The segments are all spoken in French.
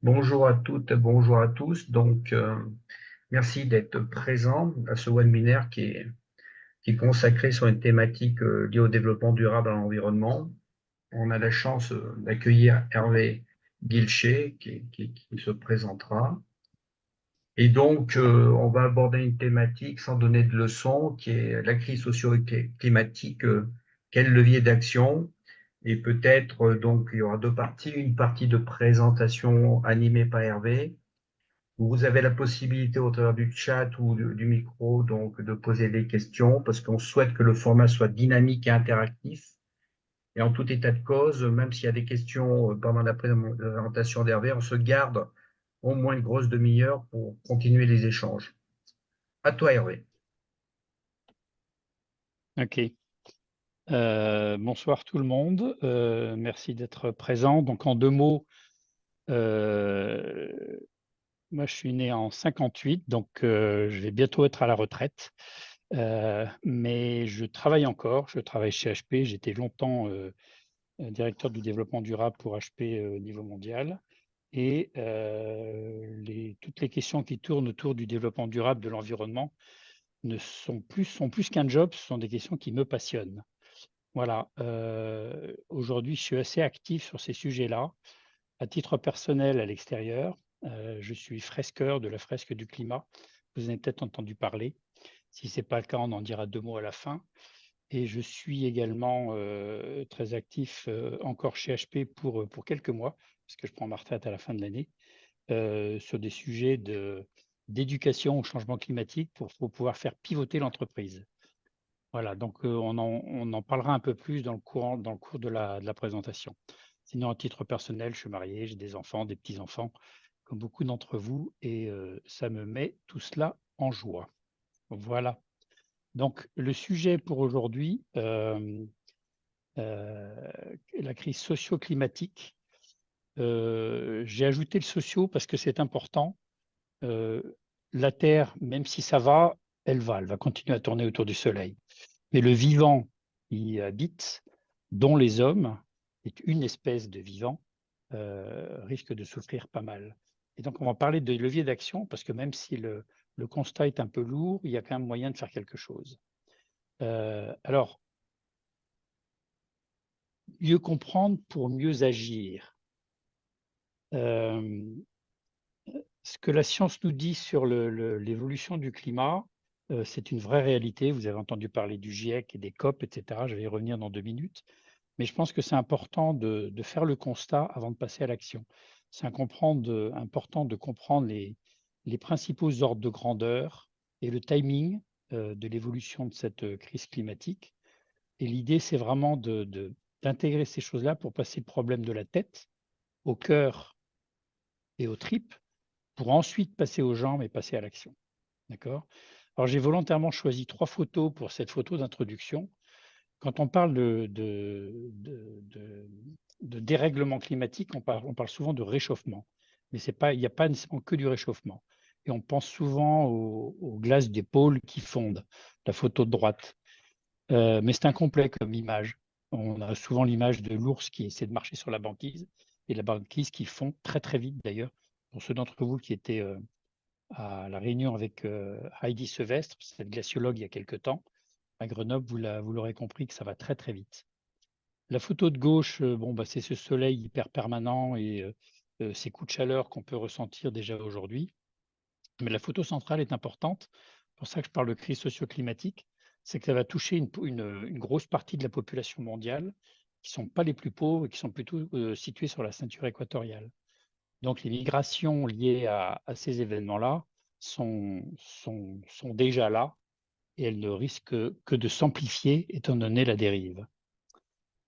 Bonjour à toutes, bonjour à tous. Merci d'être présent à ce webinaire qui est consacré sur une thématique liée au développement durable à l'environnement. On a la chance d'accueillir Hervé Guilcher qui se présentera. On va aborder une thématique sans donner de leçons, qui est la crise socio-climatique, quel levier d'action. Et peut-être, il y aura deux parties, une partie de présentation animée par Hervé. Vous avez la possibilité au travers du chat ou du micro de poser des questions parce qu'on souhaite que le format soit dynamique et interactif. Et en tout état de cause, même s'il y a des questions pendant la présentation d'Hervé, on se garde au moins une grosse demi-heure pour continuer les échanges. À toi, Hervé. Ok. Bonsoir tout le monde. Merci d'être présent. Donc en deux mots, moi je suis né en 58, donc je vais bientôt être à la retraite. Mais je travaille encore. Je travaille chez HP. J'étais longtemps directeur du développement durable pour HP au niveau mondial. Et toutes les questions qui tournent autour du développement durable de l'environnement ne sont plus qu'un job. Ce sont des questions qui me passionnent. Voilà, aujourd'hui, je suis assez actif sur ces sujets-là. À titre personnel, à l'extérieur, je suis fresqueur de la fresque du climat. Vous en avez peut-être entendu parler. Si ce n'est pas le cas, on en dira deux mots à la fin. Et je suis également très actif encore chez HP pour quelques mois, parce que je prends ma retraite à la fin de l'année, sur des sujets d'éducation au changement climatique pour pouvoir faire pivoter l'entreprise. Voilà, donc on en parlera un peu plus dans le cours de la présentation. Sinon, à titre personnel, je suis marié, j'ai des enfants, des petits-enfants, comme beaucoup d'entre vous, et ça me met tout cela en joie. Voilà. Donc, le sujet pour aujourd'hui, la crise socio-climatique. J'ai ajouté le socio parce que c'est important. La Terre, même si ça va, elle va continuer à tourner autour du Soleil. Mais le vivant qui y habite, dont les hommes, est une espèce de vivant, risque de souffrir pas mal. Et donc, on va parler de levier d'action, parce que même si le constat est un peu lourd, il y a quand même moyen de faire quelque chose. Alors, mieux comprendre pour mieux agir. Ce que la science nous dit sur l'évolution du climat, c'est une vraie réalité. Vous avez entendu parler du GIEC et des COP, etc. Je vais y revenir dans 2 minutes. Mais je pense que c'est important de faire le constat avant de passer à l'action. C'est important de comprendre les principaux ordres de grandeur et le timing de l'évolution de cette crise climatique. Et l'idée, c'est vraiment d'intégrer ces choses-là pour passer le problème de la tête au cœur et aux tripes, pour ensuite passer aux jambes et passer à l'action. D'accord? Alors, j'ai volontairement choisi 3 photos pour cette photo d'introduction. Quand on parle de dérèglement climatique, on parle souvent de réchauffement. Mais il n'y a pas nécessairement que du réchauffement. Et on pense souvent aux glaces des pôles qui fondent, la photo de droite. Mais c'est incomplet comme image. On a souvent l'image de l'ours qui essaie de marcher sur la banquise, et la banquise qui fond très très vite d'ailleurs. Pour ceux d'entre vous qui étaient à la réunion avec Heidi Sevestre, cette glaciologue il y a quelque temps, à Grenoble, vous l'aurez compris que ça va très très vite. La photo de gauche, c'est ce soleil hyper permanent et ces coups de chaleur qu'on peut ressentir déjà aujourd'hui. Mais la photo centrale est importante. C'est pour ça que je parle de crise socio-climatique. C'est que ça va toucher une grosse partie de la population mondiale qui ne sont pas les plus pauvres et qui sont plutôt situés sur la ceinture équatoriale. Donc les migrations liées à ces événements-là sont déjà là et elles ne risquent que de s'amplifier étant donné la dérive.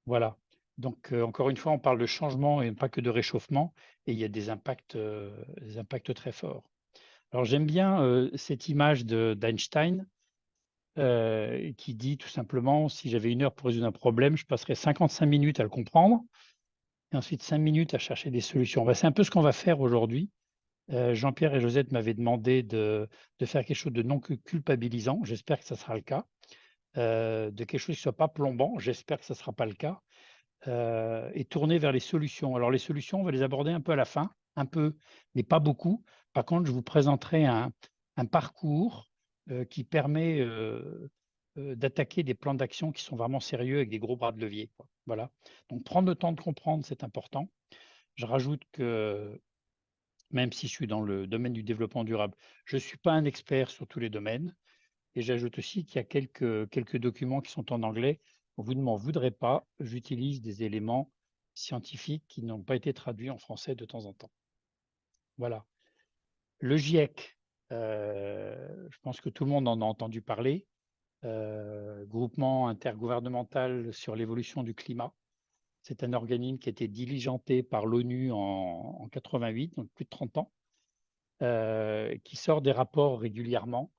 Voilà. Donc encore une fois, on parle de changement et pas que de réchauffement, et il y a des impacts très forts. Alors j'aime bien cette image d'Einstein qui dit tout simplement, si j'avais 1 heure pour résoudre un problème, je passerais 55 minutes à le comprendre et ensuite 5 minutes à chercher des solutions. C'est un peu ce qu'on va faire aujourd'hui. Jean-Pierre et Josette m'avaient demandé de faire quelque chose de non culpabilisant. J'espère que ça sera le cas. De quelque chose qui ne soit pas plombant. J'espère que ça ne sera pas le cas. Et tourner vers les solutions. Alors les solutions, on va les aborder un peu à la fin. un peu, mais pas beaucoup. Par contre, je vous présenterai un parcours qui permet d'attaquer des plans d'action qui sont vraiment sérieux avec des gros bras de levier, quoi. Voilà. Donc, prendre le temps de comprendre, c'est important. Je rajoute que même si je suis dans le domaine du développement durable, je ne suis pas un expert sur tous les domaines. Et j'ajoute aussi qu'il y a quelques documents qui sont en anglais. Vous ne m'en voudrez pas, j'utilise des éléments scientifiques qui n'ont pas été traduits en français de temps en temps. Voilà. Le GIEC, je pense que tout le monde en a entendu parler, groupement intergouvernemental sur l'évolution du climat. C'est un organisme qui a été diligenté par l'ONU en 88, donc plus de 30 ans, qui sort des rapports régulièrement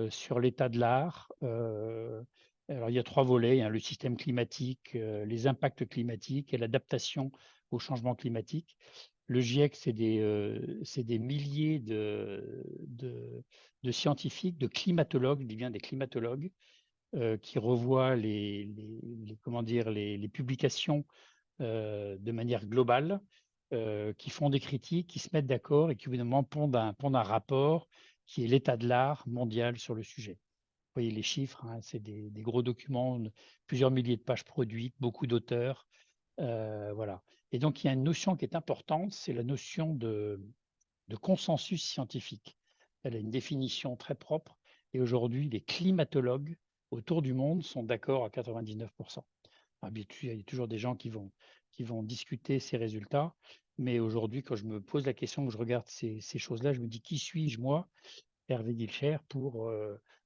sur l'état de l'art. Alors, il y a 3 volets, hein, le système climatique, les impacts climatiques et l'adaptation au changement climatique. Le GIEC, c'est des milliers de scientifiques, de climatologues, je dis bien des climatologues, qui revoient comment dire, les publications de manière globale, qui font des critiques, qui se mettent d'accord et qui, évidemment, pondent un rapport qui est l'état de l'art mondial sur le sujet. Vous voyez les chiffres, hein, c'est des gros documents, plusieurs milliers de pages produites, beaucoup d'auteurs. Voilà. Et donc, il y a une notion qui est importante, c'est la notion de consensus scientifique. Elle a une définition très propre. Et aujourd'hui, les climatologues autour du monde sont d'accord à 99%. Il y a toujours des gens qui vont discuter ces résultats. Mais aujourd'hui, quand je me pose la question, que je regarde ces choses-là, je me dis qui suis-je, moi, Hervé Guilcher, pour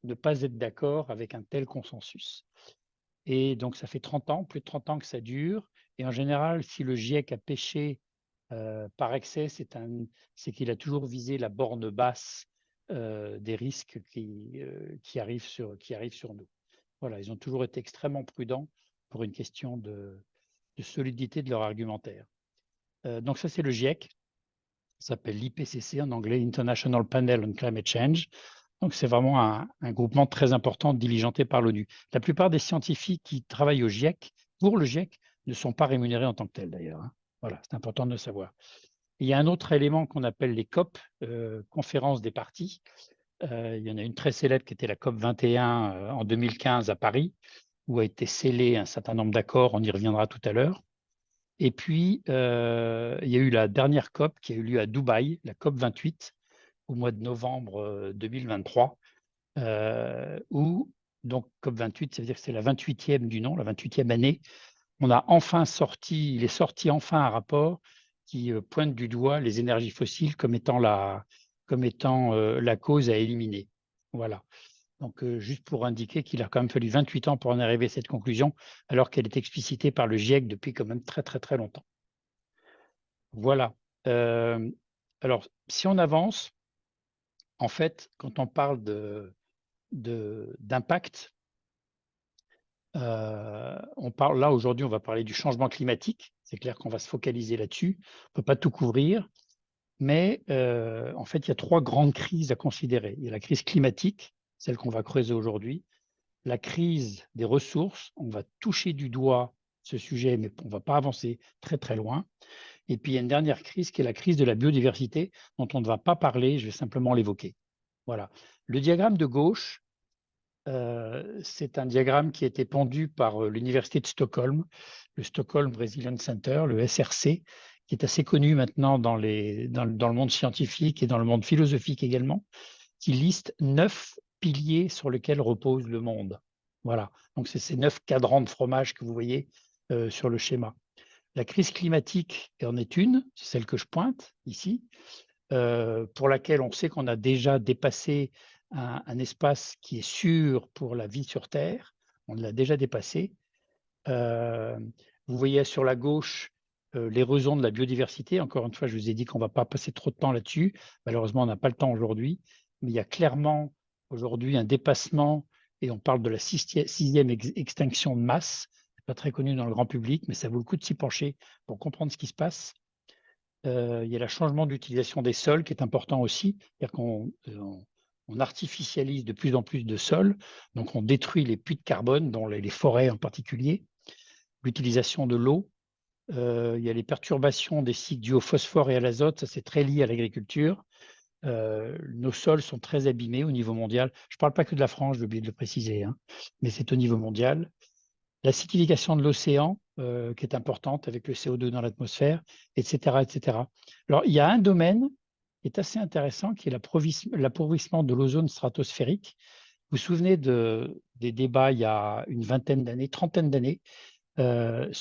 ne pas être d'accord avec un tel consensus. Et donc, ça fait 30 ans, plus de 30 ans que ça dure. Et en général, si le GIEC a péché par excès, c'est qu'il a toujours visé la borne basse des risques qui arrivent sur nous. Voilà, ils ont toujours été extrêmement prudents pour une question de solidité de leur argumentaire. Donc ça, c'est le GIEC. Ça s'appelle l'IPCC en anglais, International Panel on Climate Change. Donc c'est vraiment un groupement très important diligenté par l'ONU. La plupart des scientifiques qui travaillent au GIEC, pour le GIEC, ne sont pas rémunérés en tant que tels d'ailleurs, hein. Voilà, c'est important de le savoir. Il y a un autre élément qu'on appelle les COP, conférences des parties. Il y en a une très célèbre qui était la COP 21 en 2015 à Paris, où a été scellé un certain nombre d'accords, on y reviendra tout à l'heure. Et puis, il y a eu la dernière COP qui a eu lieu à Dubaï, la COP 28, au mois de novembre 2023, où, donc COP 28, ça veut dire que c'est la 28e du nom, la 28e année, il est sorti enfin un rapport qui pointe du doigt les énergies fossiles comme étant la cause à éliminer. Voilà. Donc, juste pour indiquer qu'il a quand même fallu 28 ans pour en arriver à cette conclusion, alors qu'elle est explicitée par le GIEC depuis quand même très, très, très longtemps. Voilà. Alors, si on avance, en fait, quand on parle d'impact, on parle là aujourd'hui, on va parler du changement climatique. C'est clair qu'on va se focaliser là-dessus. On ne peut pas tout couvrir, mais en fait, il y a 3 grandes crises à considérer. Il y a la crise climatique, celle qu'on va creuser aujourd'hui, la crise des ressources, on va toucher du doigt ce sujet, mais on ne va pas avancer très très loin. Et puis il y a une dernière crise qui est la crise de la biodiversité, dont on ne va pas parler, je vais simplement l'évoquer. Voilà. Le diagramme de gauche, c'est un diagramme qui a été pondu par l'Université de Stockholm, le Stockholm Resilience Center, le SRC, qui est assez connu maintenant dans le monde scientifique et dans le monde philosophique également, qui liste 9 piliers sur lesquels repose le monde. Voilà, donc c'est ces 9 cadrans de fromage que vous voyez sur le schéma. La crise climatique en est une, c'est celle que je pointe ici, pour laquelle on sait qu'on a déjà dépassé un espace qui est sûr pour la vie sur Terre. On l'a déjà dépassé. Vous voyez sur la gauche l'érosion de la biodiversité. Encore une fois, je vous ai dit qu'on ne va pas passer trop de temps là-dessus. Malheureusement, on n'a pas le temps aujourd'hui. Mais il y a clairement aujourd'hui un dépassement, et on parle de la 6e extinction de masse. Ce n'est pas très connu dans le grand public, mais ça vaut le coup de s'y pencher pour comprendre ce qui se passe. Il y a le changement d'utilisation des sols qui est important aussi. C'est-à-dire qu'on artificialise de plus en plus de sols, donc on détruit les puits de carbone, dont les forêts en particulier. L'utilisation de l'eau, Il y a les perturbations des cycles dus au phosphore et à l'azote, ça c'est très lié à l'agriculture. Nos sols sont très abîmés au niveau mondial. Je ne parle pas que de la France, j'ai oublié de le préciser, hein, mais c'est au niveau mondial. L'acidification de l'océan, qui est importante avec le CO2 dans l'atmosphère, etc., etc. Alors, il y a un domaine qui est assez intéressant, qui est l'appauvrissement de l'ozone stratosphérique. Vous vous souvenez des débats il y a une vingtaine d'années, trentaine d'années, euh,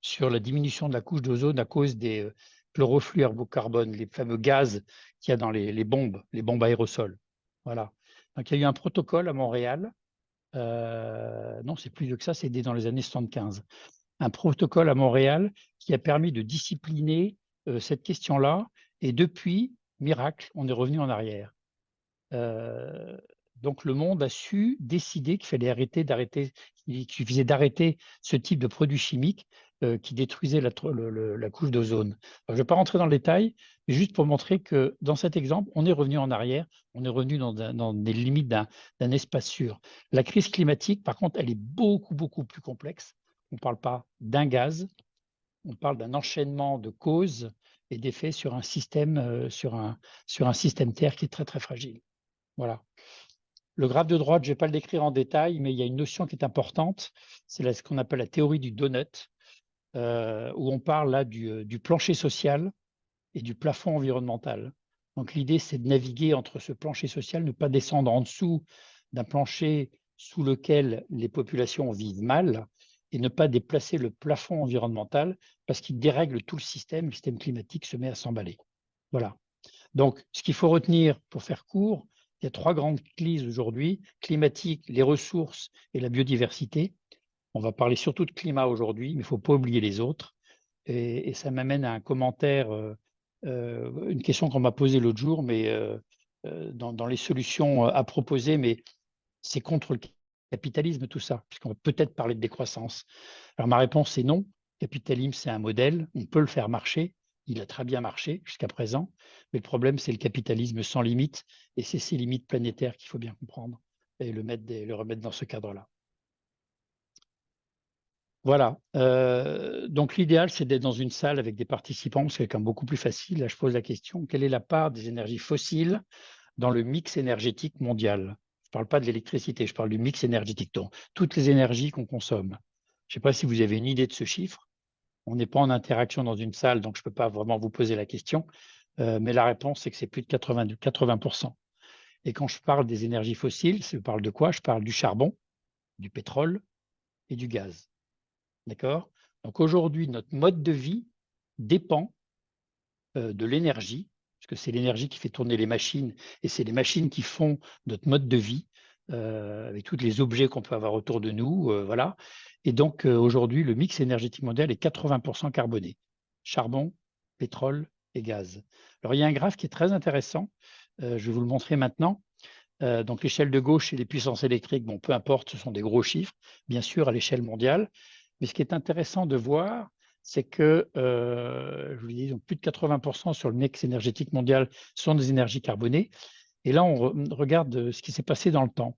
sur la diminution de la couche d'ozone à cause des chlorofluorocarbone, les fameux gaz qu'il y a dans les bombes aérosols. Voilà. Donc, il y a eu un protocole à Montréal. Non, c'est plus vieux que ça, c'est dans les années 75. Un protocole à Montréal qui a permis de discipliner cette question-là. Et depuis, miracle, on est revenu en arrière. Donc le monde a su décider qu'il fallait qu'il suffisait d'arrêter ce type de produits chimiques qui détruisaient la couche d'ozone. Je ne vais pas rentrer dans le détail, mais juste pour montrer que dans cet exemple, on est revenu en arrière, on est revenu dans des limites d'un espace sûr. La crise climatique, par contre, elle est beaucoup, beaucoup plus complexe. On ne parle pas d'un gaz, on parle d'un enchaînement de causes et d'effets sur un système, sur un système Terre qui est très, très fragile. Voilà. Le graphe de droite, je ne vais pas le décrire en détail, mais il y a une notion qui est importante, c'est ce qu'on appelle la théorie du donut, où on parle là du plancher social et du plafond environnemental. Donc l'idée, c'est de naviguer entre ce plancher social, ne pas descendre en dessous d'un plancher sous lequel les populations vivent mal, et ne pas déplacer le plafond environnemental parce qu'il dérègle tout le système climatique se met à s'emballer. Voilà. Donc, ce qu'il faut retenir pour faire court, il y a trois grandes crises aujourd'hui, climatique, les ressources et la biodiversité. On va parler surtout de climat aujourd'hui, mais il ne faut pas oublier les autres. Et ça m'amène à un commentaire, une question qu'on m'a posée l'autre jour, mais dans les solutions à proposer, mais c'est contre le capitalisme tout ça, puisqu'on va peut-être parler de décroissance. Alors ma réponse est non. Le capitalisme, c'est un modèle, on peut le faire marcher, il a très bien marché jusqu'à présent, mais le problème, c'est le capitalisme sans limite, et c'est ces limites planétaires qu'il faut bien comprendre et le remettre dans ce cadre-là. Voilà. Donc l'idéal, c'est d'être dans une salle avec des participants, c'est quand même beaucoup plus facile. Là, je pose la question, quelle est la part des énergies fossiles dans le mix énergétique mondial? Je ne parle pas de l'électricité, je parle du mix énergétique, donc toutes les énergies qu'on consomme. Je ne sais pas si vous avez une idée de ce chiffre. On n'est pas en interaction dans une salle, donc je ne peux pas vraiment vous poser la question. Mais la réponse, c'est que c'est plus de 80%. Et quand je parle des énergies fossiles, je parle de quoi? Je parle du charbon, du pétrole et du gaz. D'accord? Donc aujourd'hui, notre mode de vie dépend de l'énergie, parce que c'est l'énergie qui fait tourner les machines et c'est les machines qui font notre mode de vie, avec tous les objets qu'on peut avoir autour de nous. Voilà. Et donc aujourd'hui, le mix énergétique mondial est 80% carboné. Charbon, pétrole et gaz. Alors il y a un graphe qui est très intéressant, je vais vous le montrer maintenant. Donc l'échelle de gauche, c'est les puissances électriques. Bon, peu importe, ce sont des gros chiffres, bien sûr, à l'échelle mondiale. Mais ce qui est intéressant de voir, c'est que, je vous dis, donc plus de 80% sur le mix énergétique mondial sont des énergies carbonées. Et là, on regarde ce qui s'est passé dans le temps.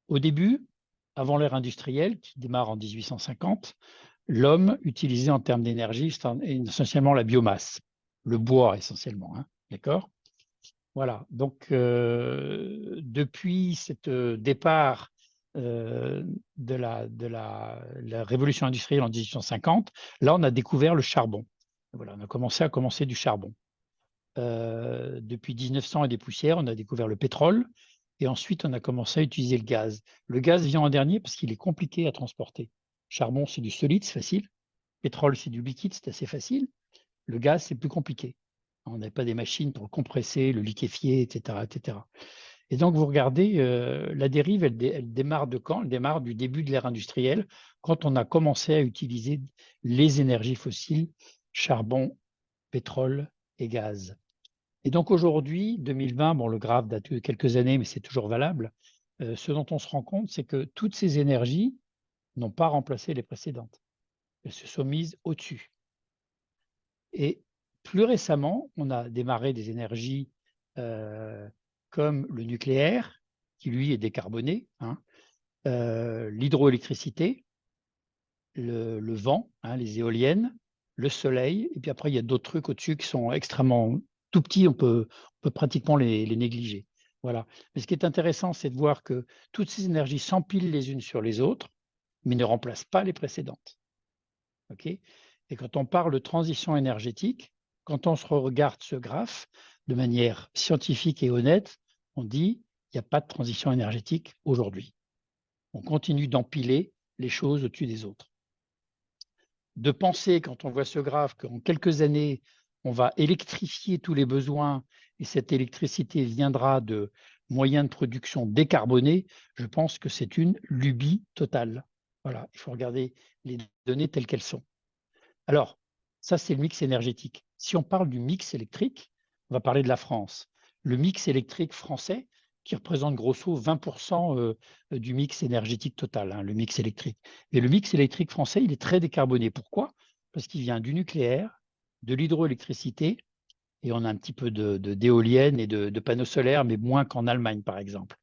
Au début, avant l'ère industrielle, qui démarre en 1850, l'homme utilisait en termes d'énergie essentiellement la biomasse, le bois essentiellement. Hein, d'accord? Voilà, donc depuis ce départ la révolution industrielle en 1850, là on a découvert le charbon. Voilà, on a commencé du charbon. Depuis 1900 et des poussières, on a découvert le pétrole et ensuite on a commencé à utiliser le gaz. Le gaz vient en dernier parce qu'il est compliqué à transporter. Charbon, c'est du solide, c'est facile. Pétrole, c'est du liquide, c'est assez facile. Le gaz, c'est plus compliqué. On n'avait pas des machines pour le compresser, le liquéfier, etc., etc. Et donc, vous regardez, la dérive, elle démarre de quand? Elle démarre du début de l'ère industrielle, quand on a commencé à utiliser les énergies fossiles, charbon, pétrole et gaz. Et donc aujourd'hui, 2020, bon, le graphe date de quelques années, mais c'est toujours valable. Ce dont on se rend compte, c'est que toutes ces énergies n'ont pas remplacé les précédentes. Elles se sont mises au-dessus. Et plus récemment, on a démarré des énergies comme le nucléaire, qui lui est décarboné, hein, l'hydroélectricité, le vent, hein, les éoliennes, le soleil, et puis après, il y a d'autres trucs au-dessus qui sont extrêmement tout petits, on peut pratiquement les négliger. Voilà. Mais ce qui est intéressant, c'est de voir que toutes ces énergies s'empilent les unes sur les autres, mais ne remplacent pas les précédentes. OK? Et quand on parle de transition énergétique, quand on se regarde ce graphe de manière scientifique et honnête, on dit il n'y a pas de transition énergétique aujourd'hui. On continue d'empiler les choses au-dessus des autres. De penser, quand on voit ce graphe, qu'en quelques années, on va électrifier tous les besoins et cette électricité viendra de moyens de production décarbonés, je pense que c'est une lubie totale. Voilà, il faut regarder les données telles qu'elles sont. Alors, ça, c'est le mix énergétique. Si on parle du mix électrique, on va parler de la France. Le mix électrique français, qui représente grosso 20% du mix énergétique total, hein, le mix électrique. Et le mix électrique français, il est très décarboné. Pourquoi? Parce qu'il vient du nucléaire, de l'hydroélectricité, et on a un petit peu d'éoliennes et de panneaux solaires, mais moins qu'en Allemagne, par exemple.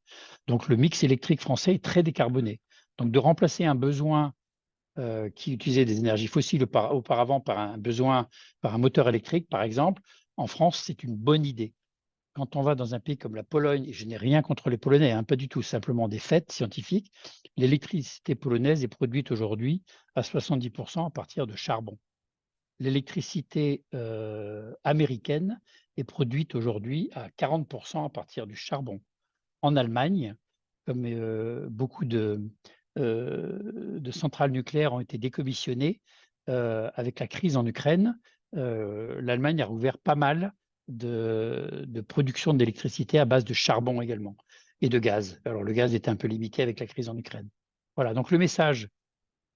Donc, le mix électrique français est très décarboné. Donc, de remplacer un besoin qui utilisaient des énergies fossiles auparavant par un moteur électrique, par exemple, en France, c'est une bonne idée. Quand on va dans un pays comme la Pologne, et je n'ai rien contre les Polonais, hein, pas du tout, simplement des faits scientifiques, l'électricité polonaise est produite aujourd'hui à 70% à partir de charbon. L'électricité américaine est produite aujourd'hui à 40% à partir du charbon. En Allemagne, comme beaucoup de centrales nucléaires ont été décommissionnées avec la crise en Ukraine, l'Allemagne a rouvert pas mal de production d'électricité à base de charbon également et de gaz. Alors le gaz était un peu limité avec la crise en Ukraine. Voilà, donc le message,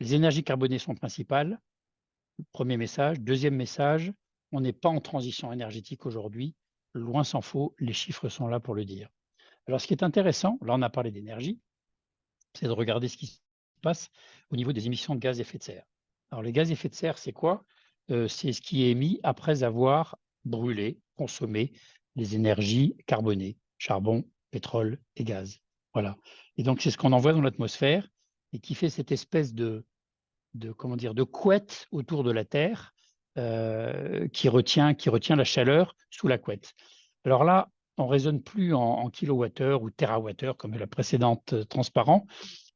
les énergies carbonées sont principales. Premier message. Deuxième message, on n'est pas en transition énergétique aujourd'hui. Loin s'en faut, les chiffres sont là pour le dire. Alors ce qui est intéressant, là on a parlé d'énergie, c'est de regarder ce qui se passe au niveau des émissions de gaz à effet de serre. Alors les gaz à effet de serre, c'est quoi? C'est ce qui est émis après avoir brûlé, consommé les énergies carbonées, charbon, pétrole et gaz. Voilà. Et donc c'est ce qu'on envoie dans l'atmosphère et qui fait cette espèce comment dire, de couette autour de la Terre qui retient la chaleur sous la couette. Alors là, on ne raisonne plus en kilowattheure ou térawattheure comme la précédente transparent.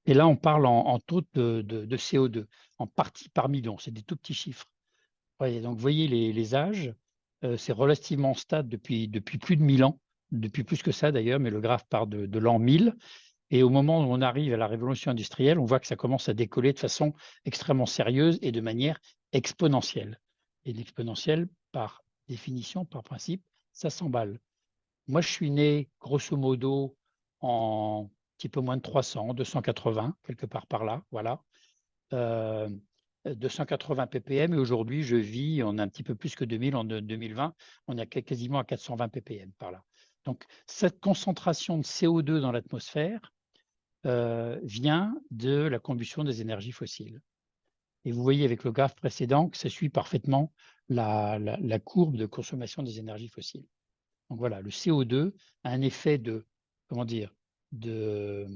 Et là, on parle en taux de CO2, en partie par million. C'est des tout petits chiffres. Voyez, donc, vous voyez les âges, c'est relativement stable depuis plus de 1000 ans, depuis plus que ça d'ailleurs, mais le graphe part de l'an 1000. Et au moment où on arrive à la révolution industrielle, on voit que ça commence à décoller de façon extrêmement sérieuse et de manière exponentielle. Et l'exponentielle, par définition, par principe, ça s'emballe. Moi, je suis né, grosso modo, en un petit peu moins de 300, 280, quelque part par là, voilà. 280 ppm, et aujourd'hui, je vis, on a un petit peu plus que 2000 en 2020, on est quasiment à 420 ppm par là. Donc, cette concentration de CO2 dans l'atmosphère vient de la combustion des énergies fossiles. Et vous voyez avec le graphe précédent que ça suit parfaitement la courbe de consommation des énergies fossiles. Donc voilà, le CO2 a un effet comment dire, de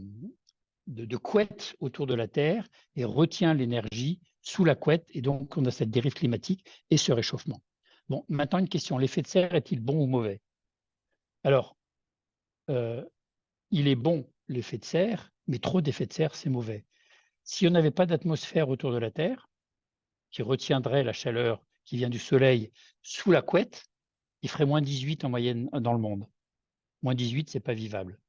couette autour de la Terre et retient l'énergie sous la couette. Et donc, on a cette dérive climatique et ce réchauffement. Bon, maintenant, une question. L'effet de serre est-il bon ou mauvais? Alors, il est bon, l'effet de serre, mais trop d'effet de serre, c'est mauvais. Si on n'avait pas d'atmosphère autour de la Terre, qui retiendrait la chaleur qui vient du Soleil sous la couette, il ferait moins 18 en moyenne dans le monde. Moins 18, ce n'est pas vivable.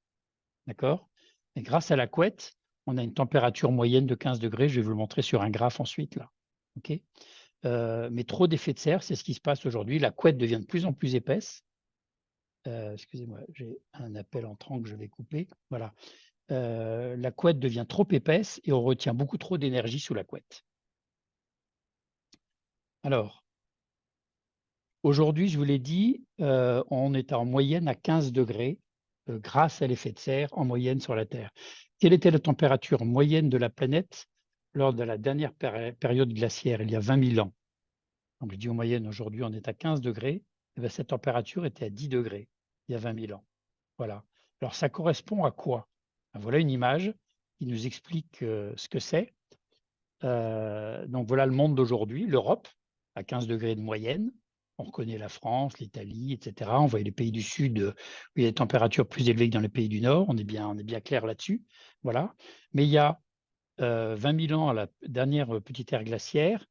D'accord? Et grâce à la couette, on a une température moyenne de 15 degrés. Je vais vous le montrer sur un graphe ensuite. Là. Okay, mais trop d'effet de serre, c'est ce qui se passe aujourd'hui. La couette devient de plus en plus épaisse. Excusez-moi, j'ai un appel entrant que je vais couper. Voilà. La couette devient trop épaisse et on retient beaucoup trop d'énergie sous la couette. Alors, aujourd'hui, je vous l'ai dit, on est en moyenne à 15 degrés grâce à l'effet de serre en moyenne sur la Terre. Quelle était la température moyenne de la planète lors de la dernière période glaciaire, il y a 20 000 ans? Donc, je dis en moyenne, aujourd'hui, on est à 15 degrés. Et bien, cette température était à 10 degrés il y a 20 000 ans. Voilà. Alors, ça correspond à quoi? Voilà une image qui nous explique ce que c'est. Donc voilà le monde d'aujourd'hui, l'Europe à 15 degrés de moyenne. On reconnaît la France, l'Italie, etc. On voit les pays du Sud où il y a des températures plus élevées que dans les pays du Nord. On est bien clair là-dessus. Voilà. Mais il y a 20 000 ans, à la dernière petite ère glaciaire,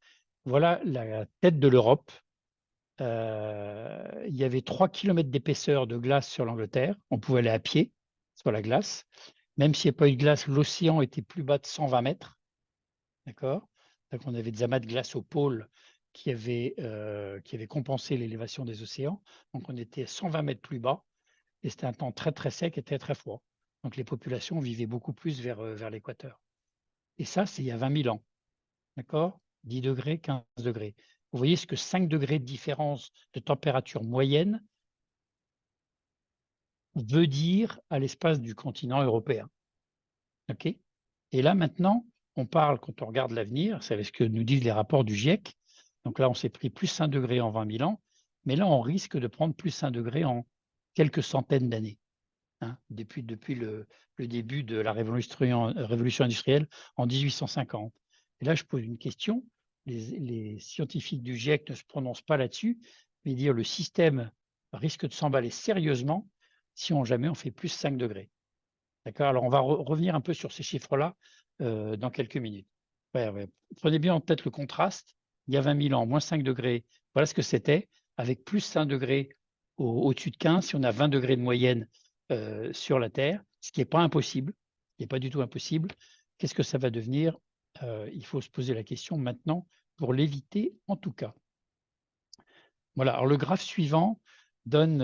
voilà la tête de l'Europe. Il y avait 3 km d'épaisseur de glace sur l'Angleterre. On pouvait aller à pied sur la glace. Même s'il n'y a pas eu de glace, l'océan était plus bas de 120 mètres. D'accord? Donc, on avait des amas de glace au pôle qui avaient compensé l'élévation des océans. Donc, on était 120 mètres plus bas et c'était un temps très, très sec et très, très froid. Donc, les populations vivaient beaucoup plus vers l'équateur. Et ça, c'est il y a 20 000 ans. D'accord? 10 degrés, 15 degrés. Vous voyez ce que 5 degrés de différence de température moyenne veut dire à l'espace du continent européen. OK? Et là, maintenant, on parle, quand on regarde l'avenir, c'est ce que nous disent les rapports du GIEC. Donc là, on s'est pris plus 1 degré en 20 000 ans, mais là, on risque de prendre plus 1 degré en quelques centaines d'années, hein, depuis le début de la révolution industrielle en 1850. Et là, je pose une question. Les scientifiques du GIEC ne se prononcent pas là-dessus, mais dire le système risque de s'emballer sérieusement si jamais on fait plus 5 degrés. D'accord? Alors, on va revenir un peu sur ces chiffres-là dans quelques minutes. Ouais. Prenez bien en tête le contraste. Il y a 20 000 ans, moins 5 degrés, voilà ce que c'était, avec plus 1 degré au-dessus de 15, si on a 20 degrés de moyenne sur la Terre, ce qui n'est pas impossible, ce qui n'est pas du tout impossible. Qu'est-ce que ça va devenir? Il faut se poser la question maintenant pour l'éviter en tout cas. Voilà, alors le graphe suivant donne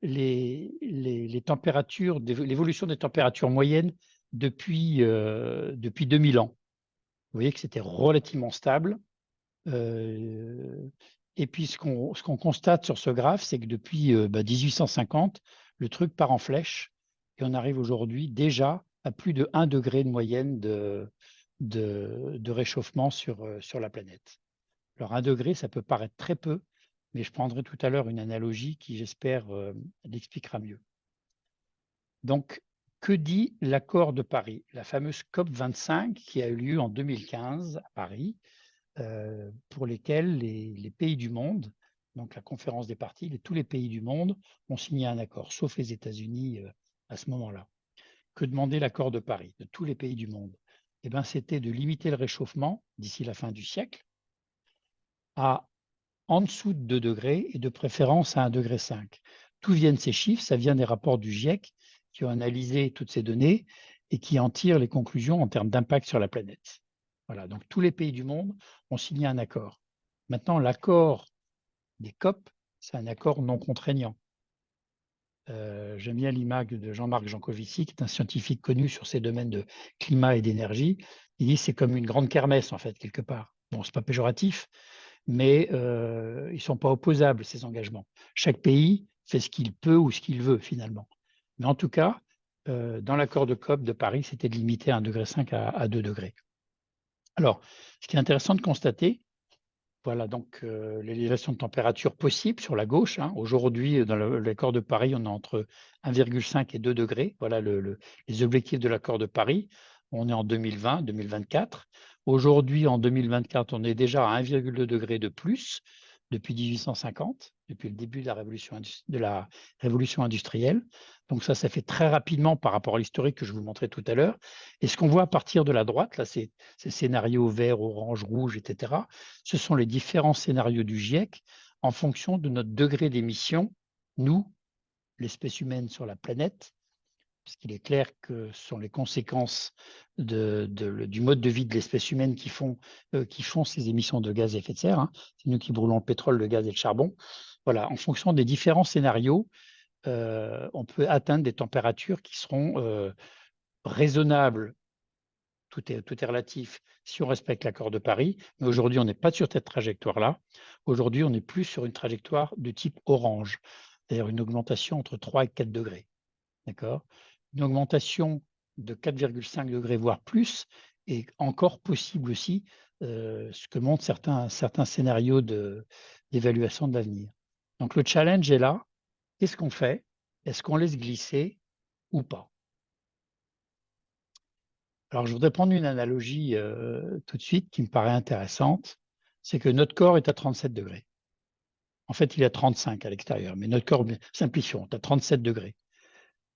les températures, l'évolution des températures moyennes depuis 2000 ans. Vous voyez que c'était relativement stable. Et puis ce qu'on constate sur ce graphe, c'est que depuis 1850, le truc part en flèche et on arrive aujourd'hui déjà à plus de 1 degré de moyenne de réchauffement sur la planète. Alors 1 degré, ça peut paraître très peu, mais je prendrai tout à l'heure une analogie qui, j'espère, l'expliquera mieux. Donc, que dit l'accord de Paris? La fameuse COP25 qui a eu lieu en 2015 à Paris, pour lesquels les pays du monde, donc la conférence des parties, tous les pays du monde ont signé un accord, sauf les États-Unis à ce moment-là. Que demandait l'accord de Paris de tous les pays du monde? Eh bien, c'était de limiter le réchauffement d'ici la fin du siècle à en dessous de 2 degrés et de préférence à 1,5 degré. D'où viennent ces chiffres? Ça vient des rapports du GIEC qui ont analysé toutes ces données et qui en tirent les conclusions en termes d'impact sur la planète. Voilà, donc tous les pays du monde ont signé un accord. Maintenant, l'accord des COP, c'est un accord non contraignant. J'aime bien l'image de Jean-Marc Jancovici, qui est un scientifique connu sur ces domaines de climat et d'énergie. Il dit que c'est comme une grande kermesse, en fait, quelque part. Bon, ce n'est pas péjoratif, mais ils ne sont pas opposables, ces engagements. Chaque pays fait ce qu'il peut ou ce qu'il veut, finalement. Mais en tout cas, dans l'accord de COP de Paris, c'était de limiter à 1,5 degré à 2 degrés. Alors, ce qui est intéressant de constater, voilà donc l'élévation de température possible sur la gauche, hein. Aujourd'hui, dans l'accord de Paris, on est entre 1,5 et 2 degrés. Voilà les objectifs de l'accord de Paris. On est en 2020, 2024. Aujourd'hui, en 2024, on est déjà à 1,2 degré de plus depuis 1850, depuis le début de la révolution industrielle. Donc ça fait très rapidement par rapport à l'historique que je vous montrais tout à l'heure. Et ce qu'on voit à partir de la droite, là, ces scénarios vert, orange, rouge, etc., ce sont les différents scénarios du GIEC en fonction de notre degré d'émission, nous, l'espèce humaine sur la planète, puisqu'il est clair que ce sont les conséquences du mode de vie de l'espèce humaine qui font ces émissions de gaz à effet de serre. Hein. C'est nous qui brûlons le pétrole, le gaz et le charbon. Voilà, en fonction des différents scénarios, on peut atteindre des températures qui seront raisonnables. Tout est relatif si on respecte l'accord de Paris. Mais aujourd'hui, on n'est pas sur cette trajectoire-là. Aujourd'hui, on est plus sur une trajectoire de type orange, c'est-à-dire une augmentation entre 3 et 4 degrés. D'accord? Une augmentation de 4,5 degrés, voire plus, est encore possible aussi, ce que montrent certains scénarios d'évaluation de l'avenir. Donc le challenge est là. Qu'est-ce qu'on fait? Est-ce qu'on laisse glisser ou pas? Alors, je voudrais prendre une analogie tout de suite qui me paraît intéressante. C'est que notre corps est à 37 degrés. En fait, il est à 35 à l'extérieur, mais notre corps, simplifions, est à 37 degrés.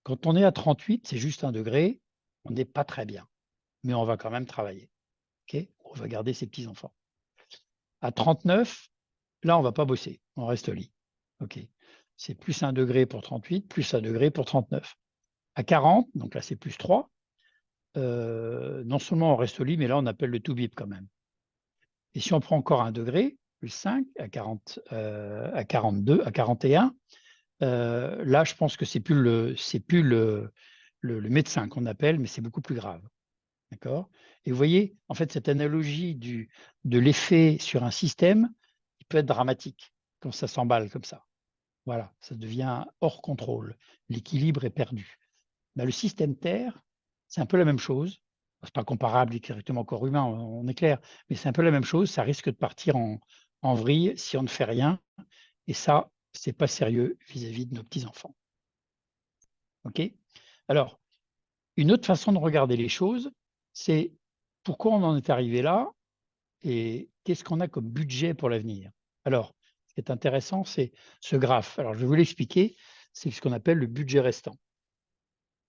Quand on est à 38, c'est juste 1 degré, on n'est pas très bien, mais on va quand même travailler. Okay, on va garder ses petits-enfants. À 39, là, on ne va pas bosser, on reste au lit. Okay. C'est plus 1 degré pour 38, plus 1 degré pour 39. À 40, donc là, c'est plus 3. Non seulement on reste au lit, mais là, on appelle le to bip quand même. Et si on prend encore 1 degré, plus 5, à 40, à 42, à 41, là, je pense que c'est plus le médecin qu'on appelle, mais c'est beaucoup plus grave. D'accord? Et vous voyez, en fait, cette analogie de l'effet sur un système, il peut être dramatique quand ça s'emballe comme ça. Voilà, ça devient hors contrôle. L'équilibre est perdu. Ben, le système Terre, c'est un peu la même chose. Ce n'est pas comparable directement au corps humain, on est clair, mais c'est un peu la même chose. Ça risque de partir en vrille si on ne fait rien. Et ça, ce n'est pas sérieux vis-à-vis de nos petits-enfants. OK? Alors, une autre façon de regarder les choses, c'est pourquoi on en est arrivé là et qu'est-ce qu'on a comme budget pour l'avenir. Alors, ce qui est intéressant, c'est ce graphe. Alors, je vais vous l'expliquer. C'est ce qu'on appelle le budget restant.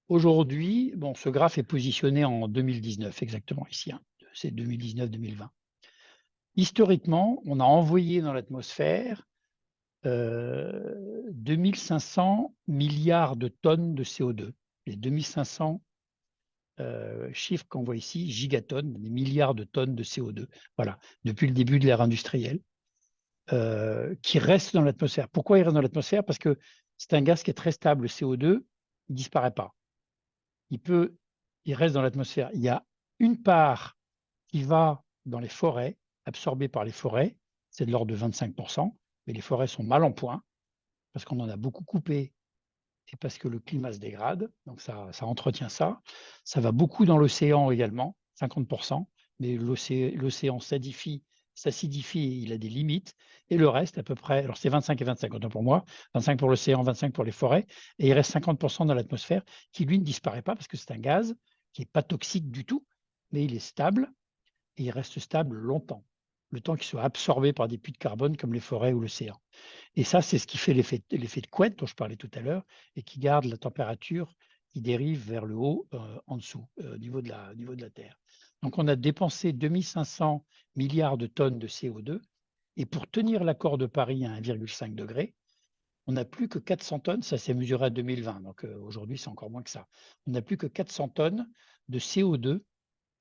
Aujourd'hui, bon, ce graphe est positionné en 2019, exactement ici. Hein. C'est 2019-2020. Historiquement, on a envoyé dans l'atmosphère 2500 milliards de tonnes de CO2. Les 2500 chiffres qu'on voit ici, gigatonnes, des milliards de tonnes de CO2. Voilà, depuis le début de l'ère industrielle, qui restent dans l'atmosphère. Pourquoi il reste dans l'atmosphère? Parce que c'est un gaz qui est très stable. Le CO2, il ne disparaît pas. Il reste dans l'atmosphère. Il y a une part qui va dans les forêts, absorbée par les forêts, c'est de l'ordre de 25%, mais les forêts sont mal en point parce qu'on en a beaucoup coupé et parce que le climat se dégrade, donc ça entretient ça. Ça va beaucoup dans l'océan également, 50%, mais l'océan s'acidifie, il a des limites, et le reste à peu près, alors c'est 25 et 25, autant pour moi, 25 pour l'océan, 25 pour les forêts, et il reste 50% dans l'atmosphère qui, lui, ne disparaît pas parce que c'est un gaz qui n'est pas toxique du tout, mais il est stable, et il reste stable longtemps, le temps qu'il soit absorbé par des puits de carbone comme les forêts ou l'océan. Et ça, c'est ce qui fait l'effet de couette dont je parlais tout à l'heure et qui garde la température qui dérive vers le haut en dessous, au niveau de la Terre. Donc, on a dépensé 2500 milliards de tonnes de CO2 et pour tenir l'accord de Paris à 1,5 degré, on n'a plus que 400 tonnes, ça s'est mesuré à 2020, donc aujourd'hui c'est encore moins que ça. On n'a plus que 400 tonnes de CO2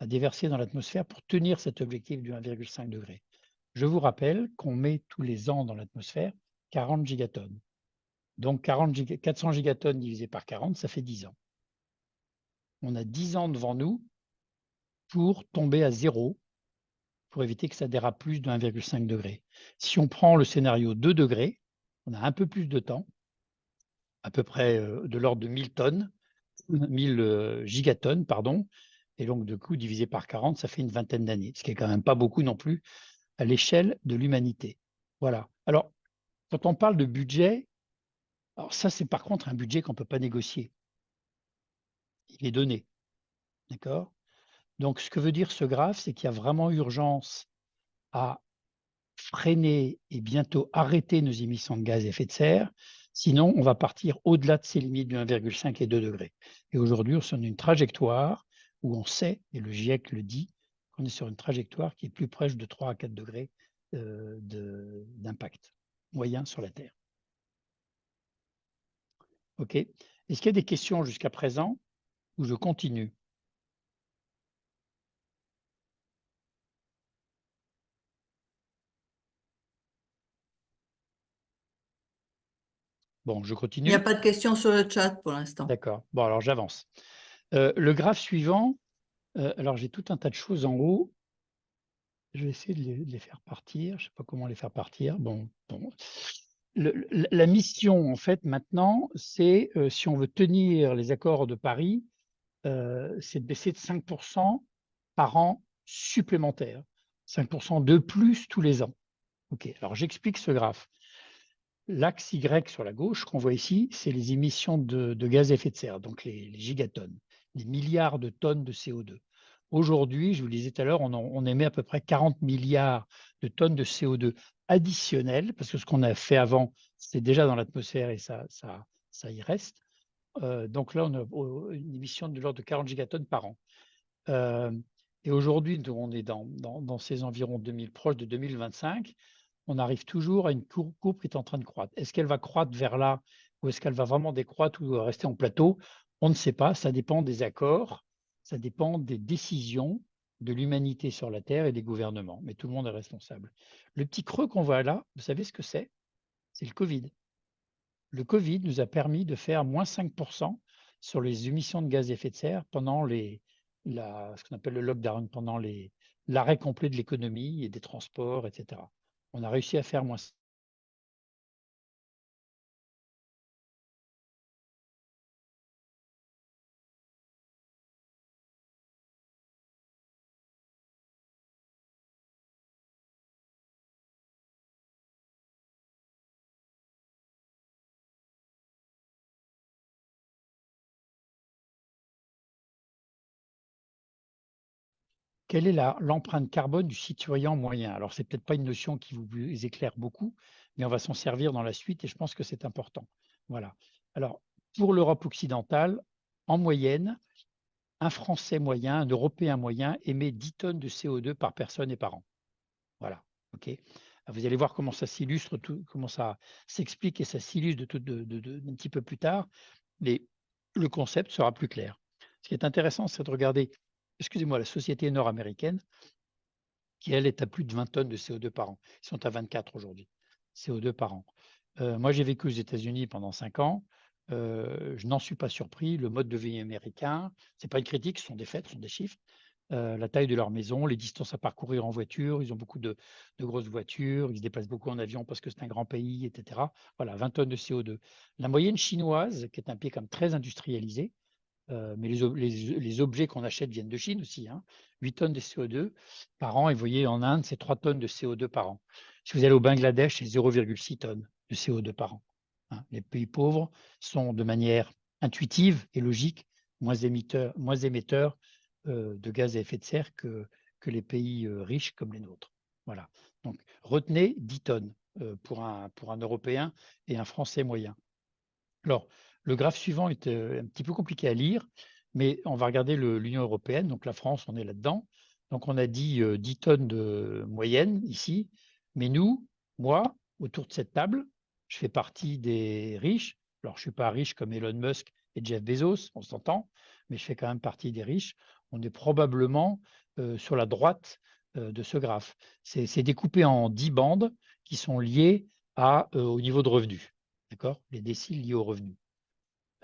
à déverser dans l'atmosphère pour tenir cet objectif du 1,5 degré. Je vous rappelle qu'on met tous les ans dans l'atmosphère 40 gigatonnes. Donc 400 gigatonnes divisé par 40, ça fait 10 ans. On a 10 ans devant nous pour tomber à zéro, pour éviter que ça dérape plus de 1,5 degré. Si on prend le scénario 2 degrés, on a un peu plus de temps, à peu près de l'ordre de 1000 tonnes, 1000 gigatonnes, pardon, et donc de coup divisé par 40, ça fait une vingtaine d'années, ce qui est quand même pas beaucoup non plus à l'échelle de l'humanité. Voilà. Alors, quand on parle de budget, alors ça, c'est par contre un budget qu'on ne peut pas négocier. Il est donné. D'accord? Donc, ce que veut dire ce graphe, c'est qu'il y a vraiment urgence à freiner et bientôt arrêter nos émissions de gaz à effet de serre. Sinon, on va partir au-delà de ces limites de 1,5 et 2 degrés. Et aujourd'hui, on est sur une trajectoire où on sait, et le GIEC le dit, qu'on est sur une trajectoire qui est plus proche de 3 à 4 degrés d'impact moyen sur la Terre. OK. Est-ce qu'il y a des questions jusqu'à présent ou je continue? Bon, je Il n'y a continue. pas de questions sur le chat pour l'instant. D'accord. Bon, alors j'avance. Le graphe suivant, alors j'ai tout un tas de choses en haut. Je vais essayer de les faire partir. Je ne sais pas comment les faire partir. Bon. La mission, en fait, maintenant, c'est si on veut tenir les accords de Paris, c'est de baisser de 5% par an supplémentaire. 5% de plus tous les ans. OK, alors j'explique ce graphe. L'axe Y sur la gauche qu'on voit ici, c'est les émissions de gaz à effet de serre, donc les gigatonnes, les milliards de tonnes de CO2. Aujourd'hui, je vous le disais tout à l'heure, on émet à peu près 40 milliards de tonnes de CO2 additionnelles, parce que ce qu'on a fait avant, c'était déjà dans l'atmosphère et ça y reste. Donc là, on a une émission de l'ordre de 40 gigatonnes par an. Et aujourd'hui, on est dans ces environs 2000, proche de 2025. On arrive toujours à une courbe qui est en train de croître. Est-ce qu'elle va croître vers là ou est-ce qu'elle va vraiment décroître ou rester en plateau? On ne sait pas. Ça dépend des accords, ça dépend des décisions de l'humanité sur la Terre et des gouvernements. Mais tout le monde est responsable. Le petit creux qu'on voit là, vous savez ce que c'est? C'est le Covid. Le Covid nous a permis de faire moins 5% sur les émissions de gaz à effet de serre pendant ce qu'on appelle le lockdown, pendant l'arrêt complet de l'économie et des transports, etc. On a réussi à faire moins. Quelle est l'empreinte carbone du citoyen moyen? Alors, ce n'est peut-être pas une notion qui vous éclaire beaucoup, mais on va s'en servir dans la suite et je pense que c'est important. Voilà. Alors, pour l'Europe occidentale, en moyenne, un Français moyen, un Européen moyen émet 10 tonnes de CO2 par personne et par an. Voilà. OK. Vous allez voir comment ça s'illustre, comment ça s'explique et ça s'illustre un petit peu plus tard, mais le concept sera plus clair. Ce qui est intéressant, c'est de regarder, excusez-moi, la société nord-américaine, qui elle est à plus de 20 tonnes de CO2 par an. Ils sont à 24 aujourd'hui, CO2 par an. Moi, j'ai vécu aux États-Unis pendant 5 ans. Je n'en suis pas surpris. Le mode de vie américain, ce n'est pas une critique, ce sont des faits, ce sont des chiffres. La taille de leur maison, les distances à parcourir en voiture, ils ont beaucoup de grosses voitures, ils se déplacent beaucoup en avion parce que c'est un grand pays, etc. Voilà, 20 tonnes de CO2. La moyenne chinoise, qui est un pays comme très industrialisé, mais les objets qu'on achète viennent de Chine aussi, hein, 8 tonnes de CO2 par an. Et vous voyez, en Inde, c'est 3 tonnes de CO2 par an. Si vous allez au Bangladesh, c'est 0,6 tonnes de CO2 par an. Hein. Les pays pauvres sont de manière intuitive et logique moins émetteurs de gaz à effet de serre que les pays riches comme les nôtres. Voilà. Donc, retenez 10 tonnes pour un Européen et un Français moyen. Alors, le graphe suivant est un petit peu compliqué à lire, mais on va regarder l'Union européenne. Donc, la France, on est là-dedans. Donc, on a dit 10 tonnes de moyenne ici. Mais nous, moi, autour de cette table, je fais partie des riches. Alors, je ne suis pas riche comme Elon Musk et Jeff Bezos, on s'entend, mais je fais quand même partie des riches. On est probablement sur la droite de ce graphe. C'est découpé en 10 bandes qui sont liées au niveau de revenus. D'accord? Les déciles liés aux revenus.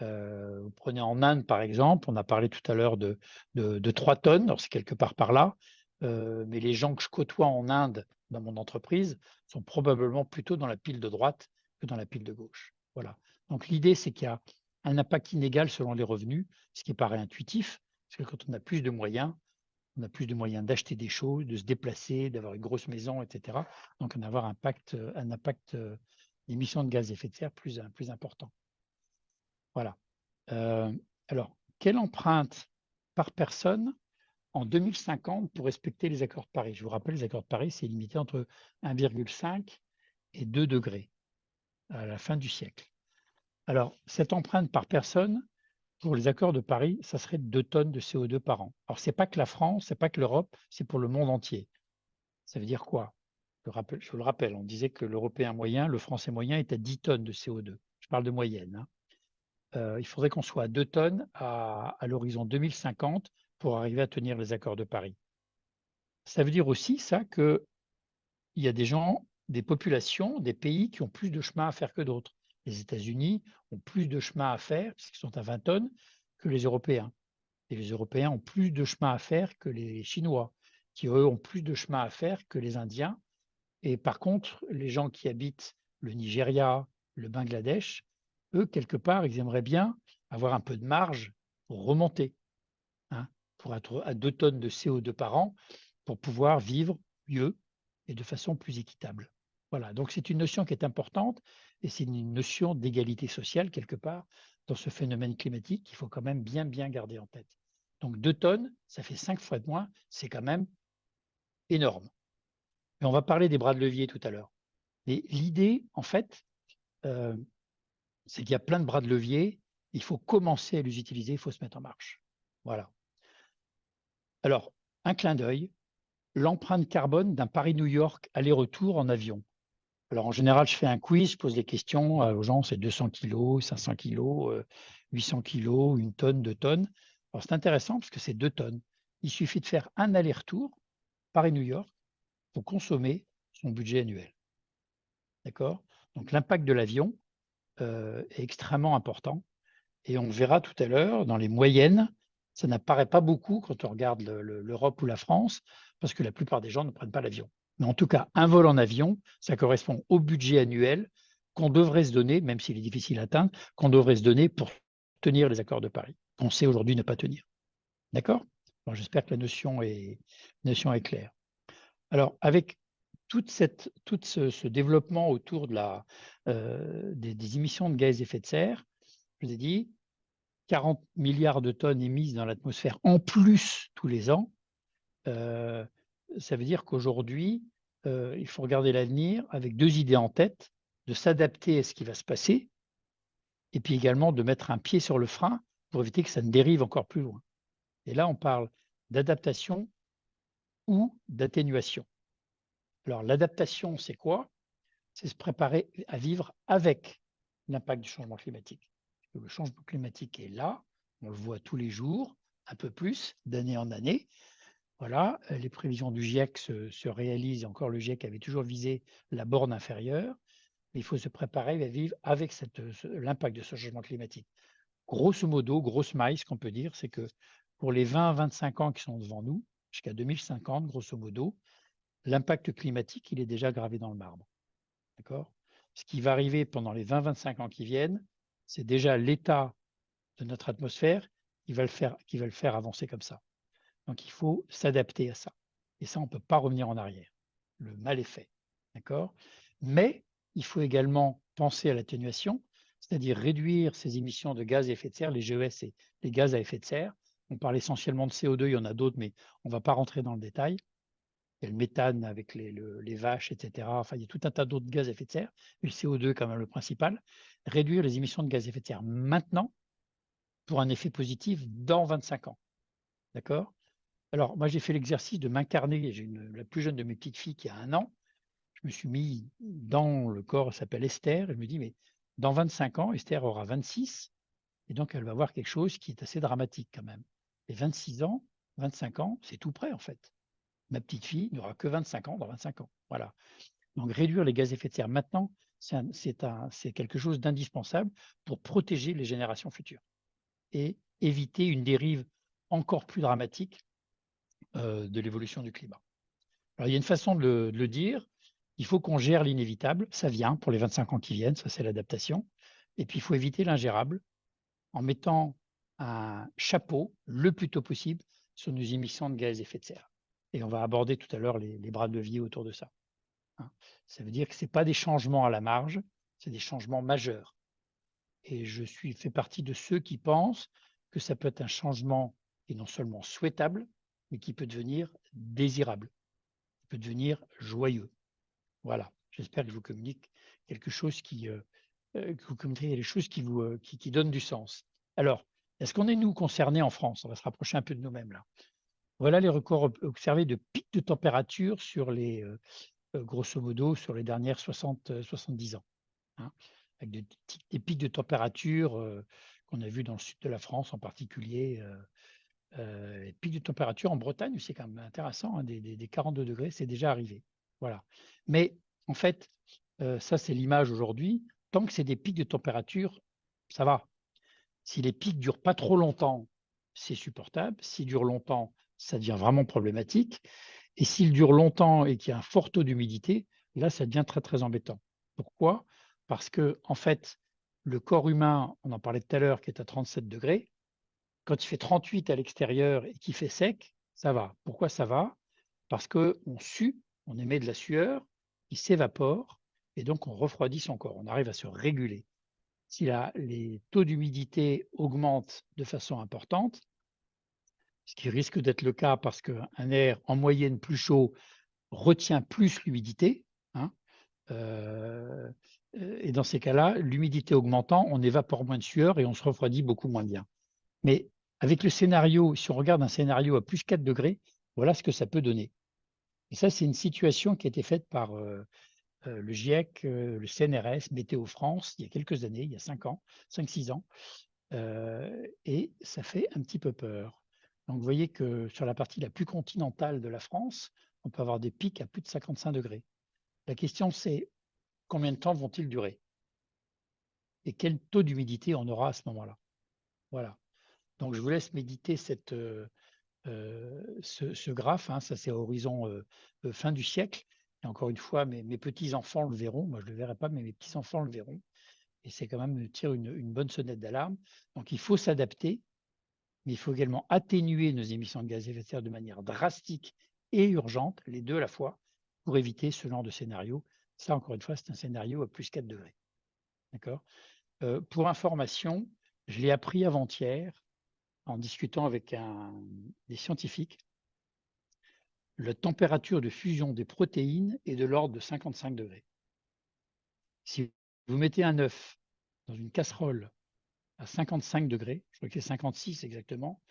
Vous prenez en Inde, par exemple, on a parlé tout à l'heure de 3 tonnes, alors c'est quelque part par là, mais les gens que je côtoie en Inde dans mon entreprise sont probablement plutôt dans la pile de droite que dans la pile de gauche. Voilà. Donc l'idée, c'est qu'il y a un impact inégal selon les revenus, ce qui paraît intuitif, parce que quand on a plus de moyens, on a plus de moyens d'acheter des choses, de se déplacer, d'avoir une grosse maison, etc. Donc on a un impact d'émissions de gaz à effet de serre plus important. Voilà. Alors, quelle empreinte par personne en 2050 pour respecter les accords de Paris? Je vous rappelle, les accords de Paris, c'est limité entre 1,5 et 2 degrés à la fin du siècle. Alors, cette empreinte par personne, pour les accords de Paris, ça serait 2 tonnes de CO2 par an. Alors, ce n'est pas que la France, ce n'est pas que l'Europe, c'est pour le monde entier. Ça veut dire quoi? Je le rappelle, on disait que l'Européen moyen, le Français moyen est à 10 tonnes de CO2. Je parle de moyenne. Hein. Il faudrait qu'on soit à 2 tonnes à l'horizon 2050 pour arriver à tenir les accords de Paris. Ça veut dire aussi ça qu'il y a des gens, des populations, des pays qui ont plus de chemin à faire que d'autres. Les États-Unis ont plus de chemin à faire, puisqu'ils sont à 20 tonnes, que les Européens. Et les Européens ont plus de chemin à faire que les Chinois, qui eux ont plus de chemin à faire que les Indiens. Et par contre, les gens qui habitent le Nigeria, le Bangladesh, eux, quelque part, ils aimeraient bien avoir un peu de marge pour remonter, hein, pour être à 2 tonnes de CO2 par an, pour pouvoir vivre mieux et de façon plus équitable. Voilà, donc c'est une notion qui est importante et c'est une notion d'égalité sociale, quelque part, dans ce phénomène climatique qu'il faut quand même bien garder en tête. Donc 2 tonnes, ça fait 5 fois de moins, c'est quand même énorme. Et on va parler des bras de levier tout à l'heure. Et l'idée, en fait, c'est qu'il y a plein de bras de levier, il faut commencer à les utiliser, il faut se mettre en marche. Voilà. Alors, un clin d'œil, l'empreinte carbone d'un Paris-New York aller-retour en avion. Alors, en général, je fais un quiz, je pose des questions aux gens, c'est 200 kg, 500 kg, 800 kg, 1 tonne, 2 tonnes. Alors, c'est intéressant parce que c'est 2 tonnes. Il suffit de faire un aller-retour, Paris-New York, pour consommer son budget annuel. D'accord? Donc, l'impact de l'avion est extrêmement important. Et on verra tout à l'heure, dans les moyennes, ça n'apparaît pas beaucoup quand on regarde l'Europe ou la France, parce que la plupart des gens ne prennent pas l'avion. Mais en tout cas, un vol en avion, ça correspond au budget annuel qu'on devrait se donner, même s'il est difficile à atteindre, qu'on devrait se donner pour tenir les accords de Paris, qu'on sait aujourd'hui ne pas tenir. D'accord? J'espère que la notion est claire. Alors, avec tout ce développement autour de des émissions de gaz à effet de serre, je vous ai dit, 40 milliards de tonnes émises dans l'atmosphère en plus tous les ans, ça veut dire qu'aujourd'hui, il faut regarder l'avenir avec 2 idées en tête, de s'adapter à ce qui va se passer et puis également de mettre un pied sur le frein pour éviter que ça ne dérive encore plus loin. Et là, on parle d'adaptation ou d'atténuation. Alors l'adaptation, c'est quoi? C'est se préparer à vivre avec l'impact du changement climatique. Le changement climatique est là, on le voit tous les jours, un peu plus, d'année en année. Voilà, les prévisions du GIEC se réalisent. Encore, le GIEC avait toujours visé la borne inférieure. Mais il faut se préparer à vivre avec l'impact de ce changement climatique. Grosso modo, grosse maille, ce qu'on peut dire, c'est que pour les 20-25 ans qui sont devant nous, jusqu'à 2050, grosso modo, l'impact climatique, il est déjà gravé dans le marbre. D'accord? Ce qui va arriver pendant les 20-25 ans qui viennent, c'est déjà l'état de notre atmosphère qui va le faire avancer comme ça. Donc, il faut s'adapter à ça. Et ça, on ne peut pas revenir en arrière. Le mal est fait. D'accord? Mais il faut également penser à l'atténuation, c'est-à-dire réduire ces émissions de gaz à effet de serre, les GES et les gaz à effet de serre. On parle essentiellement de CO2, il y en a d'autres, mais on ne va pas rentrer dans le détail. Il y a le méthane avec les vaches, etc. Enfin, il y a tout un tas d'autres gaz à effet de serre, mais le CO2 quand même le principal. Réduire les émissions de gaz à effet de serre maintenant pour un effet positif dans 25 ans. D'accord? Alors, moi, j'ai fait l'exercice de m'incarner. J'ai la plus jeune de mes petites filles qui a 1 an. Je me suis mis dans le corps, elle s'appelle Esther. Et je me dis, mais dans 25 ans, Esther aura 26. Et donc, elle va voir quelque chose qui est assez dramatique quand même. Et 26 ans, 25 ans, c'est tout près en fait. Ma petite fille n'aura que 25 ans dans 25 ans. Voilà. Donc, réduire les gaz à effet de serre maintenant, c'est quelque chose d'indispensable pour protéger les générations futures et éviter une dérive encore plus dramatique de l'évolution du climat. Alors, il y a une façon de le dire. Il faut qu'on gère l'inévitable. Ça vient pour les 25 ans qui viennent. Ça, c'est l'adaptation. Et puis, il faut éviter l'ingérable en mettant un chapeau le plus tôt possible sur nos émissions de gaz à effet de serre. Et on va aborder tout à l'heure les bras de levier autour de ça. Ça veut dire que ce n'est pas des changements à la marge, c'est des changements majeurs. Et je fais partie de ceux qui pensent que ça peut être un changement qui est non seulement souhaitable, mais qui peut devenir désirable, qui peut devenir joyeux. Voilà, j'espère que je vous communique quelque chose que vous communiquez les choses qui donnent du sens. Alors, est-ce qu'on est, nous, concernés en France? On va se rapprocher un peu de nous-mêmes là. Voilà les records observés de pics de température sur les, grosso modo, sur les dernières 70 ans. Hein, avec des pics de température qu'on a vus dans le sud de la France en particulier. Les pics de température en Bretagne, c'est quand même intéressant, hein, des 42 degrés, c'est déjà arrivé. Voilà. Mais en fait, ça c'est l'image aujourd'hui. Tant que c'est des pics de température, ça va. Si les pics ne durent pas trop longtemps, c'est supportable. S'ils durent longtemps, ça devient vraiment problématique. Et s'ils durent longtemps et qu'il y a un fort taux d'humidité, là, ça devient très, très embêtant. Pourquoi? Parce que, en fait, le corps humain, on en parlait tout à l'heure, qui est à 37 degrés, quand il fait 38 à l'extérieur et qu'il fait sec, ça va. Pourquoi ça va? Parce qu'on sue, on émet de la sueur qui s'évapore et donc on refroidit son corps. On arrive à se réguler. Si les taux d'humidité augmentent de façon importante, ce qui risque d'être le cas parce qu'un air en moyenne plus chaud retient plus l'humidité, hein, et dans ces cas-là, l'humidité augmentant, on évapore moins de sueur et on se refroidit beaucoup moins bien. Mais avec le scénario, si on regarde un scénario à plus 4 degrés, voilà ce que ça peut donner. Et ça, c'est une situation qui a été faite par le GIEC, le CNRS, Météo France, il y a quelques années, il y a 5-6 ans, et ça fait un petit peu peur. Donc, vous voyez que sur la partie la plus continentale de la France, on peut avoir des pics à plus de 55 degrés. La question, c'est combien de temps vont-ils durer? Et quel taux d'humidité on aura à ce moment-là? Voilà. Donc, je vous laisse méditer ce graphe, hein, ça c'est à horizon fin du siècle. Et encore une fois, mes petits-enfants le verront, moi je ne le verrai pas, mais mes petits-enfants le verront. Et c'est quand même tire une bonne sonnette d'alarme. Donc il faut s'adapter, mais il faut également atténuer nos émissions de gaz à effet de serre de manière drastique et urgente, les deux à la fois, pour éviter ce genre de scénario. Ça, encore une fois, c'est un scénario à plus 4 degrés. D'accord. Pour information, je l'ai appris avant-hier en discutant avec des scientifiques. La température de fusion des protéines est de l'ordre de 55 degrés. Si vous mettez un œuf dans une casserole à 55 degrés, je crois que c'est 56 exactement,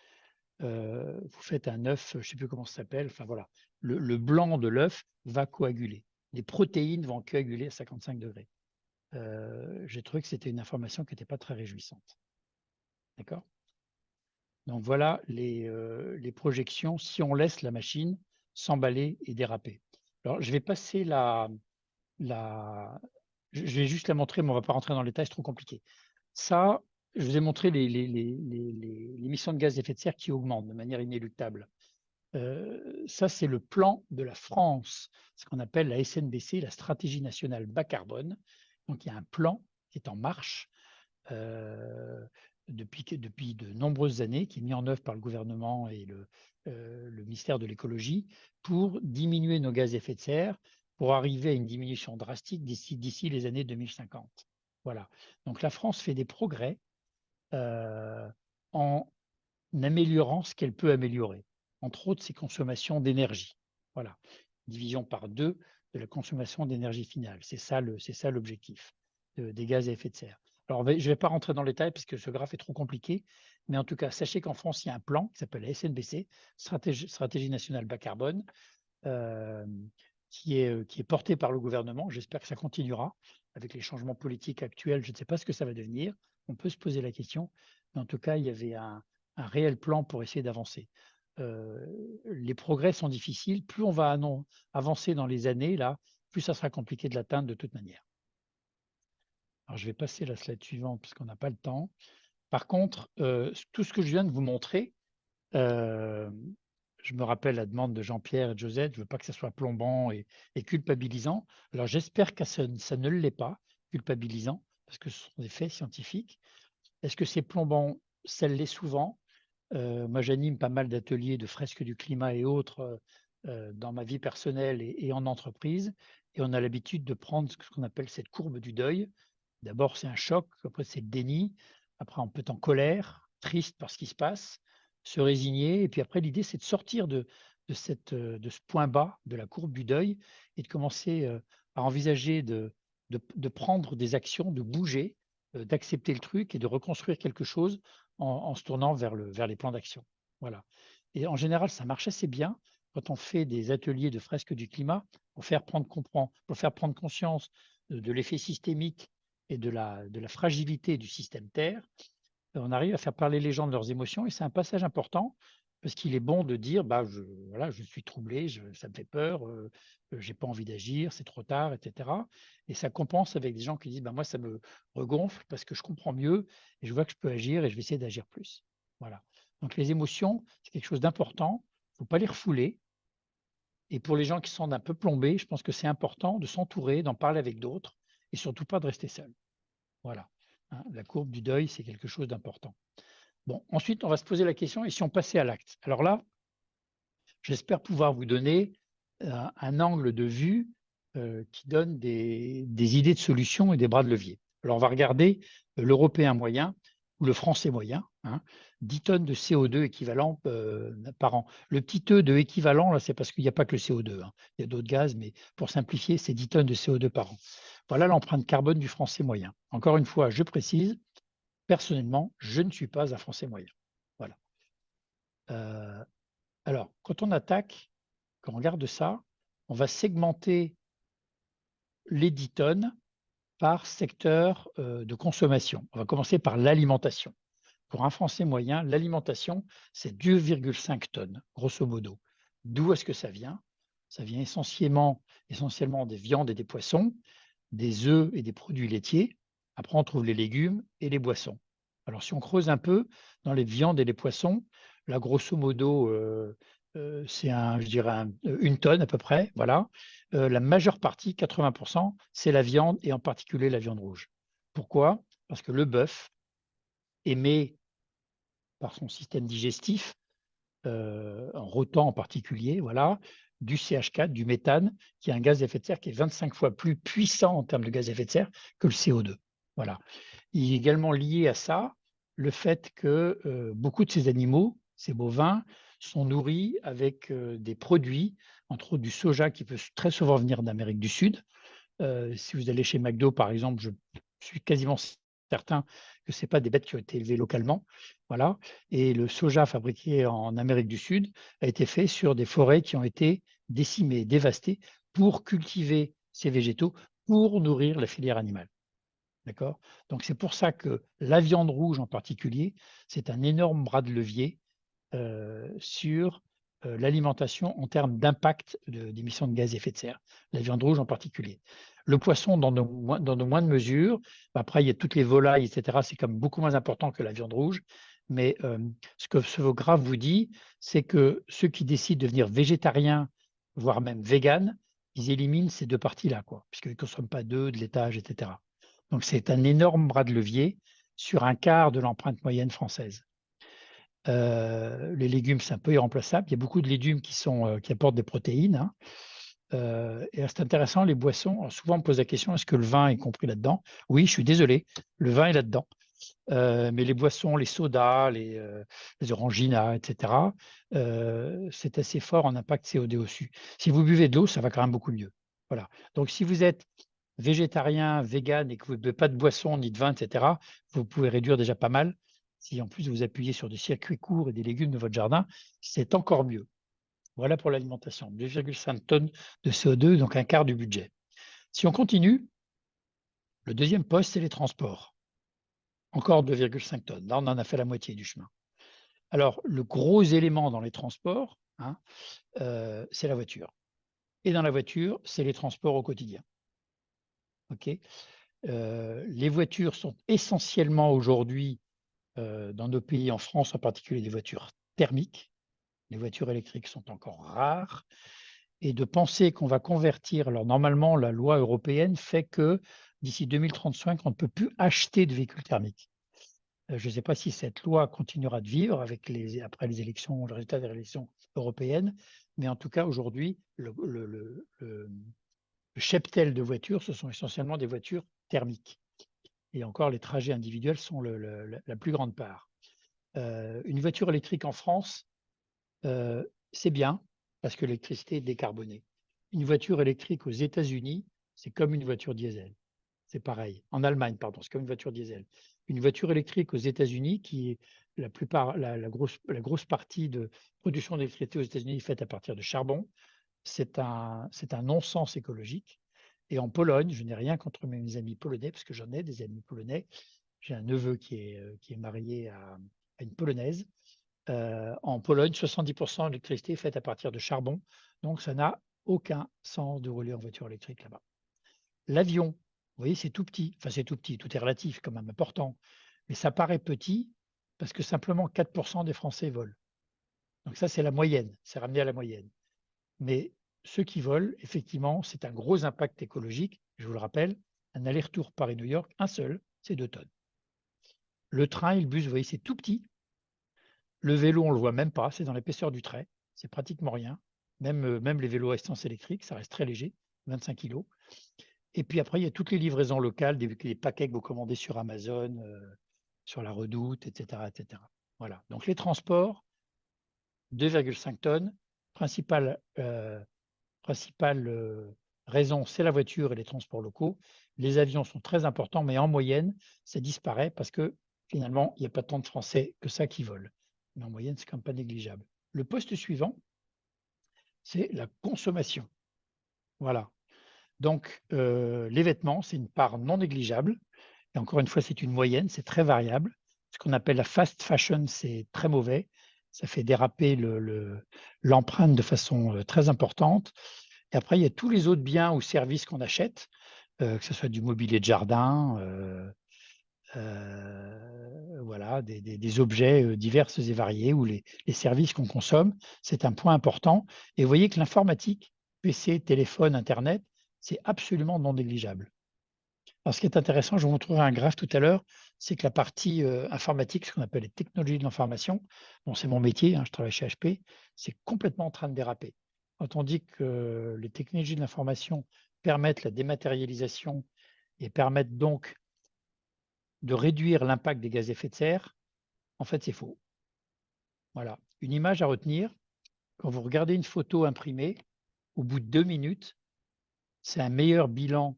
vous faites un œuf, je ne sais plus comment ça s'appelle, enfin voilà, le blanc de l'œuf va coaguler. Les protéines vont coaguler à 55 degrés. J'ai trouvé que c'était une information qui n'était pas très réjouissante. D'accord? Donc voilà les projections si on laisse la machine s'emballer et déraper. Alors je vais passer je vais juste la montrer, mais on ne va pas rentrer dans les détails, c'est trop compliqué. Ça, je vous ai montré les émissions de gaz à effet de serre qui augmentent de manière inéluctable. Ça, c'est le plan de la France, ce qu'on appelle la SNBC, la stratégie nationale bas carbone. Donc, il y a un plan qui est en marche depuis de nombreuses années, qui est mis en œuvre par le gouvernement et le ministère de l'écologie pour diminuer nos gaz à effet de serre, pour arriver à une diminution drastique d'ici les années 2050. Voilà. Donc, la France fait des progrès en améliorant ce qu'elle peut améliorer, entre autres ses consommations d'énergie. Voilà, division par 2 de la consommation d'énergie finale. C'est ça l'objectif des gaz à effet de serre. Alors, je ne vais pas rentrer dans les détails parce que ce graphe est trop compliqué, mais en tout cas, sachez qu'en France, il y a un plan qui s'appelle la SNBC, Stratégie nationale bas carbone, qui est porté par le gouvernement. J'espère que ça continuera. Avec les changements politiques actuels, je ne sais pas ce que ça va devenir. On peut se poser la question, mais en tout cas, il y avait un réel plan pour essayer d'avancer. Les progrès sont difficiles. Plus on va avancer dans les années, là, plus ça sera compliqué de l'atteindre de toute manière. Alors, je vais passer la slide suivante parce qu'on n'a pas le temps. Par contre, tout ce que je viens de vous montrer, je me rappelle la demande de Jean-Pierre et de Josette, je ne veux pas que ça soit plombant et culpabilisant. Alors, j'espère que ça ne l'est pas, culpabilisant, parce que ce sont des faits scientifiques. Est-ce que c'est plombant? Ça l'est souvent. Moi, j'anime pas mal d'ateliers de fresques du climat et autres dans ma vie personnelle et en entreprise. Et on a l'habitude de prendre ce qu'on appelle cette courbe du deuil. D'abord, c'est un choc, après, c'est le déni. Après, on peut être en colère, triste par ce qui se passe, se résigner. Et puis après, l'idée, c'est de sortir de ce point bas de la courbe du deuil et de commencer à envisager de prendre des actions, de bouger, d'accepter le truc et de reconstruire quelque chose en se tournant vers les plans d'action. Voilà. Et en général, ça marche assez bien quand on fait des ateliers de fresques du climat pour faire prendre conscience de l'effet systémique et de la fragilité du système Terre. On arrive à faire parler les gens de leurs émotions et c'est un passage important parce qu'il est bon de dire bah, je suis troublé, ça me fait peur, je n'ai pas envie d'agir, c'est trop tard, etc. Et ça compense avec des gens qui disent bah, moi, ça me regonfle parce que je comprends mieux et je vois que je peux agir et je vais essayer d'agir plus. Voilà. Donc, les émotions, c'est quelque chose d'important. Il ne faut pas les refouler. Et pour les gens qui sont un peu plombés, je pense que c'est important de s'entourer, d'en parler avec d'autres et surtout pas de rester seul. Voilà. Hein, la courbe du deuil, c'est quelque chose d'important. Bon, ensuite, on va se poser la question, et si on passait à l'acte? Alors là, j'espère pouvoir vous donner un angle de vue qui donne des idées de solutions et des bras de levier. Alors, on va regarder l'Européen moyen ou le Français moyen, hein, 10 tonnes de CO2 équivalent par an. Le petit E de équivalent, là, c'est parce qu'il n'y a pas que le CO2, hein. Il y a d'autres gaz, mais pour simplifier, c'est 10 tonnes de CO2 par an. Voilà l'empreinte carbone du Français moyen. Encore une fois, je précise, personnellement, je ne suis pas un Français moyen. Voilà. Alors, quand on attaque, quand on regarde ça, on va segmenter les 10 tonnes par secteur de consommation. On va commencer par l'alimentation. Pour un Français moyen, l'alimentation, c'est 2,5 tonnes, grosso modo. D'où est-ce que ça vient? Ça vient essentiellement des viandes et des poissons, des œufs et des produits laitiers. Après, on trouve les légumes et les boissons. Alors, si on creuse un peu dans les viandes et les poissons, là, grosso modo, c'est je dirais une tonne à peu près. Voilà. La majeure partie, 80%, c'est la viande et en particulier la viande rouge. Pourquoi? Parce que le bœuf émet par son système digestif, en rôtant en particulier, voilà, du CH4, du méthane, qui est un gaz à effet de serre qui est 25 fois plus puissant en termes de gaz à effet de serre que le CO2. Voilà. Il est également lié à ça le fait que beaucoup de ces animaux, ces bovins, sont nourris avec des produits, entre autres du soja qui peut très souvent venir d'Amérique du Sud. Si vous allez chez McDo, par exemple, je suis quasiment certain que ce n'est pas des bêtes qui ont été élevées localement. Voilà. Et le soja fabriqué en Amérique du Sud a été fait sur des forêts qui ont été décimées, dévastées pour cultiver ces végétaux, pour nourrir la filière animale. D'accord? Donc, c'est pour ça que la viande rouge en particulier, c'est un énorme bras de levier sur l'alimentation en termes d'impact d'émissions de gaz à effet de serre, la viande rouge en particulier. Le poisson dans de moindres mesures. Après, il y a toutes les volailles, etc. C'est comme beaucoup moins important que la viande rouge. Mais ce que ce graphe vous dit, c'est que ceux qui décident de devenir végétariens, voire même véganes, ils éliminent ces deux parties-là, puisqu'ils ne consomment pas d'œufs, de laitage, etc. Donc, c'est un énorme bras de levier sur un quart de l'empreinte moyenne française. Les légumes, c'est un peu irremplaçable. Il y a beaucoup de légumes qui apportent des protéines, hein. Et c'est intéressant, les boissons. Alors souvent, on me pose la question, est-ce que le vin est compris là-dedans? Oui, je suis désolé, le vin est là-dedans. Mais les boissons, les sodas, les oranginas, etc., c'est assez fort en impact CO2 dessus. Si vous buvez de l'eau, ça va quand même beaucoup mieux. Voilà. Donc, si vous êtes végétarien, vegan et que vous ne buvez pas de boisson ni de vin, etc., vous pouvez réduire déjà pas mal. Si en plus vous appuyez sur des circuits courts et des légumes de votre jardin, c'est encore mieux. Voilà pour l'alimentation, 2,5 tonnes de CO2, donc un quart du budget. Si on continue, le deuxième poste, c'est les transports. Encore 2,5 tonnes. Là, on en a fait la moitié du chemin. Alors, le gros élément dans les transports, hein, c'est la voiture. Et dans la voiture, c'est les transports au quotidien. Okay, les voitures sont essentiellement aujourd'hui, dans nos pays, en France en particulier, des voitures thermiques. Les voitures électriques sont encore rares. Et de penser qu'on va convertir, alors normalement, la loi européenne fait que d'ici 2035, on ne peut plus acheter de véhicules thermiques. Je ne sais pas si cette loi continuera de vivre après les élections, le résultat des élections européennes, mais en tout cas, aujourd'hui, le cheptel de voitures, ce sont essentiellement des voitures thermiques. Et encore, les trajets individuels sont la plus grande part. Une voiture électrique en France, c'est bien, parce que l'électricité est décarbonée. Une voiture électrique aux États-Unis, c'est comme une voiture diesel. C'est pareil. En Allemagne, pardon, c'est comme une voiture diesel. Une voiture électrique aux États-Unis, qui est la grosse partie de production d'électricité aux États-Unis est faite à partir de charbon, c'est un non-sens écologique. Et en Pologne, je n'ai rien contre mes amis polonais, parce que j'en ai des amis polonais. J'ai un neveu qui est marié à une Polonaise. En Pologne, 70% de l'électricité est faite à partir de charbon. Donc, ça n'a aucun sens de rouler en voiture électrique là-bas. L'avion, vous voyez, c'est tout petit. Enfin, c'est tout petit, tout est relatif, quand même important. Mais ça paraît petit parce que simplement 4% des Français volent. Donc ça, c'est la moyenne, c'est ramené à la moyenne. Mais ceux qui volent, effectivement, c'est un gros impact écologique. Je vous le rappelle, un aller-retour Paris-New York, un seul, c'est 2 tonnes. Le train et le bus, vous voyez, c'est tout petit. Le vélo, on ne le voit même pas, c'est dans l'épaisseur du trait, c'est pratiquement rien. Même les vélos à essence électrique, ça reste très léger, 25 kg. Et puis après, il y a toutes les livraisons locales, des paquets que vous commandez sur Amazon, sur la Redoute, etc., etc. Voilà. Donc les transports, 2,5 tonnes. Principale raison, c'est la voiture et les transports locaux. Les avions sont très importants, mais en moyenne, ça disparaît parce que finalement, il n'y a pas tant de Français que ça qui volent. Mais en moyenne, c'est quand même pas négligeable. Le poste suivant, c'est la consommation. Voilà. Donc, les vêtements, c'est une part non négligeable. Et encore une fois, c'est une moyenne, c'est très variable. Ce qu'on appelle la fast fashion, c'est très mauvais. Ça fait déraper l'empreinte de façon très importante. Et après, il y a tous les autres biens ou services qu'on achète, que ce soit du mobilier de jardin, voilà, des objets divers et variés ou les services qu'on consomme. C'est un point important. Et vous voyez que l'informatique, PC, téléphone, Internet, c'est absolument non négligeable. Alors, ce qui est intéressant, je vous montrerai un graphe tout à l'heure, c'est que la partie informatique, ce qu'on appelle les technologies de l'information, bon, c'est mon métier, hein, je travaille chez HP, c'est complètement en train de déraper. Quand on dit que les technologies de l'information permettent la dématérialisation et permettent donc de réduire l'impact des gaz à effet de serre, en fait, c'est faux. Voilà. Une image à retenir, quand vous regardez une photo imprimée, au bout de 2 minutes, c'est un meilleur bilan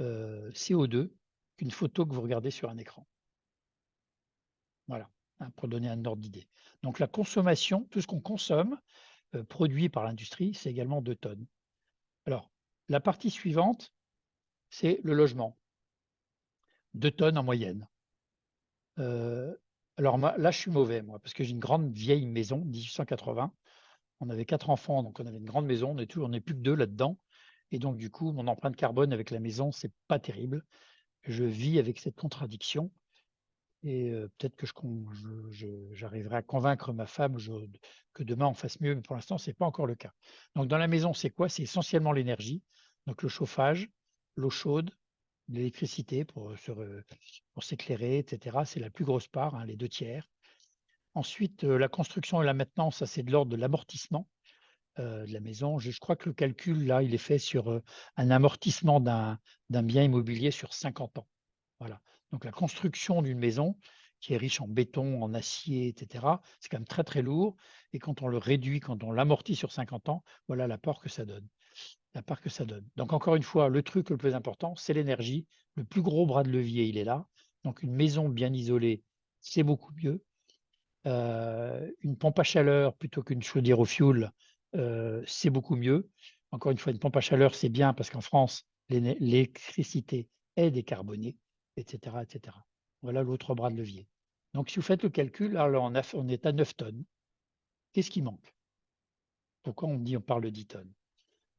CO2 qu'une photo que vous regardez sur un écran. Voilà, hein, pour donner un ordre d'idée. Donc la consommation, tout ce qu'on consomme, produit par l'industrie, c'est également 2 tonnes. Alors, la partie suivante, c'est le logement. 2 tonnes en moyenne. Alors là, je suis mauvais, moi, parce que j'ai une grande vieille maison, 1880. On avait 4 enfants, donc on avait une grande maison, on n'est plus que 2 là-dedans. Et donc, du coup, mon empreinte carbone avec la maison, c'est pas terrible. Je vis avec cette contradiction. Et peut-être que j'arriverai à convaincre ma femme que demain on fasse mieux, mais pour l'instant, ce n'est pas encore le cas. Donc, dans la maison, c'est quoi? C'est essentiellement l'énergie, donc le chauffage, l'eau chaude, l'électricité pour s'éclairer, etc. C'est la plus grosse part, hein, les 2 tiers. Ensuite, la construction et la maintenance, ça c'est de l'ordre de l'amortissement de la maison. Je crois que le calcul, là, il est fait sur un amortissement d'un bien immobilier sur 50 ans. Voilà. Donc la construction d'une maison qui est riche en béton, en acier, etc., c'est quand même très très lourd. Et quand on le réduit, quand on l'amortit sur 50 ans, voilà la part que ça donne. La part que ça donne. Donc encore une fois, le truc le plus important, c'est l'énergie. Le plus gros bras de levier, il est là. Donc une maison bien isolée, c'est beaucoup mieux. Une pompe à chaleur plutôt qu'une chaudière au fioul, c'est beaucoup mieux. Encore une fois, une pompe à chaleur, c'est bien parce qu'en France, l'électricité est décarbonée, etc., etc. Voilà l'autre bras de levier. Donc, si vous faites le calcul, alors on est à 9 tonnes. Qu'est-ce qui manque? Pourquoi on parle de 10 tonnes?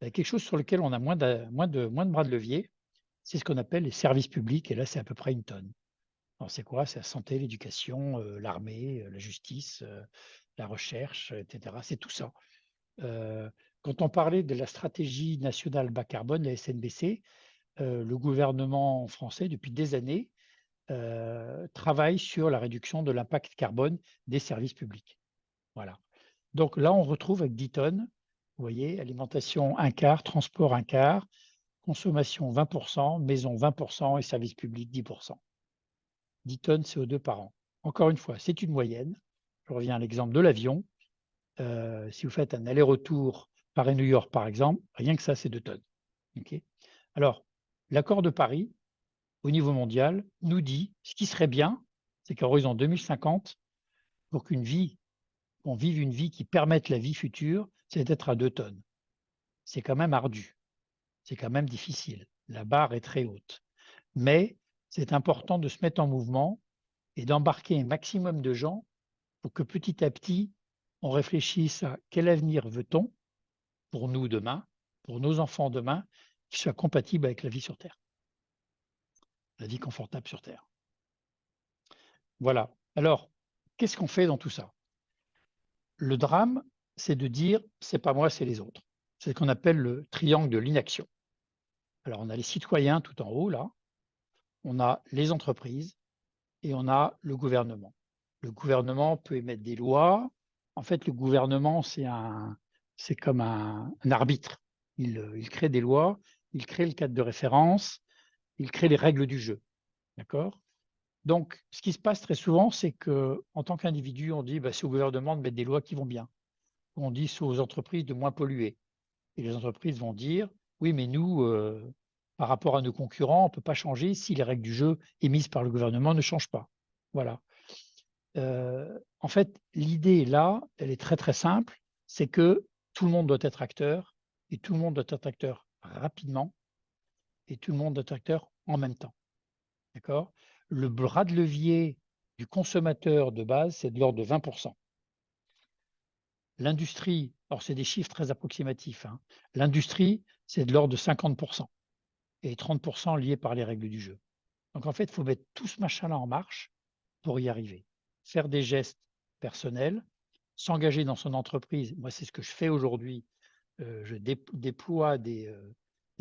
Quelque chose sur lequel on a moins de bras de levier, c'est ce qu'on appelle les services publics, et là, c'est à peu près 1 tonne. Alors, c'est quoi? C'est la santé, l'éducation, l'armée, la justice, la recherche, etc. C'est tout ça. Quand on parlait de la stratégie nationale bas carbone, la SNBC, le gouvernement français, depuis des années, travaille sur la réduction de l'impact carbone des services publics. Voilà. Donc là, on retrouve avec 10 tonnes, vous voyez, alimentation 1/4, transport 1/4, consommation 20%, maison 20% et services publics 10%. 10 tonnes CO2 par an. Encore une fois, c'est une moyenne. Je reviens à l'exemple de l'avion. Si vous faites un aller-retour Paris-New York, par exemple, rien que ça, c'est 2 tonnes. Okay. Alors, l'accord de Paris, au niveau mondial, nous dit ce qui serait bien, c'est qu'à horizon 2050, pour qu'on vive une vie qui permette la vie future, c'est d'être à 2 tonnes. C'est quand même ardu. C'est quand même difficile. La barre est très haute. Mais c'est important de se mettre en mouvement et d'embarquer un maximum de gens pour que petit à petit, on réfléchisse à quel avenir veut-on pour nous demain, pour nos enfants demain, qui soit compatible avec la vie sur Terre, la vie confortable sur Terre. Voilà. Alors, qu'est-ce qu'on fait dans tout ça? Le drame, c'est de dire, c'est pas moi, c'est les autres. C'est ce qu'on appelle le triangle de l'inaction. Alors, on a les citoyens tout en haut, là, on a les entreprises et on a le gouvernement. Le gouvernement peut émettre des lois. En fait, le gouvernement, c'est comme un arbitre. Il crée des lois, il crée le cadre de référence, il crée les règles du jeu. D'accord? Donc, ce qui se passe très souvent, c'est qu'en tant qu'individu, on dit bah, c'est au gouvernement de mettre des lois qui vont bien. On dit c'est aux entreprises de moins polluer. Et les entreprises vont dire oui, mais nous, par rapport à nos concurrents, on ne peut pas changer si les règles du jeu émises par le gouvernement ne changent pas. Voilà. En fait, l'idée là, elle est très très simple, c'est que tout le monde doit être acteur et tout le monde doit être acteur rapidement et tout le monde doit être acteur en même temps. D'accord? Le bras de levier du consommateur de base, c'est de l'ordre de 20%. L'industrie, alors c'est des chiffres très approximatifs, hein. L'industrie, c'est de l'ordre de 50% et 30% liés par les règles du jeu. Donc en fait, il faut mettre tout ce machin-là en marche pour y arriver. Faire des gestes personnels, s'engager dans son entreprise. Moi, c'est ce que je fais aujourd'hui. Je déploie des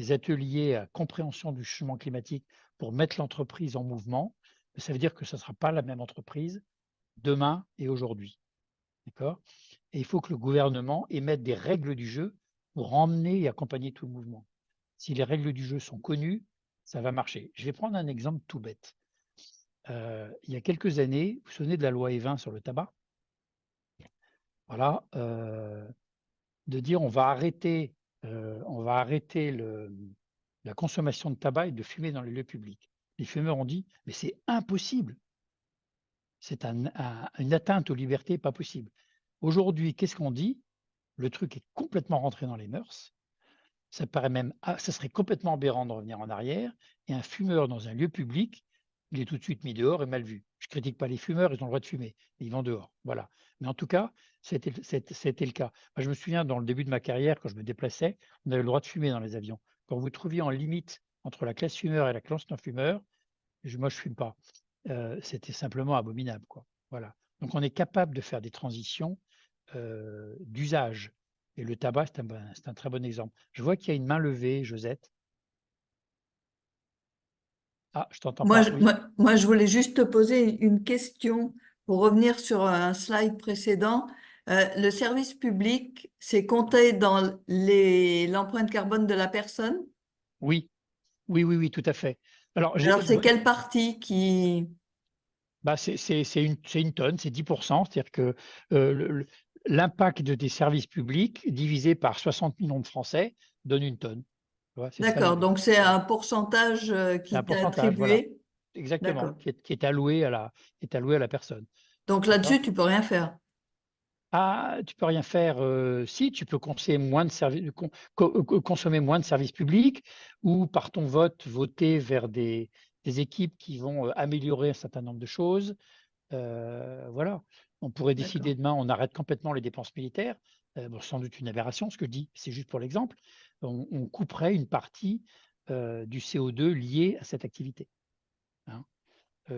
ateliers à compréhension du changement climatique pour mettre l'entreprise en mouvement. Mais ça veut dire que ce ne sera pas la même entreprise demain et aujourd'hui. D'accord? Et il faut que le gouvernement émette des règles du jeu pour emmener et accompagner tout le mouvement. Si les règles du jeu sont connues, ça va marcher. Je vais prendre un exemple tout bête. Il y a quelques années, vous vous souvenez de la loi E20 sur le tabac? Voilà, de dire on va arrêter la consommation de tabac et de fumer dans les lieux publics. Les fumeurs ont dit mais c'est impossible, c'est une atteinte aux libertés pas possible. Aujourd'hui, qu'est-ce qu'on dit? Le truc est complètement rentré dans les mœurs. Ça paraît même, ça serait complètement aberrant de revenir en arrière. Et un fumeur dans un lieu public, il est tout de suite mis dehors et mal vu. Je ne critique pas les fumeurs, ils ont le droit de fumer, mais ils vont dehors. Voilà. Mais en tout cas, c'était le cas. Moi, je me souviens, dans le début de ma carrière, quand je me déplaçais, on avait le droit de fumer dans les avions. Quand vous trouviez en limite entre la classe fumeur et la classe non-fumeur, moi, je ne fume pas. C'était simplement abominable, quoi. Voilà. Donc, on est capable de faire des transitions d'usage. Et le tabac, c'est un très bon exemple. Je vois qu'il y a une main levée, Josette. Ah, je t'entends Moi, pas. Oui. je voulais juste te poser une question pour revenir sur un slide précédent. Le service public, c'est compté dans l'empreinte carbone de la personne? Oui, oui, oui, oui, tout à fait. Alors, Alors, c'est quelle partie qui… bah, c'est une tonne, c'est 10%. C'est-à-dire que l'impact des services publics divisé par 60 millions de Français donne une tonne. C'est ça D'accord, l'idée. donc c'est Voilà. un pourcentage C'est un qui t'est pourcentage, voilà. attribué. Exactement, D'accord. qui est alloué à la personne. Donc D'accord? là-dessus, tu peux rien faire. Ah, tu peux rien faire. Si, tu peux consommer moins de consommer moins de services publics ou par ton vote, voter vers des équipes qui vont améliorer un certain nombre de choses. Voilà. On pourrait décider D'accord. demain, on arrête complètement les dépenses militaires. Bon, sans doute une aberration, ce que je dis, c'est juste pour l'exemple. On couperait une partie du CO2 lié à cette activité, hein.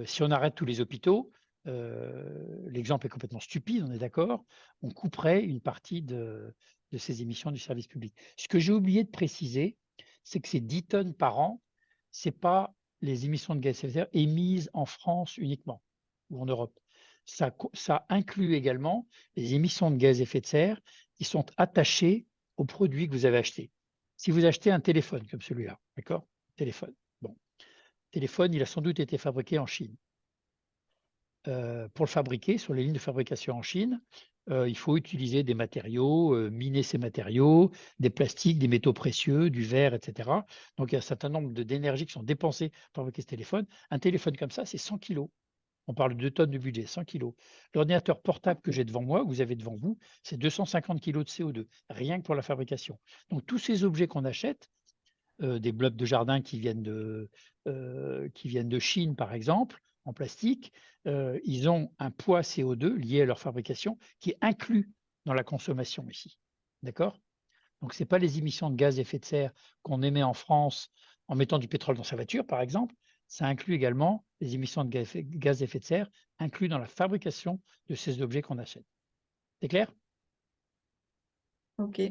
Si on arrête tous les hôpitaux, l'exemple est complètement stupide, on est d'accord, on couperait une partie de ces émissions du service public. Ce que j'ai oublié de préciser, c'est que ces 10 tonnes par an, ce n'est pas les émissions de gaz à effet de serre émises en France uniquement ou en Europe. Ça inclut également les émissions de gaz à effet de serre qui sont attachées aux produits que vous avez achetés. Si vous achetez un téléphone comme celui-là, d'accord? Téléphone. Bon, téléphone, il a sans doute été fabriqué en Chine. Pour le fabriquer, sur les lignes de fabrication en Chine, il faut utiliser des matériaux, miner ces matériaux, des plastiques, des métaux précieux, du verre, etc. Donc, il y a un certain nombre d'énergies qui sont dépensées pour fabriquer ce téléphone. Un téléphone comme ça, c'est 100 kilos. On parle de 2 tonnes de budget, 100 kilos. L'ordinateur portable que j'ai devant moi, que vous avez devant vous, c'est 250 kilos de CO2, rien que pour la fabrication. Donc, tous ces objets qu'on achète, des blocs de jardin qui viennent de Chine, par exemple, en plastique, ils ont un poids CO2 lié à leur fabrication qui est inclus dans la consommation ici. D'accord? Donc, ce n'est pas les émissions de gaz à effet de serre qu'on émet en France en mettant du pétrole dans sa voiture, par exemple. Ça inclut également les émissions de gaz à effet de serre inclus dans la fabrication de ces objets qu'on achète. C'est clair? OK.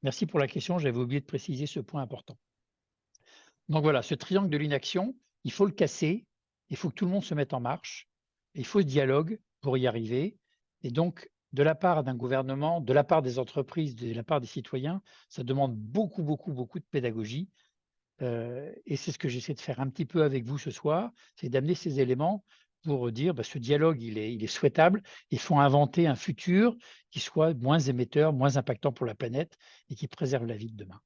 Merci pour la question. J'avais oublié de préciser ce point important. Donc voilà, ce triangle de l'inaction, il faut le casser, il faut que tout le monde se mette en marche, il faut ce dialogue pour y arriver. Et donc, de la part d'un gouvernement, de la part des entreprises, de la part des citoyens, ça demande beaucoup, beaucoup, beaucoup de pédagogie. Et c'est ce que j'essaie de faire un petit peu avec vous ce soir, c'est d'amener ces éléments pour dire ce dialogue, il est souhaitable. Il faut inventer un futur qui soit moins émetteur, moins impactant pour la planète et qui préserve la vie de demain.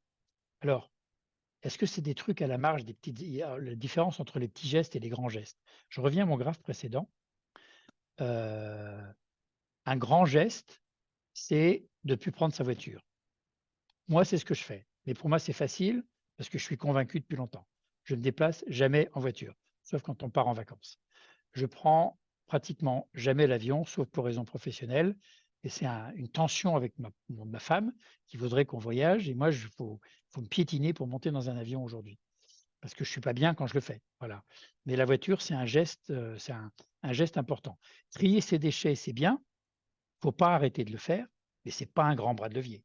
Alors, est-ce que c'est des trucs à la marge, la différence entre les petits gestes et les grands gestes? Je reviens à mon graphe précédent. Un grand geste, c'est de ne plus prendre sa voiture. Moi, c'est ce que je fais. Mais pour moi, c'est facile parce que je suis convaincu depuis longtemps. Je ne me déplace jamais en voiture, sauf quand on part en vacances. Je prends pratiquement jamais l'avion, sauf pour raisons professionnelles. Et c'est une tension avec ma femme qui voudrait qu'on voyage. Et moi, il faut me piétiner pour monter dans un avion aujourd'hui. Parce que je ne suis pas bien quand je le fais. Voilà. Mais la voiture, c'est un geste, un geste important. Trier ses déchets, c'est bien. Il ne faut pas arrêter de le faire, mais ce n'est pas un grand bras de levier.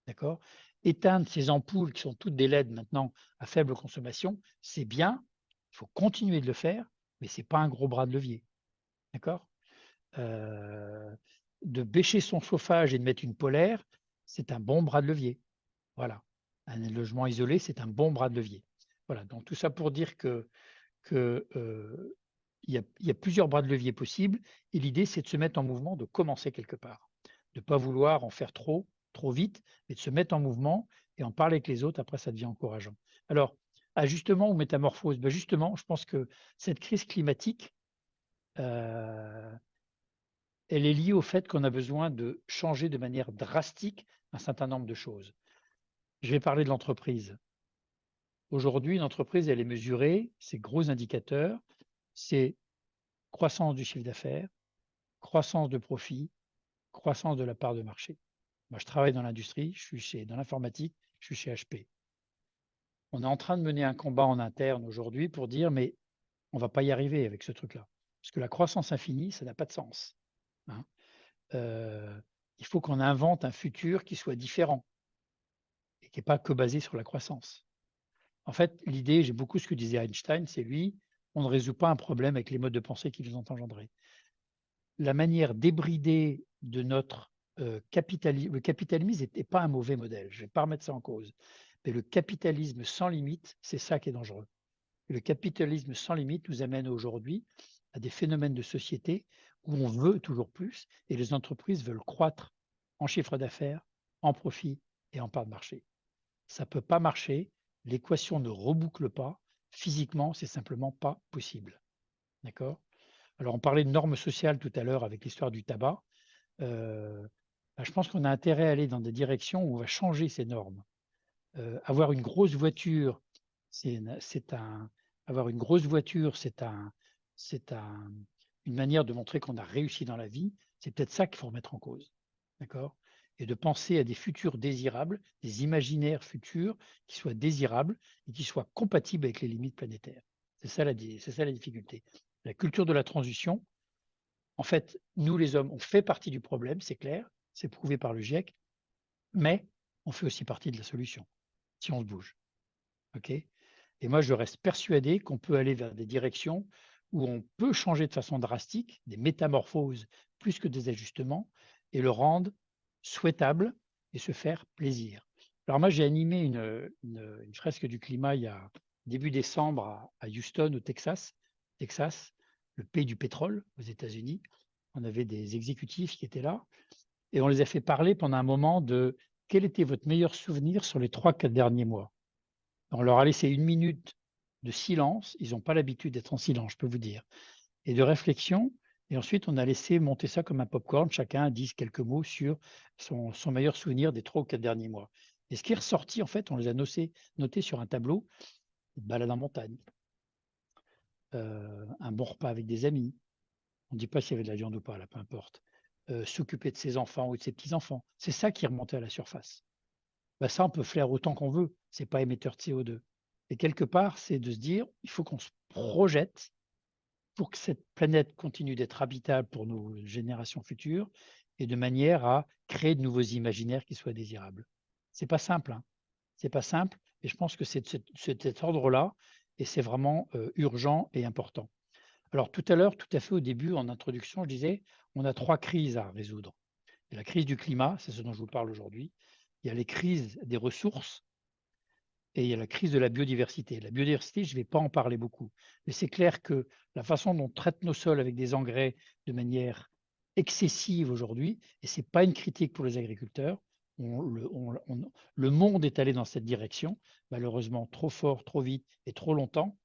D'accord? Éteindre ces ampoules qui sont toutes des LED maintenant à faible consommation, c'est bien. Il faut continuer de le faire, mais ce n'est pas un gros bras de levier. D'accord? De bêcher son chauffage et de mettre une polaire, c'est un bon bras de levier. Voilà. Un logement isolé, c'est un bon bras de levier. Voilà. Donc tout ça pour dire il y a plusieurs bras de levier possibles et l'idée, c'est de se mettre en mouvement, de commencer quelque part. De ne pas vouloir en faire trop vite, mais de se mettre en mouvement et en parler avec les autres, après ça devient encourageant. Alors, ajustement ou métamorphose, justement, je pense que cette crise climatique, elle est liée au fait qu'on a besoin de changer de manière drastique un certain nombre de choses. Je vais parler de l'entreprise. Aujourd'hui, une entreprise, elle est mesurée, ses gros indicateurs, c'est croissance du chiffre d'affaires, croissance de profit, croissance de la part de marché. Moi, je travaille dans l'industrie, je suis dans l'informatique, je suis chez HP. On est en train de mener un combat en interne aujourd'hui pour dire, mais on ne va pas y arriver avec ce truc-là. Parce que la croissance infinie, ça n'a pas de sens. Hein. Il faut qu'on invente un futur qui soit différent et qui n'est pas que basé sur la croissance. En fait, l'idée, j'ai beaucoup ce que disait Einstein, c'est lui, on ne résout pas un problème avec les modes de pensée qui nous ont engendrés. La manière débridée de notre capitalisme, le capitalisme n'est pas un mauvais modèle, je ne vais pas remettre ça en cause, mais le capitalisme sans limite, c'est ça qui est dangereux. Et le capitalisme sans limite nous amène aujourd'hui à des phénomènes de société où on veut toujours plus et les entreprises veulent croître en chiffre d'affaires, en profit et en part de marché. Ça ne peut pas marcher, l'équation ne reboucle pas, physiquement, c'est simplement pas possible. D'accord ? Alors, on parlait de normes sociales tout à l'heure avec l'histoire du tabac. Je pense qu'on a intérêt à aller dans des directions où on va changer ces normes. Avoir une grosse voiture, avoir une grosse voiture, une manière de montrer qu'on a réussi dans la vie. C'est peut-être ça qu'il faut remettre en cause. D'accord ? Et de penser à des futurs désirables, des imaginaires futurs qui soient désirables et qui soient compatibles avec les limites planétaires. C'est ça la difficulté. La culture de la transition, en fait, nous les hommes, on fait partie du problème, c'est clair, c'est prouvé par le GIEC, mais on fait aussi partie de la solution, si on se bouge. Okay ? Et moi, je reste persuadé qu'on peut aller vers des directions où on peut changer de façon drastique, des métamorphoses plus que des ajustements, et le rendre souhaitable et se faire plaisir. Alors moi, j'ai animé une fresque du climat il y a début décembre à Houston, au Texas, le pays du pétrole aux États-Unis. On avait des exécutifs qui étaient là et on les a fait parler pendant un moment de quel était votre meilleur souvenir sur les 3-4 derniers mois. On leur a laissé 1 minute de silence. Ils n'ont pas l'habitude d'être en silence, je peux vous dire, et de réflexion. Et ensuite, on a laissé monter ça comme un popcorn. Chacun dise quelques mots sur son meilleur souvenir des 3 ou 4 derniers mois. Et ce qui est ressorti, en fait, on les a notés sur un tableau. Une balade en montagne, un bon repas avec des amis. On ne dit pas s'il y avait de la viande ou pas, là, peu importe. S'occuper de ses enfants ou de ses petits-enfants. C'est ça qui est remonté à la surface. Ça, on peut faire autant qu'on veut. Ce n'est pas émetteur de CO2. Et quelque part, c'est de se dire, il faut qu'on se projette pour que cette planète continue d'être habitable pour nos générations futures et de manière à créer de nouveaux imaginaires qui soient désirables. Ce n'est pas simple. Hein. C'est pas simple. Et je pense que c'est de cet ordre-là et c'est vraiment urgent et important. Alors tout à l'heure, tout à fait au début, en introduction, je disais, on a 3 crises à résoudre. La crise du climat, c'est ce dont je vous parle aujourd'hui. Il y a les crises des ressources, et il y a la crise de la biodiversité. La biodiversité, je ne vais pas en parler beaucoup, mais c'est clair que la façon dont on traite nos sols avec des engrais de manière excessive aujourd'hui, et ce n'est pas une critique pour les agriculteurs, le monde est allé dans cette direction, malheureusement trop fort, trop vite et trop longtemps.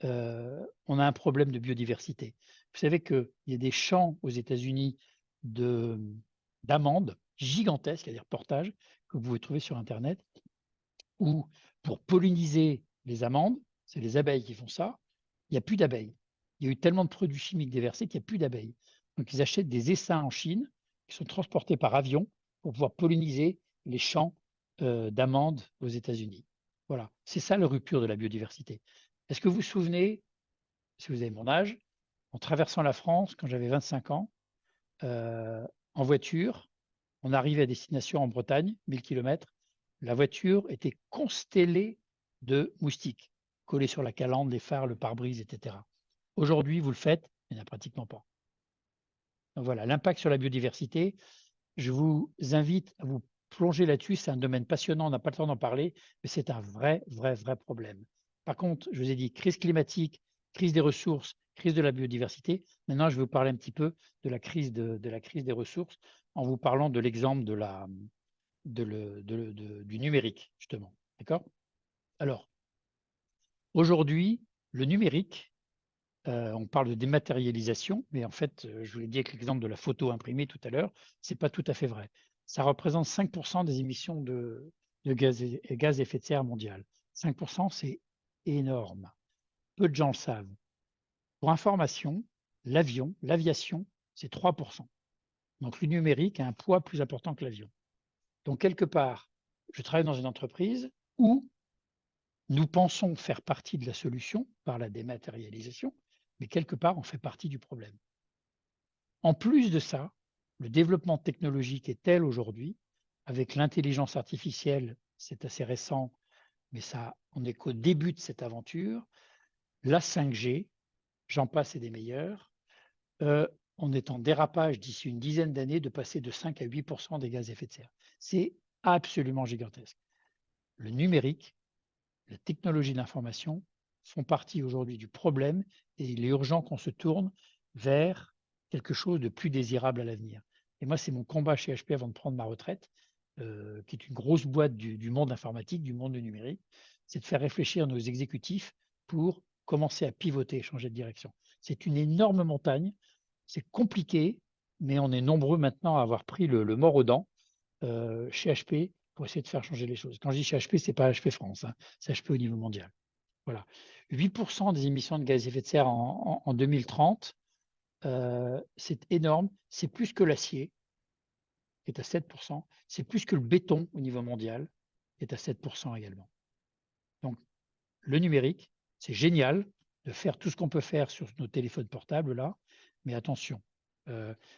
On a un problème de biodiversité. Vous savez qu'il y a des champs aux États-Unis d'amandes gigantesques, c'est-à-dire portages, que vous pouvez trouver sur Internet, où pour polliniser les amandes, c'est les abeilles qui font ça, il n'y a plus d'abeilles. Il y a eu tellement de produits chimiques déversés qu'il n'y a plus d'abeilles. Donc ils achètent des essaims en Chine qui sont transportés par avion pour pouvoir polliniser les champs d'amandes aux États-Unis. Voilà, c'est ça la rupture de la biodiversité. Est-ce que vous vous souvenez, si vous avez mon âge, en traversant la France, quand j'avais 25 ans, en voiture, on arrivait à destination en Bretagne, 1000 km, la voiture était constellée de moustiques, collés sur la calandre, les phares, le pare-brise, etc. Aujourd'hui, vous le faites, il n'y en a pratiquement pas. Donc voilà, l'impact sur la biodiversité, je vous invite à vous plonger là-dessus, c'est un domaine passionnant, on n'a pas le temps d'en parler, mais c'est un vrai problème. Par contre, je vous ai dit, crise climatique, crise des ressources, crise de la biodiversité. Maintenant, je vais vous parler un petit peu de la crise des ressources en vous parlant de l'exemple du numérique, justement. D'accord? Alors, aujourd'hui, le numérique, on parle de dématérialisation, mais en fait, je vous l'ai dit avec l'exemple de la photo imprimée tout à l'heure, ce n'est pas tout à fait vrai. Ça représente 5% des émissions de gaz à effet de serre mondial. 5%, c'est énorme. Peu de gens le savent. Pour information, l'aviation, c'est 3%. Donc le numérique a un poids plus important que l'avion. Donc quelque part, je travaille dans une entreprise où nous pensons faire partie de la solution par la dématérialisation, mais quelque part, on fait partie du problème. En plus de ça, le développement technologique est tel aujourd'hui, avec l'intelligence artificielle, c'est assez récent, mais ça, on n'est qu'au début de cette aventure, la 5G, j'en passe et des meilleurs, on est en dérapage d'ici une dizaine d'années de passer de 5 à 8% des gaz à effet de serre. C'est absolument gigantesque. Le numérique, la technologie de l'information font partie aujourd'hui du problème et il est urgent qu'on se tourne vers quelque chose de plus désirable à l'avenir. Et moi, c'est mon combat chez HP avant de prendre ma retraite, qui est une grosse boîte du monde informatique, du monde du numérique, c'est de faire réfléchir nos exécutifs pour commencer à pivoter, changer de direction. C'est une énorme montagne, c'est compliqué, mais on est nombreux maintenant à avoir pris le mors aux dents chez HP pour essayer de faire changer les choses. Quand je dis chez HP, ce n'est pas HP France, hein, c'est HP au niveau mondial. Voilà. 8% des émissions de gaz à effet de serre en 2030, c'est énorme, c'est plus que l'acier, qui est à 7%, c'est plus que le béton au niveau mondial, qui est à 7% également. Donc, le numérique, c'est génial de faire tout ce qu'on peut faire sur nos téléphones portables, là, mais attention.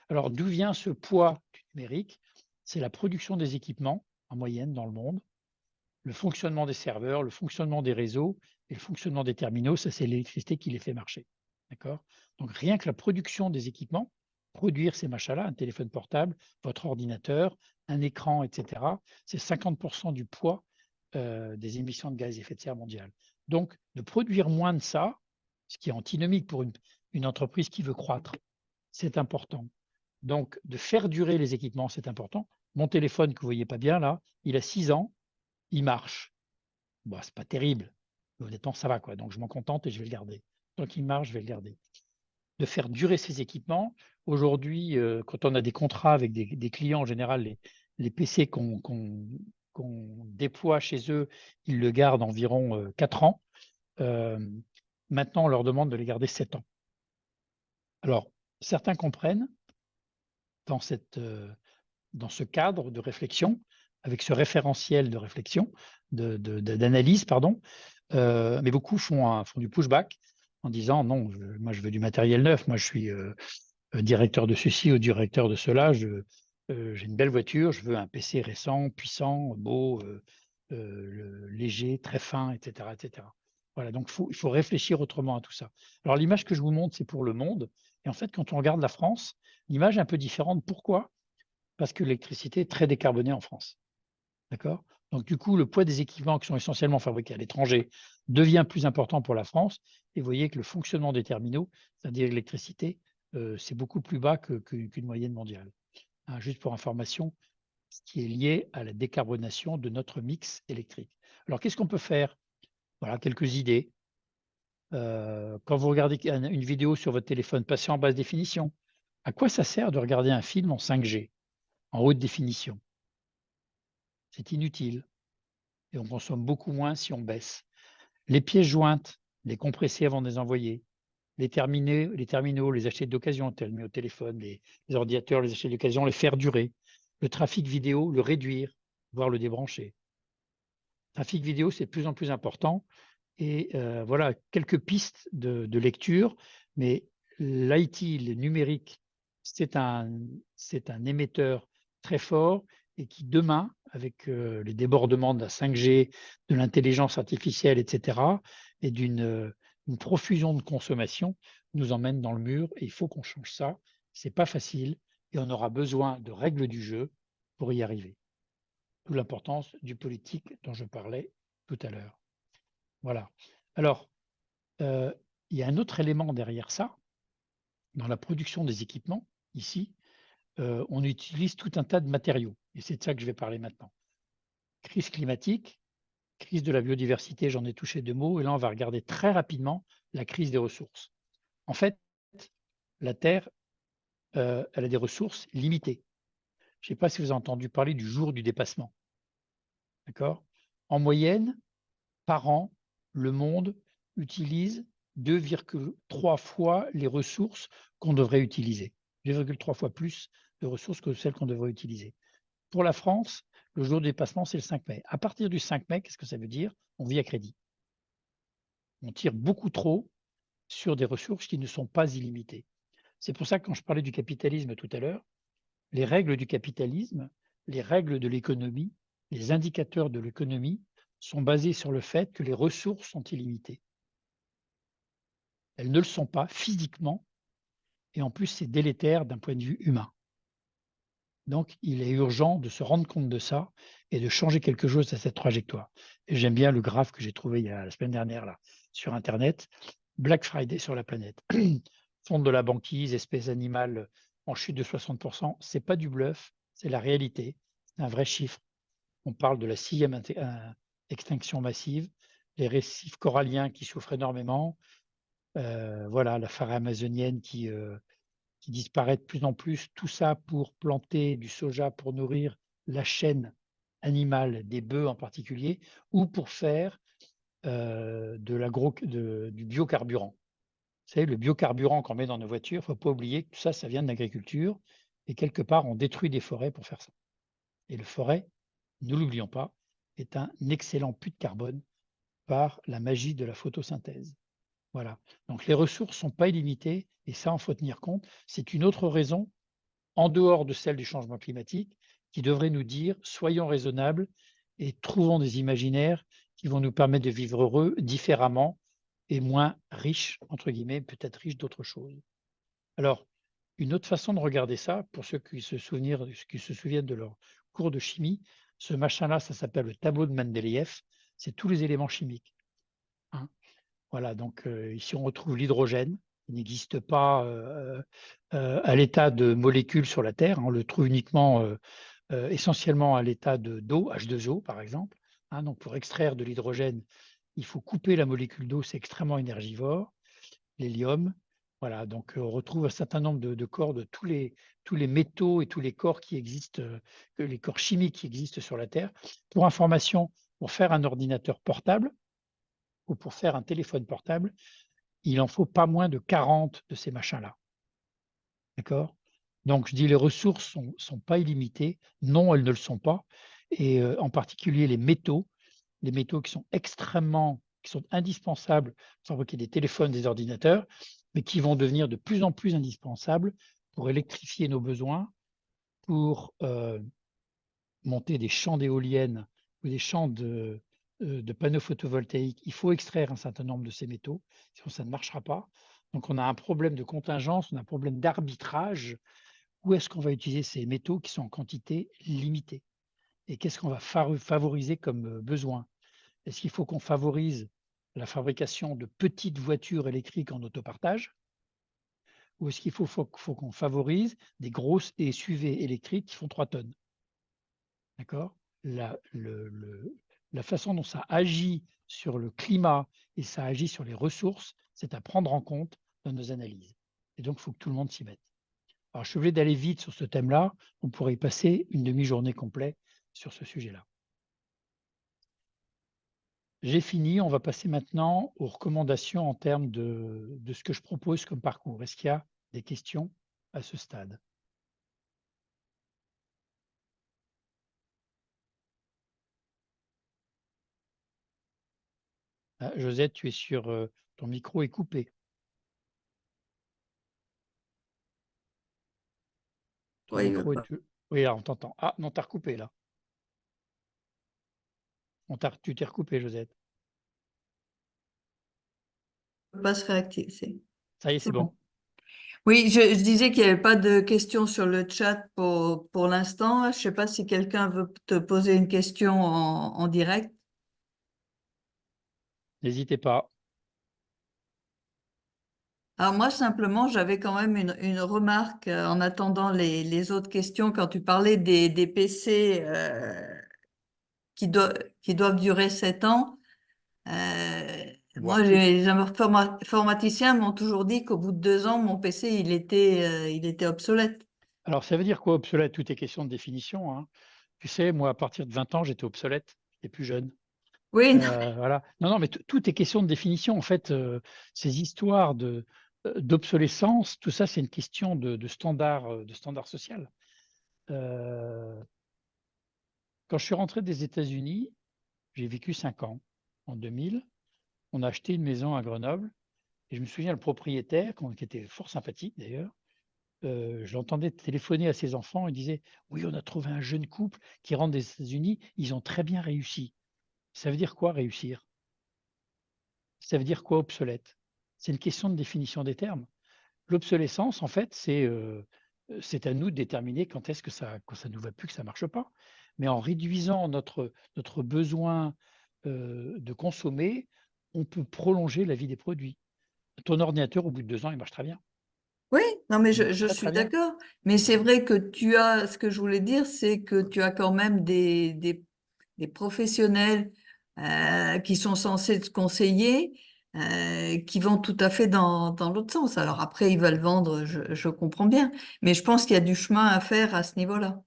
Alors, d'où vient ce poids du numérique? C'est la production des équipements, en moyenne, dans le monde, le fonctionnement des serveurs, le fonctionnement des réseaux et le fonctionnement des terminaux, ça, c'est l'électricité qui les fait marcher. D'accord? Donc, rien que la production des équipements, produire ces machins-là, un téléphone portable, votre ordinateur, un écran, etc., c'est 50% du poids des émissions de gaz à effet de serre mondiales. Donc, de produire moins de ça, ce qui est antinomique pour une entreprise qui veut croître, c'est important. Donc, de faire durer les équipements, c'est important. Mon téléphone que vous ne voyez pas bien là, il a 6 ans, il marche. Bon, c'est pas terrible, mais honnêtement, ça va, quoi. Donc, je m'en contente et je vais le garder. Tant qu'il marche, je vais le garder. De faire durer ces équipements. Aujourd'hui, quand on a des contrats avec des clients, en général, les PC qu'on déploie chez eux, ils le gardent environ 4 ans. Maintenant, on leur demande de les garder 7 ans. Alors, certains comprennent dans ce cadre de réflexion, avec ce référentiel de réflexion, d'analyse, pardon, mais beaucoup font du pushback en disant non, moi je veux du matériel neuf, moi je suis directeur de ceci ou directeur de cela, j'ai une belle voiture, je veux un PC récent, puissant, beau, léger, très fin, etc. etc. Voilà, donc il faut réfléchir autrement à tout ça. Alors l'image que je vous montre, c'est pour le monde. Et en fait, quand on regarde la France, l'image est un peu différente. Pourquoi? Parce que l'électricité est très décarbonée en France. D'accord? Donc, du coup, le poids des équipements qui sont essentiellement fabriqués à l'étranger devient plus important pour la France. Et vous voyez que le fonctionnement des terminaux, c'est-à-dire l'électricité, c'est beaucoup plus bas qu'une moyenne mondiale. Hein, juste pour information, ce qui est lié à la décarbonation de notre mix électrique. Alors, qu'est-ce qu'on peut faire? Voilà quelques idées. Quand vous regardez une vidéo sur votre téléphone, passez en basse définition. À quoi ça sert de regarder un film en 5G, en haute définition? C'est inutile et on consomme beaucoup moins si on baisse. Les pièces jointes, les compresser avant de les envoyer. Les terminaux, les acheter d'occasion, au téléphone, les ordinateurs, les acheter d'occasion, les faire durer. Le trafic vidéo, le réduire, voire le débrancher. Le trafic vidéo, c'est de plus en plus important. Et voilà quelques pistes de lecture, mais l'IT, le numérique, c'est un émetteur très fort et qui demain, avec les débordements de la 5G, de l'intelligence artificielle, etc., et d'une profusion de consommation, nous emmène dans le mur et il faut qu'on change ça. C'est pas facile et on aura besoin de règles du jeu pour y arriver. D'où l'importance du politique dont je parlais tout à l'heure. Voilà. Alors, il y a un autre élément derrière ça. Dans la production des équipements, ici, on utilise tout un tas de matériaux. Et c'est de ça que je vais parler maintenant. Crise climatique, crise de la biodiversité, j'en ai touché 2 mots. Et là, on va regarder très rapidement la crise des ressources. En fait, la Terre, elle a des ressources limitées. Je ne sais pas si vous avez entendu parler du jour du dépassement. D'accord? En moyenne, par an, le monde utilise 2,3 fois les ressources qu'on devrait utiliser. 2,3 fois plus de ressources que celles qu'on devrait utiliser. Pour la France, le jour de dépassement, c'est le 5 mai. À partir du 5 mai, qu'est-ce que ça veut dire? On vit à crédit. On tire beaucoup trop sur des ressources qui ne sont pas illimitées. C'est pour ça que quand je parlais du capitalisme tout à l'heure, les règles du capitalisme, les règles de l'économie, les indicateurs de l'économie sont basés sur le fait que les ressources sont illimitées. Elles ne le sont pas physiquement et en plus c'est délétère d'un point de vue humain. Donc il est urgent de se rendre compte de ça et de changer quelque chose à cette trajectoire. Et j'aime bien le graphe que j'ai trouvé la semaine dernière là, sur Internet, Black Friday sur la planète. Fonds de la banquise, espèces animales en chute de 60%, c'est pas du bluff, c'est la réalité, c'est un vrai chiffre. On parle de la 6e extinction massive, les récifs coralliens qui souffrent énormément, voilà, la forêt amazonienne qui disparaît de plus en plus, tout ça pour planter du soja pour nourrir la chaîne animale, des bœufs en particulier, ou pour faire du biocarburant. Vous savez, le biocarburant qu'on met dans nos voitures, il ne faut pas oublier que tout ça, ça vient de l'agriculture, et quelque part, on détruit des forêts pour faire ça. Et le forêt, ne l'oublions pas, est un excellent puits de carbone par la magie de la photosynthèse. Voilà. Donc les ressources ne sont pas illimitées et ça, il faut tenir compte. C'est une autre raison, en dehors de celle du changement climatique, qui devrait nous dire soyons raisonnables et trouvons des imaginaires qui vont nous permettre de vivre heureux différemment et moins riches, entre guillemets, peut-être riches d'autres choses. Alors, une autre façon de regarder ça, pour ceux qui se souviennent de leur cours de chimie, ce machin-là, ça s'appelle le tableau de Mendeleïev, c'est tous les éléments chimiques. Hein. Voilà, donc ici on retrouve l'hydrogène, qui n'existe pas à l'état de molécule sur la Terre, on le trouve uniquement essentiellement à l'état d'eau, H2O par exemple. Hein, donc pour extraire de l'hydrogène, il faut couper la molécule d'eau, c'est extrêmement énergivore. L'hélium, voilà, donc on retrouve un certain nombre de corps de tous les métaux et tous les corps qui existent, les corps chimiques qui existent sur la Terre. Pour information, pour faire un ordinateur portable, ou pour faire un téléphone portable, il en faut pas moins de 40 de ces machins-là. D'accord? Donc, je dis les ressources ne sont pas illimitées. Non, elles ne le sont pas. Et en particulier les métaux qui sont indispensables pour fabriquer des téléphones, des ordinateurs, mais qui vont devenir de plus en plus indispensables pour électrifier nos besoins, pour monter des champs d'éoliennes ou des champs de panneaux photovoltaïques. Il faut extraire un certain nombre de ces métaux, sinon ça ne marchera pas. Donc on a un problème de contingence, on a un problème d'arbitrage. Où est-ce qu'on va utiliser ces métaux qui sont en quantité limitée? et qu'est-ce qu'on va favoriser comme besoin. Est-ce qu'il faut qu'on favorise la fabrication de petites voitures électriques en autopartage, ou est-ce qu'il faut qu'on favorise des grosses SUV électriques qui font 3 tonnes? D'accord? La façon dont ça agit sur le climat et ça agit sur les ressources, c'est à prendre en compte dans nos analyses. Et donc, il faut que tout le monde s'y mette. Alors, je suis obligé d'aller vite sur ce thème-là. On pourrait y passer une demi-journée complète sur ce sujet-là. J'ai fini. On va passer maintenant aux recommandations en termes de ce que je propose comme parcours. Est-ce qu'il y a des questions à ce stade? Ah, Josette, tu es sur ton micro est coupé. Ton Oui, micro est. Oui, là, on t'entend. Ah, non, t'as recoupé là. Tu t'es recoupé, Josette. pas se réactiver. Ça y est, c'est bon. Oui, je disais qu'il n'y avait pas de questions sur le chat pour l'instant. Je ne sais pas si quelqu'un veut te poser une question en direct. N'hésitez pas. Alors moi, simplement, j'avais quand même une remarque en attendant les autres questions quand tu parlais des PC qui, qui doivent durer 7 ans. Voire Moi, plus. les informaticiens m'ont toujours dit qu'au bout de 2 ans, mon PC, il était obsolète. Alors, ça veut dire quoi, obsolète? Tout est question de définition, hein. Tu sais, moi, à partir de 20 ans, j'étais obsolète. J'étais plus jeune. Oui, Voilà. Non, mais tout est question de définition. En fait, ces histoires d'obsolescence, tout ça, c'est une question de standard social. Quand je suis rentré des États-Unis, j'ai vécu 5 ans. En 2000, on a acheté une maison à Grenoble. Et je me souviens, le propriétaire, qui était fort sympathique d'ailleurs, je l'entendais téléphoner à ses enfants. Il disait: «Oui, on a trouvé un jeune couple qui rentre des États-Unis. Ils ont très bien réussi». Ça veut dire quoi, réussir? Ça veut dire quoi, obsolète? C'est une question de définition des termes. L'obsolescence, en fait, c'est à nous de déterminer quand ça ne nous va plus, que ça ne marche pas. Mais en réduisant notre besoin de consommer, on peut prolonger la vie des produits. Ton ordinateur, au bout de 2 ans, il marche très bien. oui, non, mais Il marche je très, suis très bien. d'accord. Mais c'est vrai que ce que je voulais dire, c'est que tu as quand même des professionnels qui sont censés te conseiller, qui vont tout à fait dans l'autre sens. Alors après, ils veulent vendre, je comprends bien. Mais je pense qu'il y a du chemin à faire à ce niveau-là.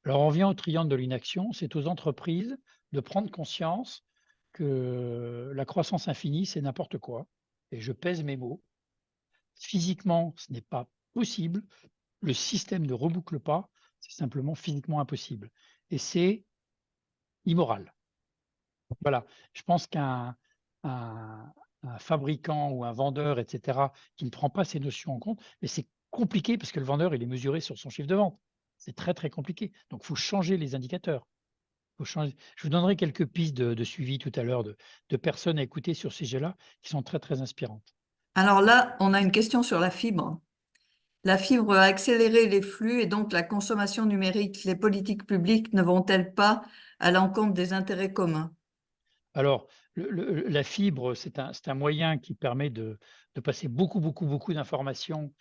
Alors, on vient au triangle de l'inaction. C'est aux entreprises de prendre conscience que la croissance infinie, c'est n'importe quoi. Et je pèse mes mots. Physiquement, ce n'est pas possible. Le système ne reboucle pas. C'est simplement physiquement impossible. Et c'est immoral. Voilà. Je pense qu'un fabricant ou un vendeur, etc., qui ne prend pas ces notions en compte, mais c'est compliqué parce que le vendeur, il est mesuré sur son chiffre de vente. C'est très, très compliqué. Donc, il faut changer les indicateurs. Faut changer. Je vous donnerai quelques pistes de suivi tout à l'heure de personnes à écouter sur ces jeux-là qui sont très, très inspirantes. Alors là, on a une question sur la fibre. La fibre a accéléré les flux et donc la consommation numérique. Les politiques publiques ne vont-elles pas à l'encontre des intérêts communs? Alors, la fibre, c'est un moyen qui permet de passer beaucoup, beaucoup, beaucoup d'informations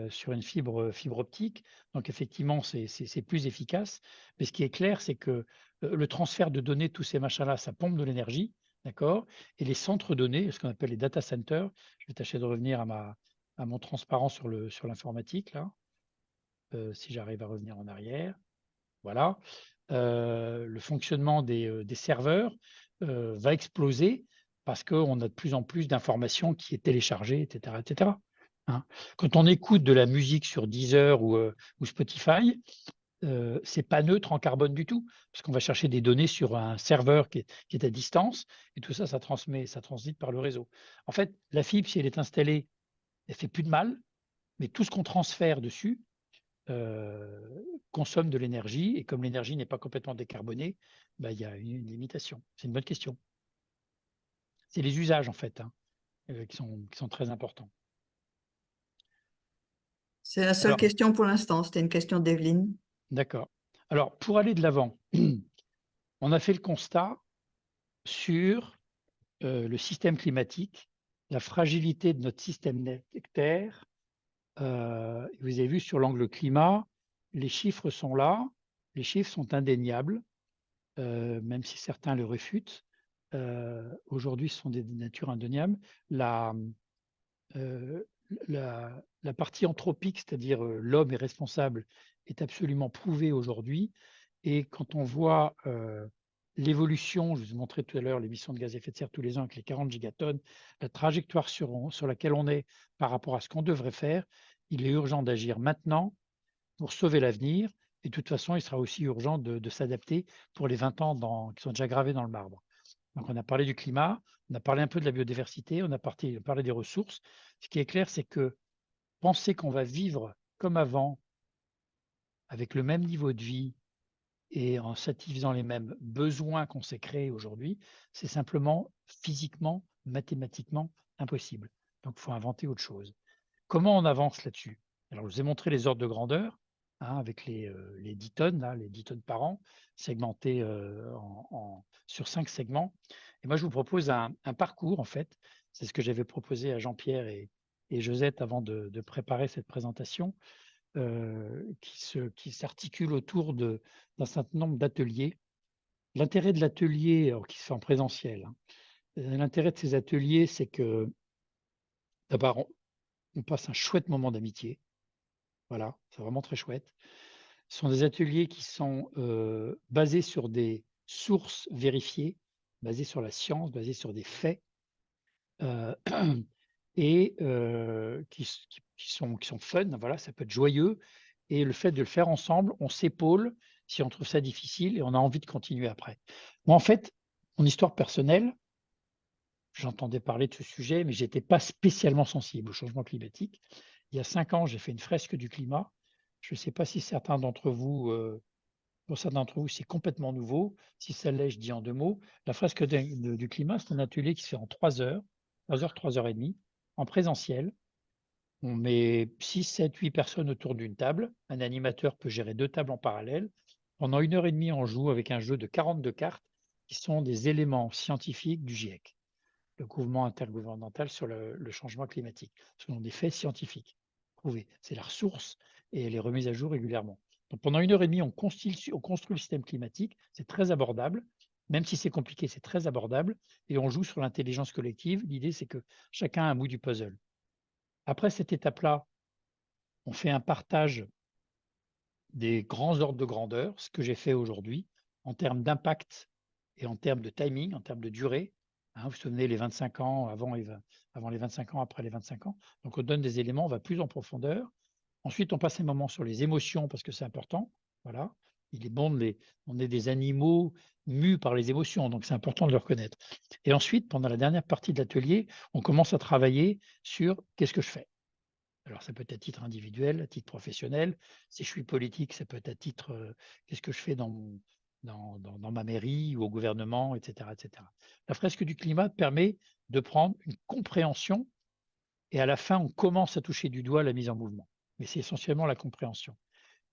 sur une fibre optique. Donc effectivement, c'est plus efficace. Mais ce qui est clair, c'est que le transfert de données, tous ces machins-là, ça pompe de l'énergie, d'accord? Et les centres données, ce qu'on appelle les data centers, je vais tâcher de revenir à mon transparent sur l'informatique, là, si j'arrive à revenir en arrière. Voilà. Le fonctionnement des serveurs va exploser parce qu'on a de plus en plus d'informations qui est téléchargée, etc., etc., hein. Quand on écoute de la musique sur Deezer ou Spotify, c'est pas neutre en carbone du tout, parce qu'on va chercher des données sur un serveur qui est à distance, et tout ça, ça transite par le réseau. En fait, la fibre, si elle est installée, elle fait plus de mal, mais tout ce qu'on transfère dessus, consomme de l'énergie, et comme l'énergie n'est pas complètement décarbonée, bah, il y a une limitation. C'est une bonne question. C'est les usages, en fait, hein, qui sont très importants. C'est la seule Alors, question pour l'instant. C'était une question d'Evelyne. d'accord. Alors, pour aller de l'avant, On a fait le constat sur le système climatique, la fragilité de notre système Terre. Vous avez vu sur l'angle climat, les chiffres sont là, les chiffres sont indéniables, même si certains le réfutent. Aujourd'hui, ce sont des natures indéniables. Euh, la partie anthropique, c'est-à-dire l'homme est responsable, est absolument prouvée aujourd'hui. Et quand on voit l'évolution, je vous ai montré tout à l'heure l'émission de gaz à effet de serre tous les ans avec les 40 gigatonnes, la trajectoire sur laquelle on est par rapport à ce qu'on devrait faire, il est urgent d'agir maintenant pour sauver l'avenir. Et de toute façon, il sera aussi urgent de s'adapter pour les 20 ans qui sont déjà gravés dans le marbre. Donc, on a parlé du climat, on a parlé un peu de la biodiversité, on a parlé des ressources. Ce qui est clair, c'est que penser qu'on va vivre comme avant, avec le même niveau de vie et en satisfaisant les mêmes besoins qu'on s'est créés aujourd'hui, c'est simplement physiquement, mathématiquement impossible. Donc, il faut inventer autre chose. Comment on avance là-dessus? Alors, je vous ai montré les ordres de grandeur, avec les 10 tonnes, là, les 10 tonnes par an, segmentés sur 5 segments. Et moi, je vous propose un parcours, en fait. C'est ce que j'avais proposé à Jean-Pierre et Josette avant de préparer cette présentation, qui s'articule autour d'un certain nombre d'ateliers. L'intérêt de l'atelier, qui se fait en présentiel, l'intérêt de ces ateliers, c'est que d'abord, on passe un chouette moment d'amitié. Voilà, c'est vraiment très chouette. Ce sont des ateliers qui sont basés sur des sources vérifiées, basés sur la science, basés sur des faits, et qui sont fun. Voilà, ça peut être joyeux. Et le fait de le faire ensemble, on s'épaule si on trouve ça difficile et on a envie de continuer après. Moi, en fait, mon histoire personnelle, j'entendais parler de ce sujet, mais je n'étais pas spécialement sensible au changement climatique. Il y a 5 ans, j'ai fait une fresque du climat. Je ne sais pas si certains d'entre vous, pour certains d'entre vous, c'est complètement nouveau. Si ça l'est, je dis en 2 mots. La fresque du climat, c'est un atelier qui se fait en 3 heures, 3 heures et demie, en présentiel. On met 6, 7, 8 personnes autour d'une table. Un animateur peut gérer 2 tables en parallèle. Pendant 1 heure et demie, on joue avec un jeu de 42 cartes qui sont des éléments scientifiques du GIEC, le mouvement intergouvernemental sur le changement climatique. Ce sont des faits scientifiques prouvés. C'est la ressource et elle est remise à jour régulièrement. Donc pendant 1 heure et demie, on construit le système climatique. C'est très abordable. Même si c'est compliqué, c'est très abordable. Et on joue sur l'intelligence collective. L'idée, c'est que chacun a un bout du puzzle. Après cette étape-là, on fait un partage des grands ordres de grandeur, ce que j'ai fait aujourd'hui, en termes d'impact et en termes de timing, en termes de durée. Vous vous souvenez, les 25 ans avant les 25 ans, après les 25 ans. Donc, on donne des éléments, on va plus en profondeur. Ensuite, on passe un moment sur les émotions parce que c'est important. Voilà. Il est bon on est des animaux mus par les émotions, donc c'est important de le reconnaître. Et ensuite, pendant la dernière partie de l'atelier, on commence à travailler sur qu'est-ce que je fais. Alors, ça peut être à titre individuel, à titre professionnel. Si je suis politique, ça peut être à titre qu'est-ce que je fais dans ma mairie ou au gouvernement, etc., etc. La fresque du climat permet de prendre une compréhension et à la fin, on commence à toucher du doigt la mise en mouvement. Mais c'est essentiellement la compréhension.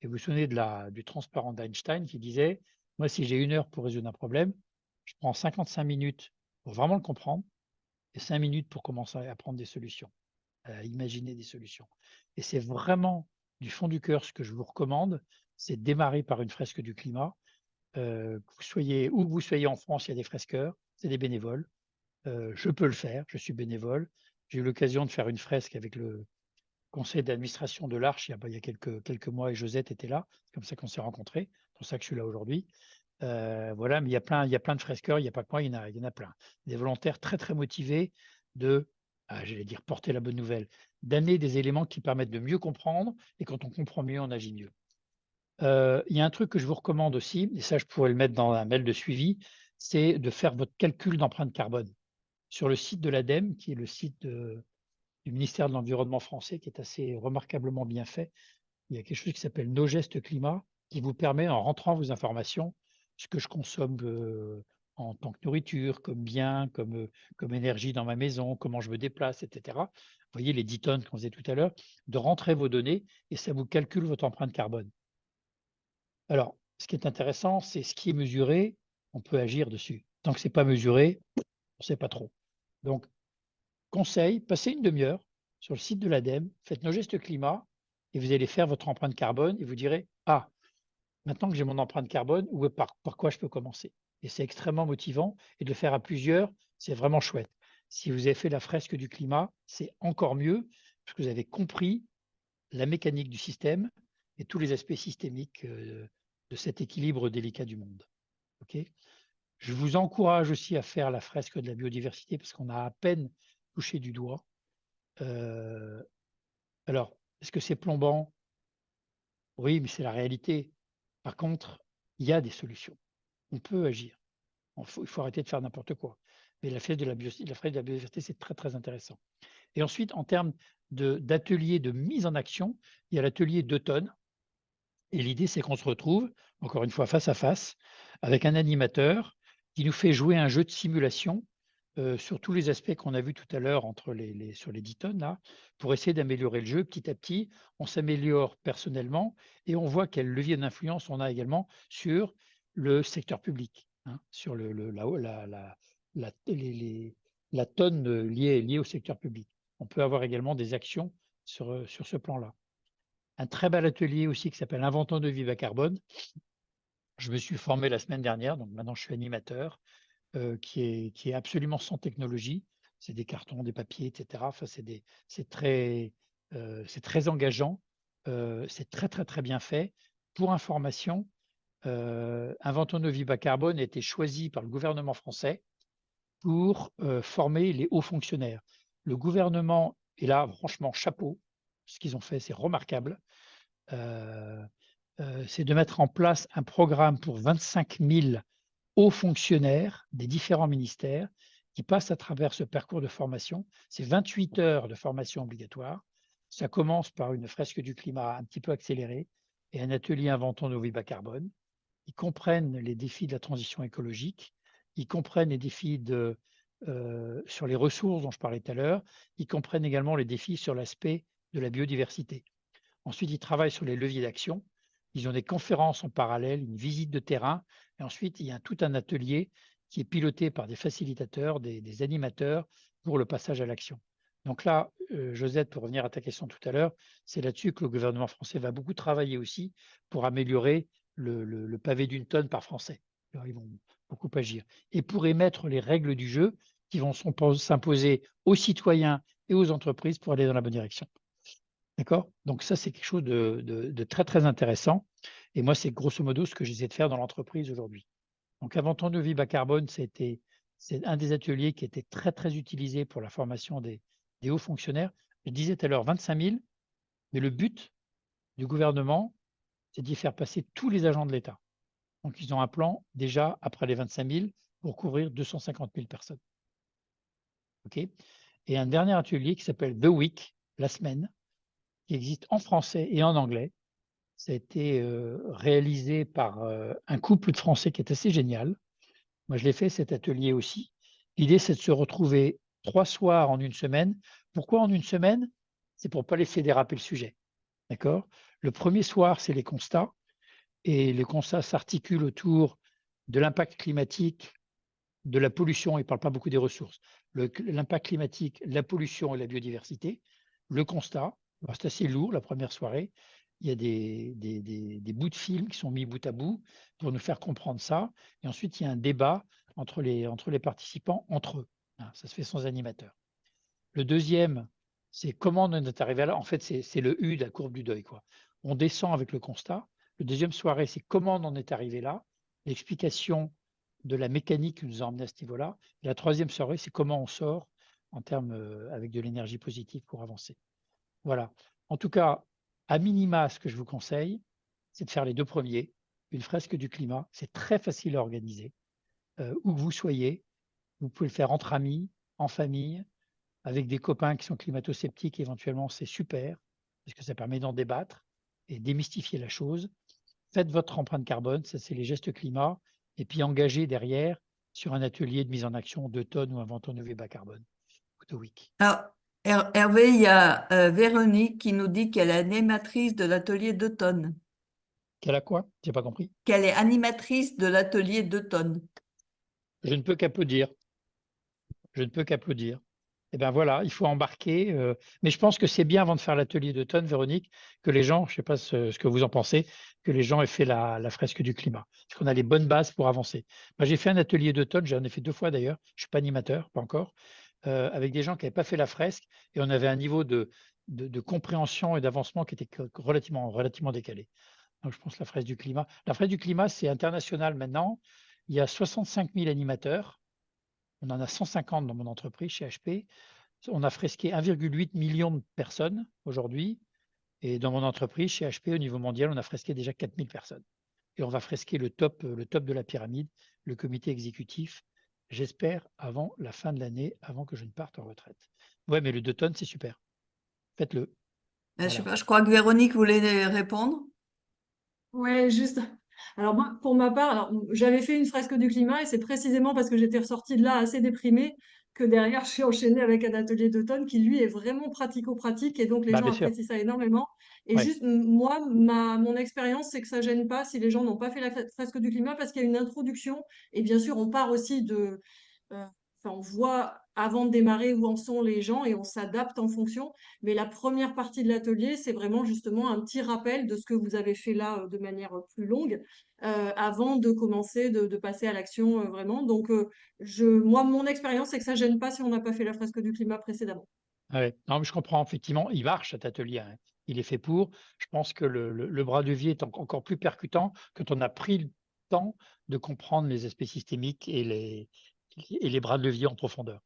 Et vous vous souvenez du transparent d'Einstein qui disait, moi, si j'ai 1 heure pour résoudre un problème, je prends 55 minutes pour vraiment le comprendre et 5 minutes pour commencer à prendre des solutions, à imaginer des solutions. Et c'est vraiment du fond du cœur ce que je vous recommande, c'est de démarrer par une fresque du climat. Où vous soyez en France, il y a des fresqueurs, c'est des bénévoles. Je peux le faire, je suis bénévole. J'ai eu l'occasion de faire une fresque avec le conseil d'administration de l'Arche il y a quelques mois et Josette était là. C'est comme ça qu'on s'est rencontrés. C'est pour ça que je suis là aujourd'hui. Voilà, mais il y a plein de fresqueurs, il n'y a pas que moi, il y en a plein. Des volontaires très, très motivés j'allais dire porter la bonne nouvelle, d'amener des éléments qui permettent de mieux comprendre, et quand on comprend mieux, on agit mieux. Il y a un truc que je vous recommande aussi, et ça je pourrais le mettre dans un mail de suivi, c'est de faire votre calcul d'empreinte carbone. Sur le site de l'ADEME, qui est le site du ministère de l'Environnement français, qui est assez remarquablement bien fait, il y a quelque chose qui s'appelle Nos gestes climat, qui vous permet, en rentrant vos informations, ce que je consomme en tant que nourriture, comme bien, comme énergie dans ma maison, comment je me déplace, etc. Vous voyez les 10 tonnes qu'on faisait tout à l'heure, de rentrer vos données et ça vous calcule votre empreinte carbone. Alors, ce qui est intéressant, c'est ce qui est mesuré on peut agir dessus. Tant que ce n'est pas mesuré, on ne sait pas trop. Donc, conseil, passez une demi-heure sur le site de l'ADEME, faites nos gestes climat et vous allez faire votre empreinte carbone et vous direz « Ah, maintenant que j'ai mon empreinte carbone, par quoi je peux commencer ?» Et c'est extrêmement motivant et de le faire à plusieurs, c'est vraiment chouette. Si vous avez fait la fresque du climat, c'est encore mieux parce que vous avez compris la mécanique du système et tous les aspects systémiques de cet équilibre délicat du monde. Okay, je vous encourage aussi à faire la fresque de la biodiversité parce qu'on a à peine touché du doigt. Alors, est-ce que c'est plombant? Oui, mais c'est la réalité. Par contre, il y a des solutions. On peut agir. Il faut arrêter de faire n'importe quoi. Mais la fresque de la biodiversité, c'est très, très intéressant. Et ensuite, en termes d'atelier de mise en action, il y a l'atelier d'automne. Et l'idée, c'est qu'on se retrouve, encore une fois, face à face, avec un animateur qui nous fait jouer un jeu de simulation sur tous les aspects qu'on a vus tout à l'heure sur les 10 tonnes, là, pour essayer d'améliorer le jeu. Petit à petit, on s'améliore personnellement et on voit quel levier d'influence on a également sur le secteur public, hein, sur la tonne liée au secteur public. On peut avoir également des actions sur ce plan-là. Un très bel atelier aussi qui s'appelle Inventons de vie bas carbone. Je me suis formé la semaine dernière, donc maintenant je suis animateur, qui est absolument sans technologie. C'est des cartons, des papiers, etc. Enfin, c'est très engageant. C'est très, très, très bien fait. Pour information, Inventons de vie bas carbone a été choisi par le gouvernement français pour former les hauts fonctionnaires. Le gouvernement est là, franchement, chapeau. Ce qu'ils ont fait, c'est remarquable. C'est de mettre en place un programme pour 25 000 hauts fonctionnaires des différents ministères qui passent à travers ce parcours de formation. C'est 28 heures de formation obligatoire. Ça commence par une fresque du climat un petit peu accélérée et un atelier Inventons nos vies bas carbone. Ils comprennent les défis de la transition écologique, ils comprennent les défis sur les ressources dont je parlais tout à l'heure, ils comprennent également les défis sur l'aspect de la biodiversité. Ensuite, ils travaillent sur les leviers d'action. Ils ont des conférences en parallèle, une visite de terrain. Et ensuite, il y a tout un atelier qui est piloté par des facilitateurs, des animateurs pour le passage à l'action. Donc là, Josette, pour revenir à ta question tout à l'heure, c'est là-dessus que le gouvernement français va beaucoup travailler aussi pour améliorer le pavé d'une tonne par Français. Alors, ils vont beaucoup agir. Et pour émettre les règles du jeu qui vont s'imposer aux citoyens et aux entreprises pour aller dans la bonne direction. D'accord? Donc ça, c'est quelque chose de très, très intéressant. Et moi, c'est grosso modo ce que j'essaie de faire dans l'entreprise aujourd'hui. Donc, Inventons de vie bas carbone, c'est un des ateliers qui était très, très utilisé pour la formation des hauts fonctionnaires. Je disais tout à l'heure 25 000, mais le but du gouvernement, c'est d'y faire passer tous les agents de l'État. Donc, ils ont un plan déjà après les 25 000 pour couvrir 250 000 personnes. OK? Et un dernier atelier qui s'appelle The Week, la semaine, qui existe en français et en anglais. Ça a été réalisé par un couple de Français qui est assez génial. Moi, je l'ai fait, cet atelier aussi. L'idée, c'est de se retrouver 3 soirs en une semaine. Pourquoi en une semaine? C'est pour ne pas laisser déraper le sujet. D'accord? Le premier soir, c'est les constats. Et les constats s'articulent autour de l'impact climatique, de la pollution. Il ne parle pas beaucoup des ressources. L'impact climatique, la pollution et la biodiversité. Le constat, c'est assez lourd la première soirée. Il y a des bouts de films qui sont mis bout à bout pour nous faire comprendre ça. Et ensuite, il y a un débat entre les participants, entre eux. Ça se fait sans animateur. Le deuxième, c'est comment on est arrivé là. En fait, c'est le U de la courbe du deuil, quoi. On descend avec le constat. Le deuxième soirée, c'est comment on en est arrivé là. L'explication de la mécanique qui nous a emmené à ce niveau-là. Et la troisième soirée, c'est comment on sort en termes avec de l'énergie positive pour avancer. Voilà. En tout cas, à minima, ce que je vous conseille, c'est de faire les 2 premiers. Une fresque du climat, c'est très facile à organiser. Où que vous soyez, vous pouvez le faire entre amis, en famille, avec des copains qui sont climato-sceptiques, éventuellement, c'est super, parce que ça permet d'en débattre et démystifier la chose. Faites votre empreinte carbone, ça c'est les gestes climat, et puis engagez derrière sur un atelier de mise en action de tonnes ou Inventons de vie bas carbone. Week. Alors, Hervé, il y a Véronique qui nous dit qu'elle est animatrice de l'atelier d'automne. Qu'elle a quoi? J'ai pas compris. qu'elle est animatrice de l'atelier d'automne. Je ne peux qu'applaudir. Je ne peux qu'applaudir. Et ben voilà, il faut embarquer. Mais je pense que c'est bien avant de faire l'atelier d'automne, Véronique, que les gens, je ne sais pas ce que vous en pensez, que les gens aient fait la fresque du climat. Parce qu'on a les bonnes bases pour avancer. Moi, j'ai fait un atelier d'automne, j'en ai fait 2 fois d'ailleurs. Je ne suis pas animateur, pas encore, avec des gens qui n'avaient pas fait la fresque et on avait un niveau de compréhension et d'avancement qui était relativement décalé. Donc, je pense la fresque du climat. La fresque du climat, c'est international maintenant. Il y a 65 000 animateurs. On en a 150 dans mon entreprise chez HP. On a fresqué 1,8 million de personnes aujourd'hui. Et dans mon entreprise, chez HP, au niveau mondial, on a fresqué déjà 4000 personnes. Et on va fresquer le top de la pyramide, le comité exécutif, j'espère, avant la fin de l'année, avant que je ne parte en retraite. Ouais, mais le 2 tonnes, c'est super. Faites-le. Je sais Voilà. pas, je crois que Véronique voulait répondre. Ouais, juste. Alors moi, pour ma part, alors j'avais fait une fresque du climat et c'est précisément parce que j'étais ressortie de là assez déprimée que derrière je suis enchaînée avec un atelier d'automne qui lui est vraiment pratico-pratique et donc les Bah, gens bien sûr. apprécient ça énormément. Et Ouais. juste moi, mon expérience, c'est que ça gêne pas si les gens n'ont pas fait la fresque du climat parce qu'il y a une introduction et bien sûr on part aussi euh, enfin, on voit avant de démarrer où en sont les gens et on s'adapte en fonction. Mais la première partie de l'atelier, c'est vraiment justement un petit rappel de ce que vous avez fait là de manière plus longue avant de commencer, de passer à l'action vraiment. Donc, moi, mon expérience, c'est que ça gêne pas si on n'a pas fait la fresque du climat précédemment. Ouais. Non, mais je comprends, effectivement, il marche cet atelier, hein. Il est fait pour. Je pense que le bras de levier est encore plus percutant quand on a pris le temps de comprendre les aspects systémiques et les bras de levier en profondeur.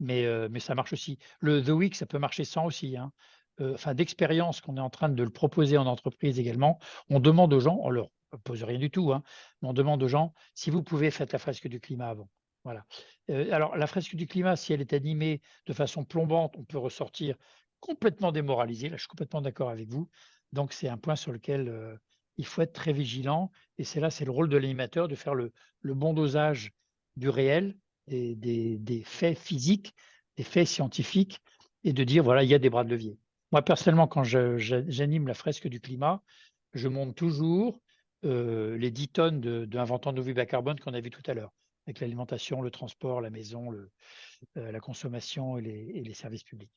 Mais ça marche aussi. Le The Week, ça peut marcher sans aussi, hein. Enfin, d'expérience qu'on est en train de le proposer en entreprise également, on demande aux gens, on leur pose rien du tout, hein, mais on demande aux gens si vous pouvez, faites la fresque du climat avant. Voilà. Alors, la fresque du climat, si elle est animée de façon plombante, on peut ressortir complètement démoralisé. Là, je suis complètement d'accord avec vous. Donc, c'est un point sur lequel il faut être très vigilant. Et c'est le rôle de l'animateur de faire le bon dosage du réel, des faits physiques, des faits scientifiques, et de dire, voilà, il y a des bras de levier. Moi, personnellement, quand j'anime la fresque du climat, je monte toujours les 10 tonnes d'inventants de bas carbone qu'on a vu tout à l'heure, avec l'alimentation, le transport, la maison, la consommation et les services publics.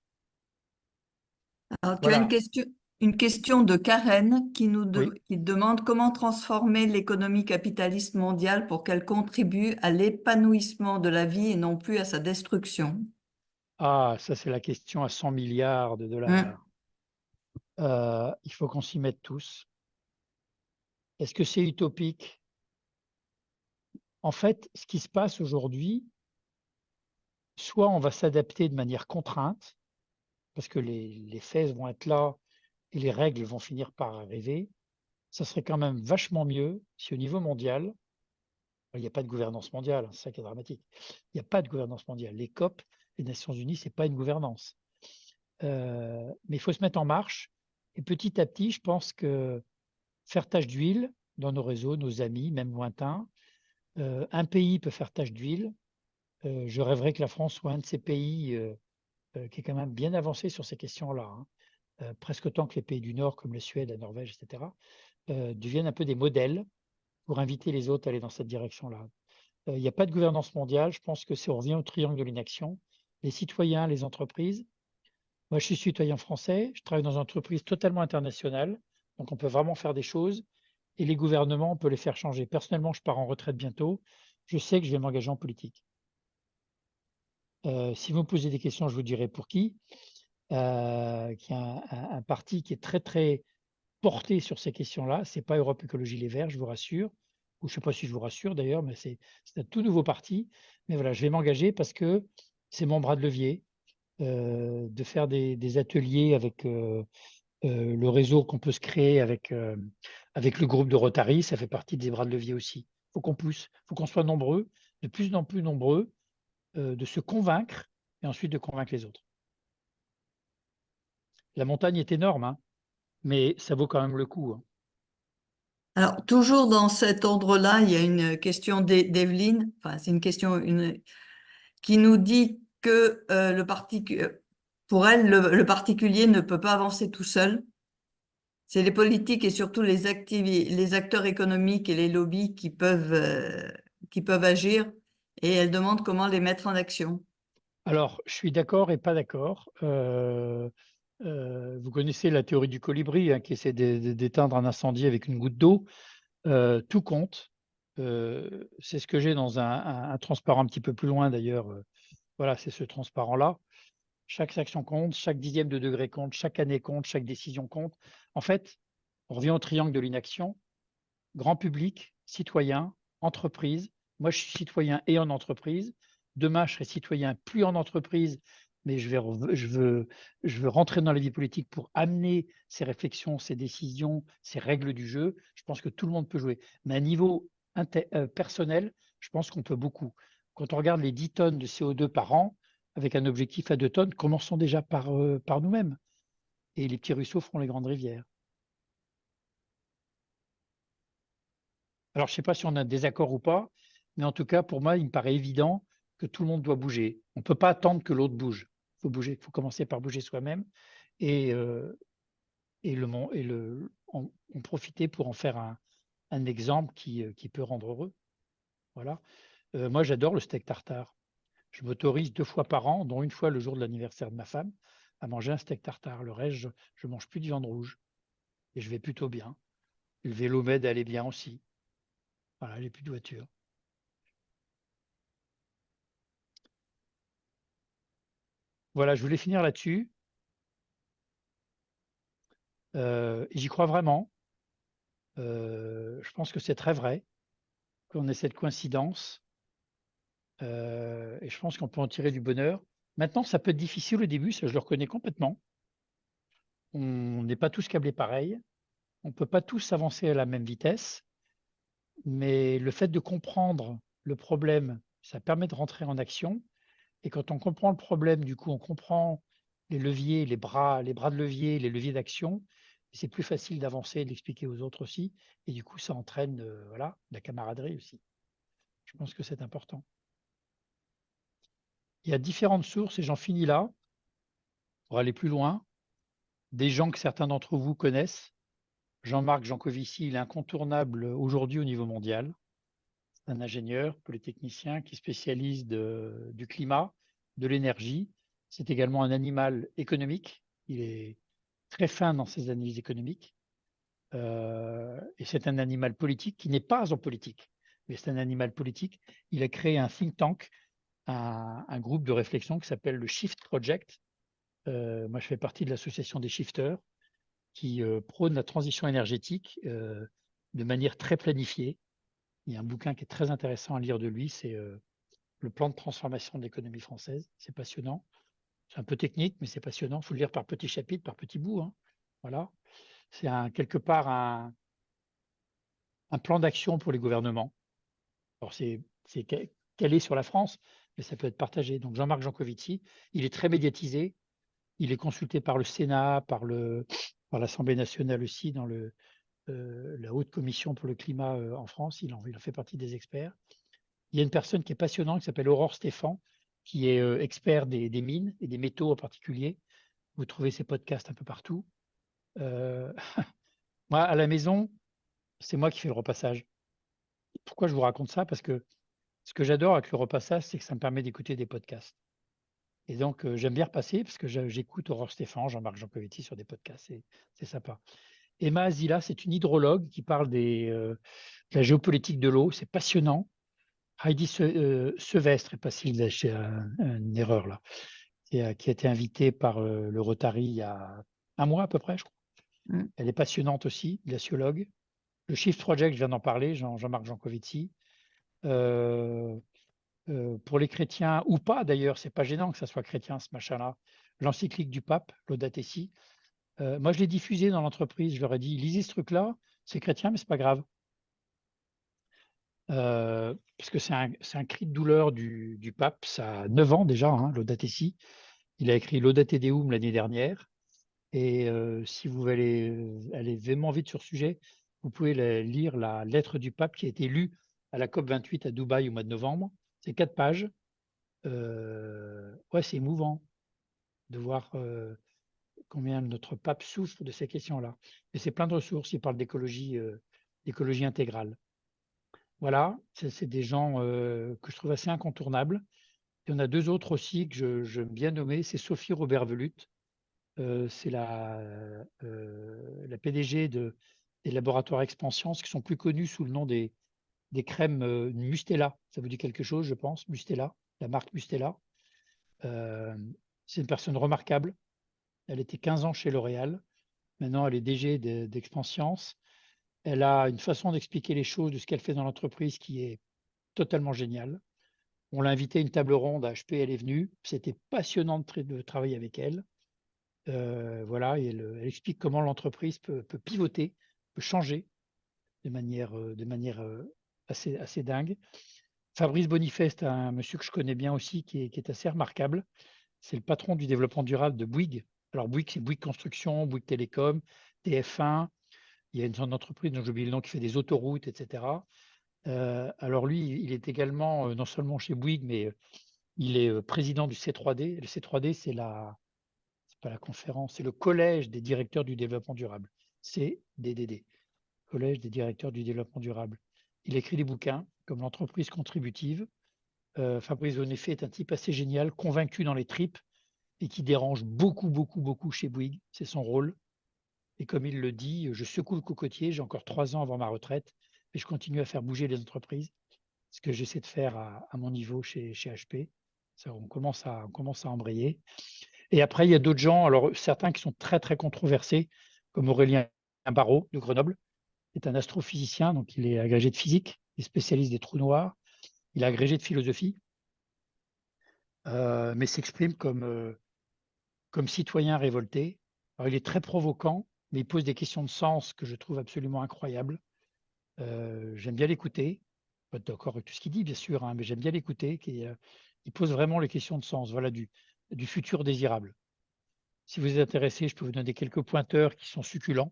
Alors, tu as Voilà, une question de Karen oui. qui demande comment transformer l'économie capitaliste mondiale pour qu'elle contribue à l'épanouissement de la vie et non plus à sa destruction. Ah, ça, c'est la question à 100 milliards de Hein. dollars. Il faut qu'on s'y mette tous. Est-ce que c'est utopique? En fait, ce qui se passe aujourd'hui, soit on va s'adapter de manière contrainte, parce que les faits vont être là et les règles vont finir par arriver. Ça serait quand même vachement mieux si au niveau mondial, il n'y a pas de gouvernance mondiale, c'est ça qui est dramatique. Il n'y a pas de gouvernance mondiale. Les COP, les Nations Unies, ce n'est pas une gouvernance. Mais il faut se mettre en marche. Et petit à petit, je pense que faire tâche d'huile dans nos réseaux, nos amis, même lointains, un pays peut faire tâche d'huile. Je rêverais que la France soit un de ces pays qui est quand même bien avancé sur ces questions-là, hein. Presque autant que les pays du Nord, comme la Suède, la Norvège, etc., deviennent un peu des modèles pour inviter les autres à aller dans cette direction-là. Il n'y a pas de gouvernance mondiale. Je pense que on revient au triangle de l'inaction. Les citoyens, les entreprises. Moi, je suis citoyen français. Je travaille dans une entreprise totalement internationale. Donc, on peut vraiment faire des choses. Et les gouvernements, on peut les faire changer. Personnellement, je pars en retraite bientôt. Je sais que je vais m'engager en politique. Si vous me posez des questions, je vous dirai pour qui. Qui est un parti qui est très, très porté sur ces questions-là. Ce n'est pas Europe Écologie Les Verts, je vous rassure. Ou je ne sais pas si je vous rassure d'ailleurs, mais c'est un tout nouveau parti. Mais voilà, je vais m'engager parce que c'est mon bras de levier de faire des ateliers avec le réseau qu'on peut se créer avec le groupe de Rotary. Ça fait partie des bras de levier aussi. Il faut qu'on pousse, il faut qu'on soit nombreux, de plus en plus nombreux, de se convaincre et ensuite de convaincre les autres. La montagne est énorme, hein, mais ça vaut quand même le coup, hein. Alors, toujours dans cet ordre-là, il y a une question d'Evelyne, enfin, c'est une question qui nous dit que pour elle, le particulier ne peut pas avancer tout seul. c'est les politiques et surtout les acteurs économiques et les lobbies qui peuvent agir, et elle demande comment les mettre en action. Alors, je suis d'accord et pas d'accord. Vous connaissez la théorie du colibri, hein, qui essaie d'éteindre un incendie avec une goutte d'eau. Tout compte. C'est ce que j'ai dans un transparent un petit peu plus loin d'ailleurs. Voilà, c'est ce transparent-là. Chaque action compte, chaque dixième de degré compte, chaque année compte, chaque décision compte. En fait, on revient au triangle de l'inaction. Grand public, citoyen, entreprise. Moi, je suis citoyen et en entreprise. Demain, je serai citoyen plus en entreprise, mais je veux rentrer dans la vie politique pour amener ces réflexions, ces décisions, ces règles du jeu. Je pense que tout le monde peut jouer. Mais à niveau personnel, je pense qu'on peut beaucoup. Quand on regarde les 10 tonnes de CO2 par an, avec un objectif à 2 tonnes, commençons déjà par nous-mêmes. Et les petits ruisseaux feront les grandes rivières. Alors, je ne sais pas si on a un désaccord ou pas, mais en tout cas, pour moi, il me paraît évident que tout le monde doit bouger. On ne peut pas attendre que l'autre bouge. Il faut bouger, il faut commencer par bouger soi-même et, en profiter pour en faire un exemple qui peut rendre heureux. Voilà. Moi, j'adore le steak tartare. Je m'autorise 2 fois par an, dont une fois le jour de l'anniversaire de ma femme, à manger un steak tartare. Le reste, je ne mange plus de viande rouge et je vais plutôt bien. Le vélo m'aide à aller bien aussi. Voilà, j'ai plus de voiture. Voilà, je voulais finir là-dessus. J'y crois vraiment. Je pense que c'est très vrai qu'on ait cette coïncidence. Et je pense qu'on peut en tirer du bonheur. Maintenant, ça peut être difficile au début, ça je le reconnais complètement. On n'est pas tous câblés pareil. On ne peut pas tous avancer à la même vitesse. Mais le fait de comprendre le problème, ça permet de rentrer en action. Et quand on comprend le problème, du coup, on comprend les leviers, les bras de levier, les leviers d'action. C'est plus facile d'avancer et de l'expliquer aux autres aussi. Et du coup, ça entraîne voilà, la camaraderie aussi. Je pense que c'est important. Il y a différentes sources, et j'en finis là, pour aller plus loin. Des gens que certains d'entre vous connaissent. Jean-Marc Jancovici, il est incontournable aujourd'hui au niveau mondial. C'est un ingénieur polytechnicien qui spécialise du climat, de l'énergie. C'est également un animal économique. Il est très fin dans ses analyses économiques. Et c'est un animal politique qui n'est pas en politique, mais c'est un animal politique. Il a créé un think tank, un groupe de réflexion qui s'appelle le Shift Project. Moi, je fais partie de l'association des shifters qui prône la transition énergétique de manière très planifiée. Il y a un bouquin qui est très intéressant à lire de lui, c'est le plan de transformation de l'économie française. C'est passionnant. C'est un peu technique, mais c'est passionnant. Il faut le lire par petits chapitres, par petits bouts. Hein. Voilà. C'est quelque part un plan d'action pour les gouvernements. Alors, c'est calé sur la France, mais ça peut être partagé. Donc, Jean-Marc Jancovici, il est très médiatisé. Il est consulté par le Sénat, par l'Assemblée nationale aussi, dans la haute commission pour le climat en France. Il en fait partie des experts. Il y a une personne qui est passionnante qui s'appelle Aurore Stéphan, qui est expert des mines et des métaux en particulier. Vous trouvez ses podcasts un peu partout. Moi, à la maison, c'est moi qui fais le repassage. Pourquoi je vous raconte ça? Parce que ce que j'adore avec le repassage, c'est que ça me permet d'écouter des podcasts. Et donc, j'aime bien repasser parce que j'écoute Aurore Stéphan, Jean-Marc Jancovici sur des podcasts. C'est sympa. Emma Azila, c'est une hydrologue qui parle de la géopolitique de l'eau. C'est passionnant. Heidi Sevestre, et pas Sylvestre, j'ai une erreur là, qui a été invitée par le Rotary il y a 1 mois à peu près, je crois. Elle est passionnante aussi, glaciologue. Le Shift Project, je viens d'en parler, Jean-Marc Jancovici. Pour les chrétiens, ou pas d'ailleurs, c'est pas gênant que ça soit chrétien ce machin-là. L'encyclique du pape, Laudato Si. Moi, je l'ai diffusé dans l'entreprise, je leur ai dit, lisez ce truc-là, c'est chrétien, mais c'est pas grave. Parce que c'est un cri de douleur du pape, ça a 9 ans déjà, hein, Laudato Si. Il a écrit Laudate Deum l'année dernière. Et si vous voulez aller vraiment vite sur ce sujet, vous pouvez lire la lettre du pape qui a été lue à la COP28 à Dubaï au mois de novembre. C'est 4 pages. Ouais, c'est émouvant de voir combien notre pape souffre de ces questions-là. Et c'est plein de ressources. Il parle d'écologie intégrale. Voilà, c'est des gens que je trouve assez incontournables. Il y en a deux autres aussi que j'aime bien nommer. C'est Sophie Robert-Velut. C'est la PDG des laboratoires Expansience, qui sont plus connus sous le nom des crèmes Mustela. Ça vous dit quelque chose, je pense, Mustela, la marque Mustela. C'est une personne remarquable. Elle était 15 ans chez L'Oréal. Maintenant, elle est DG d'Expansience. Elle a une façon d'expliquer les choses, de ce qu'elle fait dans l'entreprise, qui est totalement géniale. On l'a invitée à une table ronde à HP, elle est venue. C'était passionnant de travailler avec elle. Voilà, et elle explique comment l'entreprise peut pivoter, peut changer de manière assez dingue. Fabrice Bonifest, un monsieur que je connais bien aussi, qui est assez remarquable. C'est le patron du développement durable de Bouygues. Alors Bouygues, c'est Bouygues Construction, Bouygues Télécom, TF1. Il y a une entreprise dont j'oublie le nom qui fait des autoroutes, etc. Alors lui, il est également non seulement chez Bouygues, mais il est président du C3D. Le C3D, c'est pas la conférence, c'est le collège des directeurs du développement durable. CDDD, collège des directeurs du développement durable. Il écrit des bouquins comme l'entreprise contributive. Fabrice Bonifest est un type assez génial, convaincu dans les tripes et qui dérange beaucoup chez Bouygues. C'est son rôle. Et comme il le dit, je secoue le cocotier, j'ai encore 3 ans avant ma retraite, mais je continue à faire bouger les entreprises. Ce que j'essaie de faire à mon niveau chez HP. Ça, on commence à embrayer. Et après, il y a d'autres gens, alors certains qui sont très controversés, comme Aurélien Barraud de Grenoble. C'est un astrophysicien, donc il est agrégé de physique, il est spécialiste des trous noirs, il est agrégé de philosophie, mais s'exprime comme citoyen révolté. Alors, il est très provoquant, mais il pose des questions de sens que je trouve absolument incroyables. J'aime bien l'écouter, pas d'accord avec tout ce qu'il dit, bien sûr, hein, mais j'aime bien l'écouter. Il pose vraiment les questions de sens, voilà, du futur désirable. Si vous êtes intéressé, je peux vous donner quelques pointeurs qui sont succulents.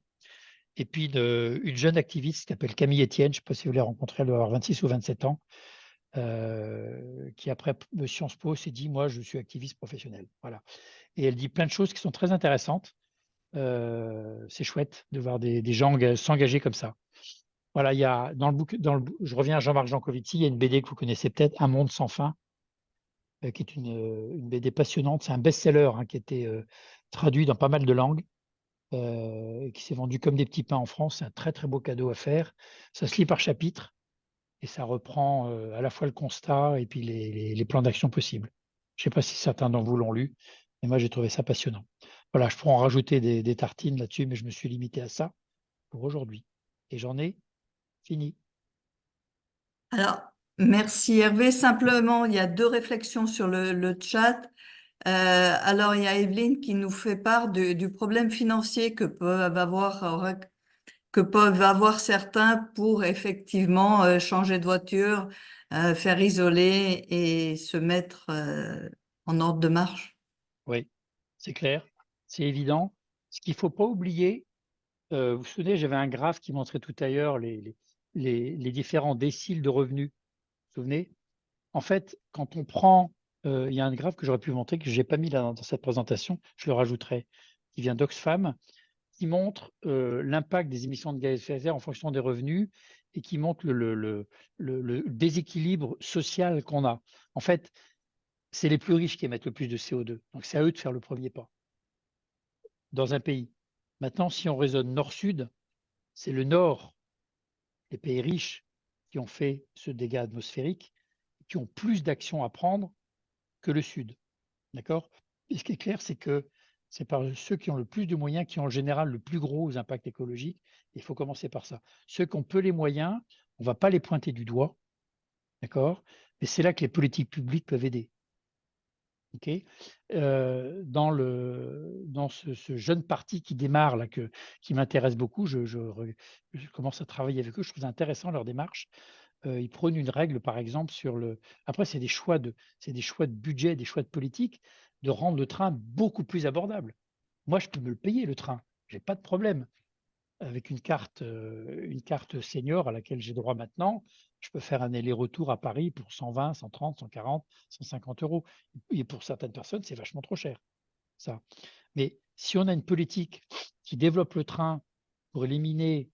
Et puis une jeune activiste qui s'appelle Camille Etienne, je ne sais pas si vous l'avez rencontrée, elle doit avoir 26 ou 27 ans, qui après Sciences Po s'est dit, moi je suis activiste professionnelle. Voilà. Et elle dit plein de choses qui sont très intéressantes. C'est chouette de voir des gens s'engager comme ça. Voilà, il y a je reviens à Jean-Marc Jancovici, il y a une BD que vous connaissez peut-être, Un monde sans fin, qui est une BD passionnante. C'est un best-seller qui a été traduit dans pas mal de langues, et qui s'est vendu comme des petits pains en France. C'est un très beau cadeau à faire. Ça se lit par chapitre et ça reprend à la fois le constat et puis les plans d'action possibles. Je ne sais pas si certains d'entre vous l'ont lu, mais moi j'ai trouvé ça passionnant. Voilà, je pourrais en rajouter des tartines là-dessus, mais je me suis limité à ça pour aujourd'hui. Et j'en ai fini. Alors, merci Hervé. Simplement, il y a 2 réflexions sur le chat. Alors, il y a Evelyne qui nous fait part du problème financier que peuvent avoir certains pour effectivement changer de voiture, faire isoler et se mettre en ordre de marche. Oui, c'est clair, c'est évident. Ce qu'il ne faut pas oublier, vous vous souvenez, j'avais un graphe qui montrait tout à l'heure les différents déciles de revenus. Vous vous souvenez? En fait, quand on prend, il y a un graphe que j'aurais pu vous montrer, que je n'ai pas mis là dans cette présentation, je le rajouterai, qui vient d'Oxfam, qui montre l'impact des émissions de gaz à effet de serre en fonction des revenus et qui montre le déséquilibre social qu'on a. En fait, c'est les plus riches qui émettent le plus de CO2. Donc, c'est à eux de faire le premier pas dans un pays. Maintenant, si on raisonne nord-sud, c'est le nord, les pays riches, qui ont fait ce dégât atmosphérique, qui ont plus d'actions à prendre que le sud. D'accord? Et ce qui est clair, c'est que c'est par ceux qui ont le plus de moyens qui ont en général le plus gros impact écologique. Il faut commencer par ça. Ceux qui ont peu les moyens, on ne va pas les pointer du doigt. D'accord? Mais c'est là que les politiques publiques peuvent aider. Ok, dans ce jeune parti qui démarre là, qui m'intéresse beaucoup, je commence à travailler avec eux, je trouve intéressant leur démarche. Ils prônent une règle, par exemple, après c'est des choix de budget, des choix de politique, de rendre le train beaucoup plus abordable. Moi, je peux me le payer, le train, j'ai pas de problème. Avec une carte senior à laquelle j'ai droit maintenant, je peux faire un aller-retour à Paris pour 120, 130, 140, 150 €. Et pour certaines personnes, c'est vachement trop cher, ça. Mais si on a une politique qui développe le train pour éliminer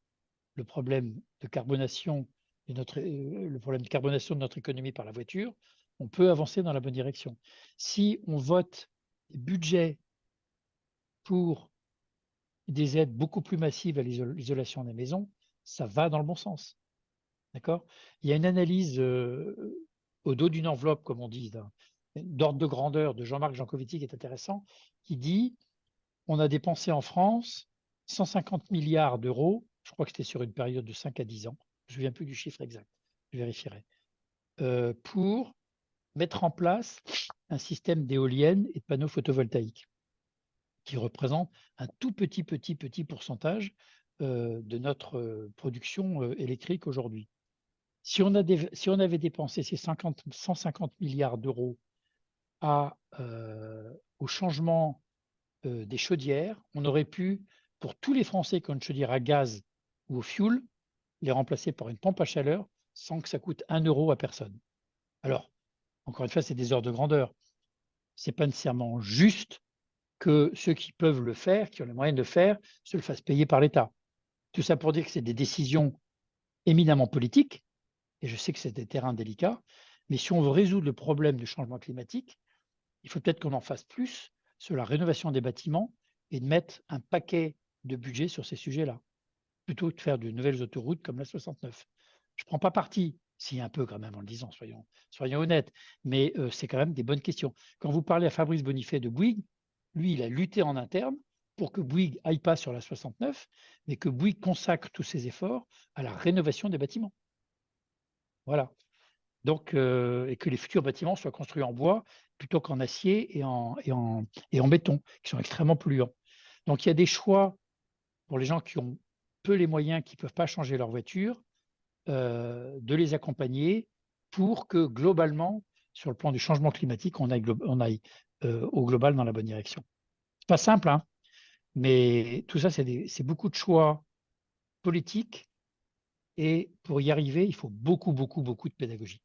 le problème de carbonation le problème de carbonation de notre économie par la voiture, on peut avancer dans la bonne direction. Si on vote des budgets pour des aides beaucoup plus massives à l'isolation des maisons, ça va dans le bon sens. D'accord? Il y a une analyse au dos d'une enveloppe, comme on dit, d'ordre de grandeur de Jean-Marc Jancovici qui est intéressant, qui dit on a dépensé en France 150 milliards d'euros, je crois que c'était sur une période de 5 à 10 ans, je ne me souviens plus du chiffre exact, je vérifierai, pour mettre en place un système d'éoliennes et de panneaux photovoltaïques qui représente un tout petit pourcentage de notre production électrique aujourd'hui. Si on avait dépensé ces 150 milliards d'euros au changement des chaudières, on aurait pu, pour tous les Français qui ont une chaudière à gaz ou au fioul, les remplacer par une pompe à chaleur sans que ça coûte 1 euro à personne. Alors, encore une fois, c'est des ordres de grandeur. Ce n'est pas nécessairement juste que ceux qui peuvent le faire, qui ont les moyens de le faire, se le fassent payer par l'État. Tout ça pour dire que c'est des décisions éminemment politiques, et je sais que c'est des terrains délicats, mais si on veut résoudre le problème du changement climatique, il faut peut-être qu'on en fasse plus sur la rénovation des bâtiments et de mettre un paquet de budget sur ces sujets-là, plutôt que de faire de nouvelles autoroutes comme la 69. Je ne prends pas parti, si un peu quand même en le disant, soyons honnêtes, mais c'est quand même des bonnes questions. Quand vous parlez à Fabrice Bonifay de Bouygues, lui, il a lutté en interne pour que Bouygues aille pas sur la 69, mais que Bouygues consacre tous ses efforts à la rénovation des bâtiments. Voilà. Donc, et que les futurs bâtiments soient construits en bois plutôt qu'en acier et en béton, qui sont extrêmement polluants. Donc, il y a des choix pour les gens qui ont peu les moyens, qui ne peuvent pas changer leur voiture, de les accompagner pour que globalement, sur le plan du changement climatique, on aille au global dans la bonne direction. C'est pas simple, hein, mais tout ça, c'est beaucoup de choix politiques. Et pour y arriver, il faut beaucoup de pédagogie.